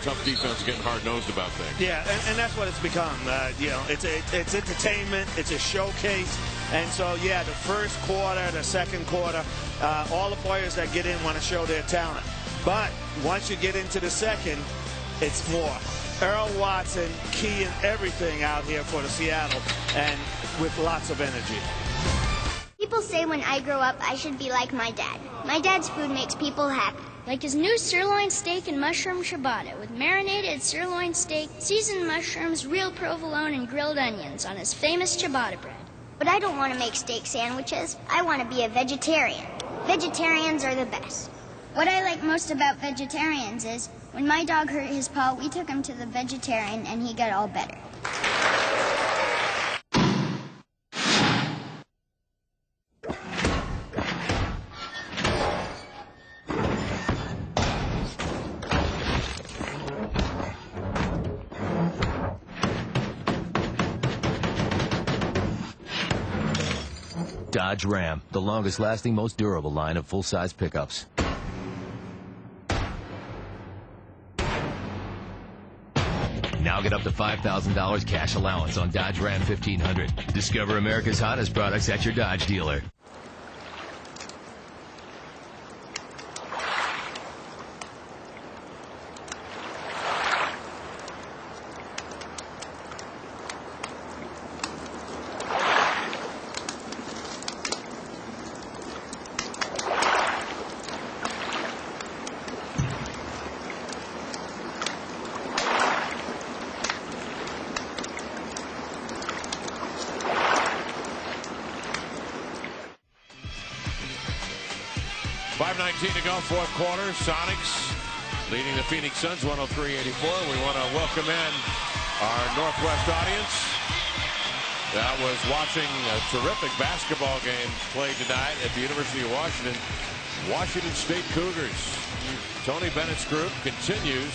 tough defense, getting hard-nosed about things. Yeah, and that's what it's become. It's entertainment, it's a showcase, and so yeah, the first quarter, the second quarter, all the players that get in want to show their talent. But once you get into the second, it's more. Earl Watson keying everything out here for the Seattle, and with lots of energy. People say when I grow up, I should be like my dad. My dad's food makes people happy. Like his new sirloin steak and mushroom ciabatta with marinated sirloin steak, seasoned mushrooms, real provolone, and grilled onions on his famous ciabatta bread. But I don't want to make steak sandwiches. I want to be a vegetarian. Vegetarians are the best. What I like most about vegetarians is when my dog hurt his paw, we took him to the veterinarian and he got all better. Dodge Ram, the longest lasting, most durable line of full-size pickups. Now get up to $5,000 cash allowance on Dodge Ram 1500. Discover America's hottest products at your Dodge dealer. To go, fourth quarter. Sonics leading the Phoenix Suns 103-84. We want to welcome in our Northwest audience that was watching a terrific basketball game played tonight at the University of Washington. Washington State Cougars. Tony Bennett's group continues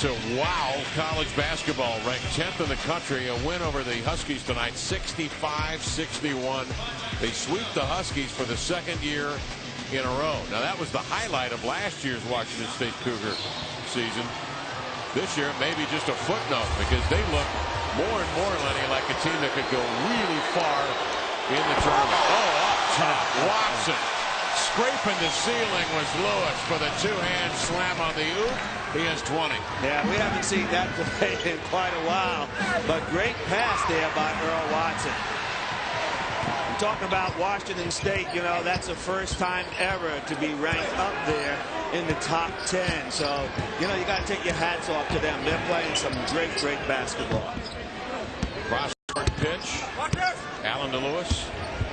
to wow college basketball, ranked 10th in the country. A win over the Huskies tonight, 65-61. They sweep the Huskies for the second year in a row. Now, that was the highlight of last year's Washington State Cougar season. This year, maybe just a footnote, because they look more and more, Lenny, like a team that could go really far in the tournament. Oh, up top, Watson. Scraping the ceiling was Lewis for the two-hand slam on the oop. He has 20. Yeah, we haven't seen that play in quite a while, but great pass there by Earl Watson. I'm talking about Washington State, you know, that's the first time ever to be ranked up there in the top 10. So, you know, you got to take your hats off to them. They're playing some great basketball. Cross-court pitch. Allen to Lewis.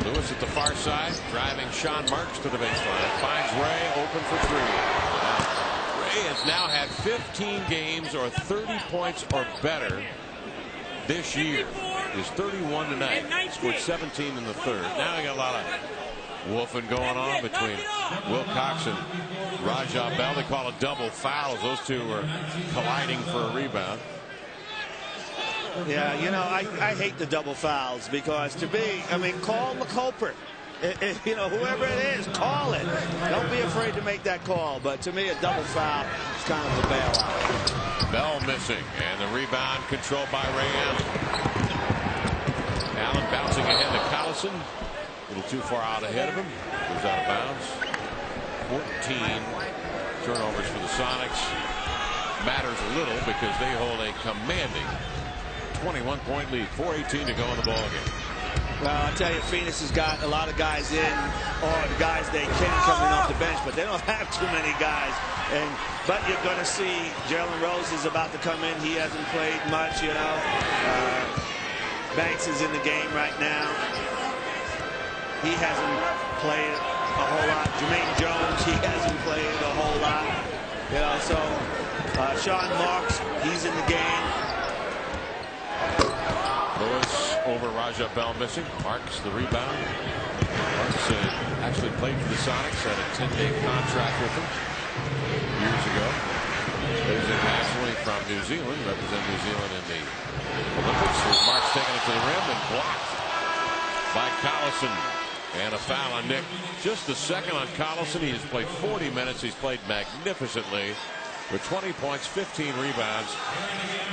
Lewis at the far side, driving Sean Marks to the baseline. Finds Ray open for three. Ray has now had 15 games or 30 points or better this year. He's 31 tonight. Scored 17 in the third. Now we got a lot of wolfing going on between Wilcox and Rajah Bell. They call it double fouls. Those two were colliding for a rebound. Yeah, you know, I hate the double fouls, because to me, I mean, call the culprit. You know, whoever it is, call it. Don't be afraid to make that call. But to me, a double foul is kind of a bailout. Bell missing, and the rebound controlled by Ray Allen. Allen bouncing ahead to Collison. A little too far out ahead of him. Goes out of bounds. 14 turnovers for the Sonics. Matters a little because they hold a commanding 21-point lead. 4:18 to go in the ballgame. Well, I tell you, Phoenix has got a lot of guys in, or the guys they can coming off the bench, but they don't have too many guys. But you're going to see Jalen Rose is about to come in. He hasn't played much, you know. Banks is in the game right now. He hasn't played a whole lot. Jermaine Jones, he hasn't played a whole lot. You know, so Sean Marks, he's in the game. Lewis over Rajah Bell missing. Marks the rebound. Marks actually played for the Sonics, had a 10-day contract with them years ago. Plays internationally from New Zealand, represent New Zealand in the Olympics. Here's Marks taking it to the rim and blocked by Collison. And a foul on Nick. Just a second on Collison. He has played 40 minutes. He's played magnificently with 20 points, 15 rebounds,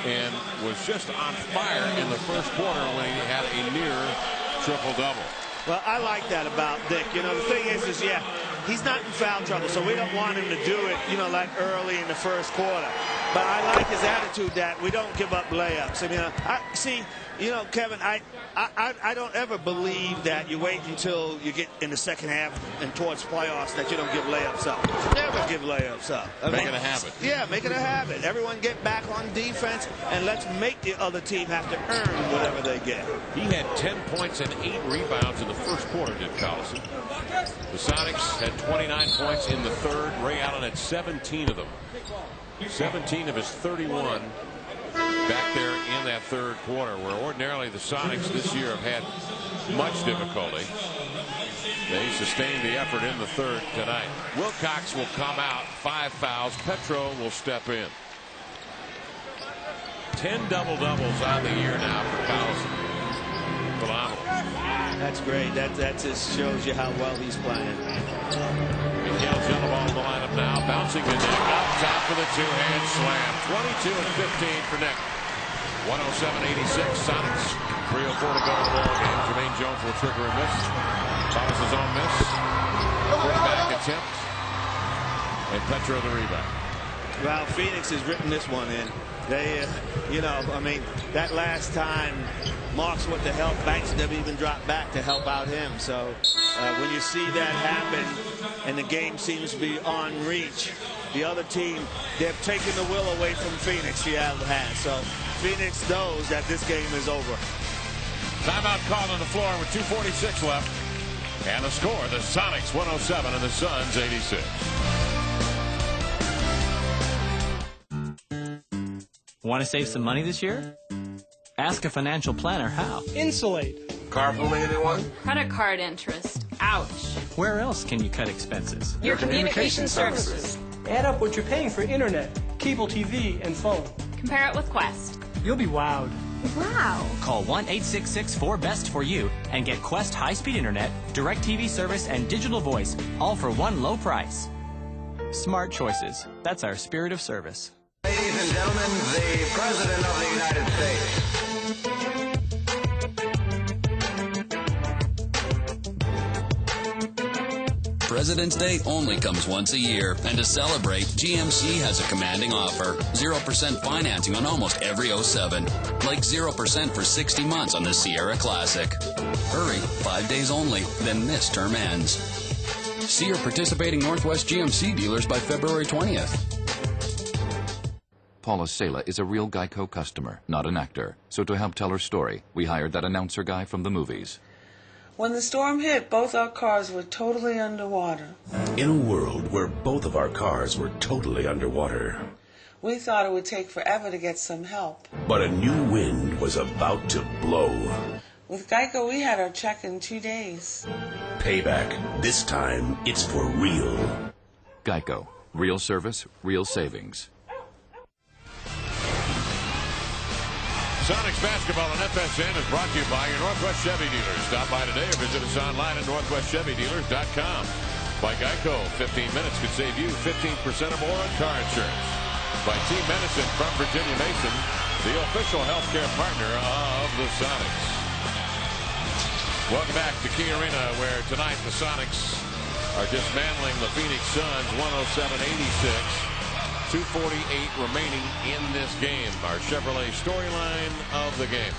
and was just on fire in the first quarter when he had a near triple-double. Well, I like that about Nick. You know, the thing is yeah, he's not in foul trouble, so we don't want him to do it, you know, like early in the first quarter. But I like his attitude that we don't give up layups. I mean, you know, Kevin, I don't ever believe that you wait until you get in the second half and towards playoffs that you don't give layups up. Never give layups up. Make it a habit. Yeah, make it a habit. Everyone get back on defense, and let's make the other team have to earn whatever they get. He had 10 points and 8 rebounds in the first quarter, did Collison. The Sonics had 29 points in the third. Ray Allen had 17 of them. 17 of his 31 back there in that third quarter, where ordinarily the Sonics this year have had much difficulty. They sustained the effort in the third tonight. Wilcox will come out, 5 fouls. Petro will step in. 10 double-doubles on the year now for Collison. Phenomenal. That's great. That just shows you how well he's playing. Miguel Gentleman in the lineup now, bouncing to Nick up top for the two-hand slam. 22 and 15 for Nick. 107-86 Sonics. 3:04 to go in the ball game. Jermaine Jones will trigger a miss. Thomas' his own miss. Putback attempt. And Petro the rebound. Well, Phoenix has written this one in. They, you know, I mean, that last time Marks went to help, Banks never even dropped back to help out him. So when you see that happen and the game seems to be on reach, the other team, they've taken the will away from Phoenix. Seattle has. So Phoenix knows that this game is over. Timeout call on the floor with 2:46 left. And the score, the Sonics 107 and the Suns 86. Want to save some money this year? Ask a financial planner how. Insulate. Carpooling, anyone? Credit card interest. Ouch. Where else can you cut expenses? Your communication services. Add up what you're paying for internet, cable TV, and phone. Compare it with Quest. You'll be wowed. Wow. Call 1-866-4BEST-FOR-YOU and get Quest high-speed internet, direct TV service, and digital voice, all for one low price. Smart choices. That's our spirit of service. Ladies and gentlemen, the President of the United States. President's Day only comes once a year, and to celebrate, GMC has a commanding offer. 0% financing on almost every 07. Like 0% for 60 months on the Sierra Classic. Hurry, 5 days only, then this term ends. See your participating Northwest GMC dealers by February 20th. Paula Sela is a real Geico customer, not an actor. So to help tell her story, we hired that announcer guy from the movies. When the storm hit, both our cars were totally underwater. In a world where both of our cars were totally underwater. We thought it would take forever to get some help. But a new wind was about to blow. With Geico, we had our check in 2 days. Payback. This time, it's for real. Geico. Real service, real savings. Sonics basketball on FSN is brought to you by your Northwest Chevy dealers. Stop by today or visit us online at northwestchevydealers.com. By Geico, 15 minutes could save you 15% or more on car insurance. By Team Medicine from Virginia Mason, the official healthcare partner of the Sonics. Welcome back to Key Arena, where tonight the Sonics are dismantling the Phoenix Suns 107-86. 2:48 remaining in this game. Our Chevrolet storyline of the game.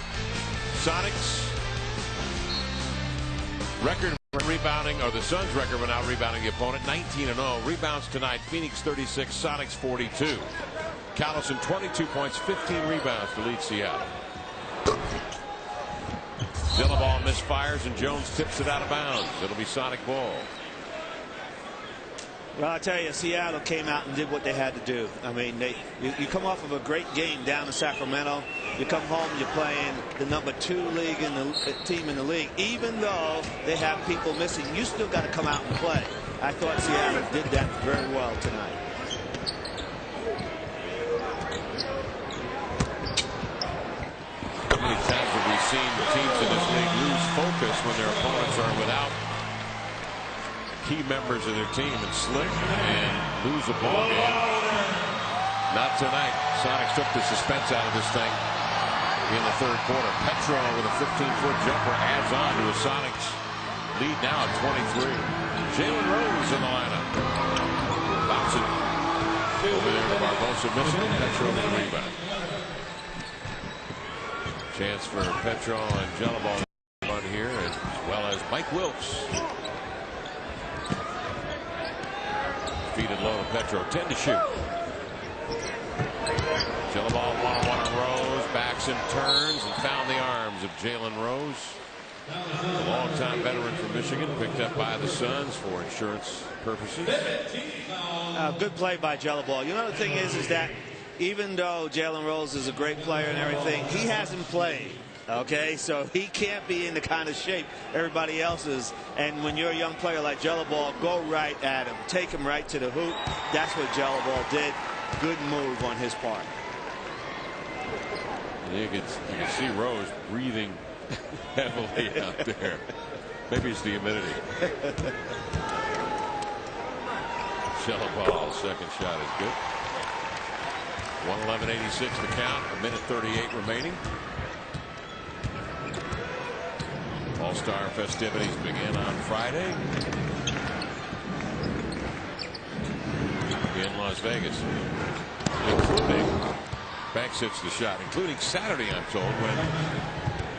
Sonics record for rebounding, or the Suns record when out rebounding the opponent, 19-0. Rebounds tonight, Phoenix 36, Sonics 42. Callison 22 points, 15 rebounds to lead Seattle. Dillaball misfires and Jones tips it out of bounds. It'll be Sonic ball. Well, I tell you, Seattle came out and did what they had to do. I mean, you come off of a great game down in Sacramento. You come home, you're playing the number 2 league in the team in the league. Even though they have people missing, you still got to come out and play. I thought Seattle did that very well tonight. How many times have we seen teams in this league lose focus when their opponents are without key members of their team and slip and lose a ball game? Not tonight. Sonics took the suspense out of this thing in the third quarter. Petro with a 15-foot jumper adds on to a Sonics lead now at 23. Jalen Rose in the lineup. Bounce it over there to Barbosa, missing. Petro with the rebound. Chance for Petro and Jellaball on here, as well as Mike Wilkes. Feeded low to Petro, 10 to shoot. Jellaball one-on-one on Rose, backs and turns, and found the arms of Jalen Rose. A longtime veteran from Michigan, picked up by the Suns for insurance purposes. Good play by Jellaball. You know, the thing is that even though Jalen Rose is a great player and everything, he hasn't played. Okay, so he can't be in the kind of shape everybody else is. And when you're a young player like Jellaball, go right at him. Take him right to the hoop. That's what Jellaball did. Good move on his part. You can see Rose breathing heavily out there. Maybe it's the humidity. Jellaball, second shot is good. 111.86 the count. A minute 38 remaining. All-Star festivities begin on Friday in Las Vegas, including Banks hits the shot, including Saturday, I'm told, when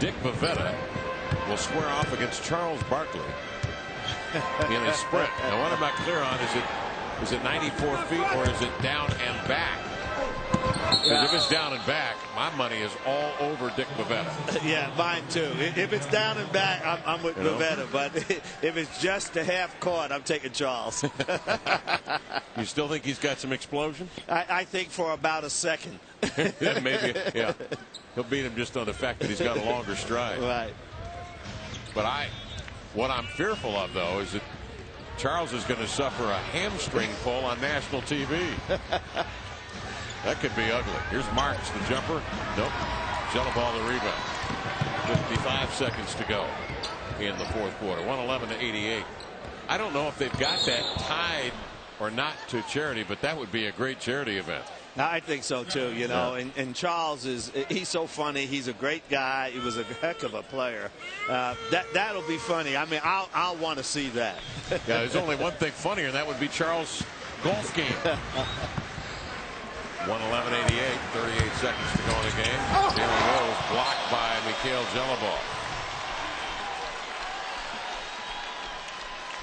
Dick Bavetta will square off against Charles Barkley in a sprint. Now, what I'm not clear on is it 94 feet or is it down and back? Because if it's down and back, my money is all over Dick Bavetta. Yeah, mine too. If it's down and back, I'm with Bavetta. But if it's just a half court, I'm taking Charles. You still think he's got some explosion? I think for about a second. Maybe, yeah. He'll beat him just on the fact that he's got a longer stride. Right. But what I'm fearful of, though, is that Charles is going to suffer a hamstring pull on national TV. That could be ugly. Here's Marks, the jumper. Nope. Gelaball the rebound. 55 seconds to go in the fourth quarter. 111-88. I don't know if they've got that tied or not to charity, but that would be a great charity event. I think so too, you know, and Charles he's so funny. He's a great guy. He was a heck of a player. That'll be funny. I mean, I'll want to see that. Yeah, there's only one thing funnier, and that would be Charles' golf game. 111-88, 38 seconds to go in the game. Jalen Rose blocked by Mikhail Gelaball.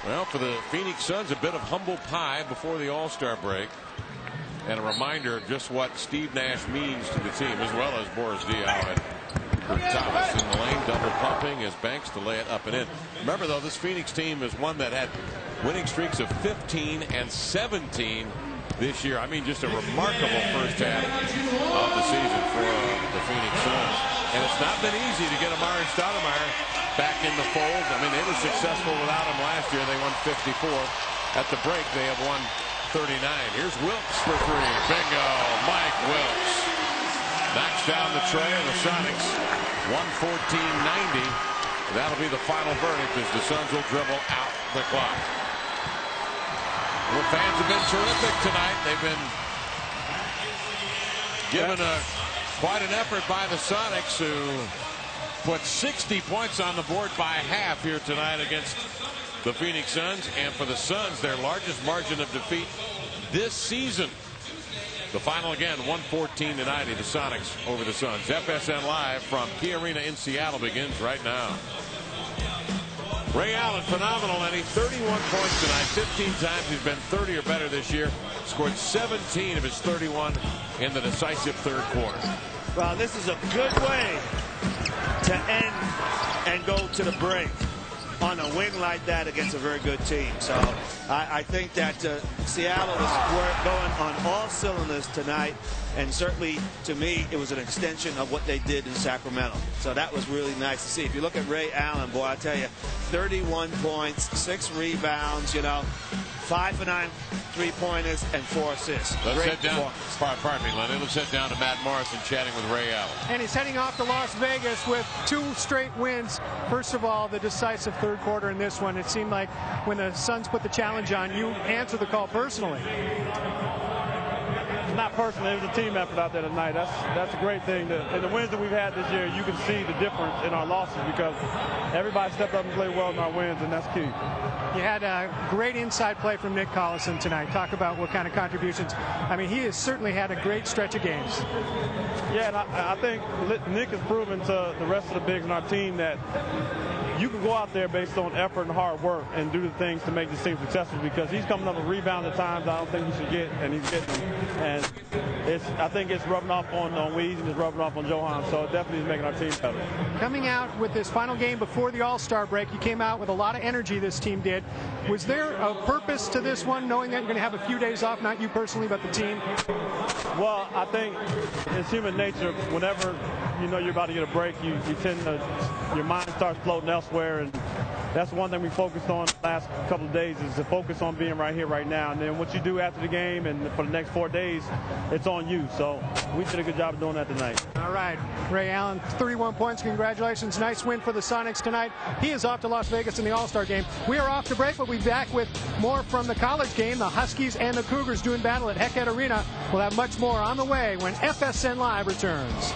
Well, for the Phoenix Suns, a bit of humble pie before the All-Star break. And a reminder of just what Steve Nash means to the team, as well as Boris Diaw and Kurt Thomas in the lane, double pumping as Banks to lay it up and in. Remember, though, this Phoenix team is one that had winning streaks of 15 and 17 this year. I mean, just a remarkable first half of the season for the Phoenix Suns. And it's not been easy to get Amari Stoudemire back in the fold. I mean, they were successful without him last year. They won 54. At the break, they have won 39. Here's Wilkes for three. Bingo. Mike Wilkes knocks down the tray of the Sonics. 114-90. That'll be the final verdict as the Suns will dribble out the clock. Well, fans have been terrific tonight. They've been given quite an effort by the Sonics, who put 60 points on the board by half here tonight against the Phoenix Suns, and for the Suns, their largest margin of defeat this season. The final again, 114-90, the Sonics over the Suns. FSN Live from Key Arena in Seattle begins right now. Ray Allen, phenomenal, and he's 31 points tonight. 15 times he's been 30 or better this year. Scored 17 of his 31 in the decisive third quarter. Well, this is a good way to end and go to the break on a win like that against a very good team. So I think that Seattle is going on all cylinders tonight, and certainly to me it was an extension of what they did in Sacramento. So that was really nice to see. If you look at Ray Allen, boy, I tell you, 31 points, 6 rebounds, you know, 5 for 9 3-pointers and 4 assists. Let's head down. Pardon me, Lenny. Let's head down to Matt Morrison chatting with Ray Allen. And he's heading off to Las Vegas with 2 straight wins. First of all, the decisive third quarter in this one. It seemed like when the Suns put the challenge on, you answered the call personally. Not personally, it was a team effort out there tonight. That's a great thing. In the wins that we've had this year, you can see the difference in our losses because everybody stepped up and played well in our wins, and that's key. You had a great inside play from Nick Collison tonight. Talk about what kind of contributions. I mean, he has certainly had a great stretch of games. Yeah, and I think Nick has proven to the rest of the bigs on our team that you can go out there based on effort and hard work and do the things to make this team successful, because he's coming up with rebounds at times I don't think he should get, and he's getting them. And I think it's rubbing off on Weeds and it's rubbing off on Johan, so it definitely is making our team better. Coming out with this final game before the All-Star break, you came out with a lot of energy, this team did. Was there a purpose to this one, knowing that you're going to have a few days off, not you personally, but the team? Well, I think it's human nature. Whenever you know you're about to get a break, you tend to, your mind starts floating elsewhere, and that's one thing we focused on the last couple of days, is to focus on being right here, right now. And then what you do after the game and for the next 4 days, it's on you. So we did a good job of doing that tonight. All right, Ray Allen, 31 points. Congratulations. Nice win for the Sonics tonight. He is off to Las Vegas in the All-Star game. We are off to break, but we'll be back with more from the college game. The Huskies and the Cougars doing battle at Heckett Arena. We'll have much more on the way when FSN Live returns.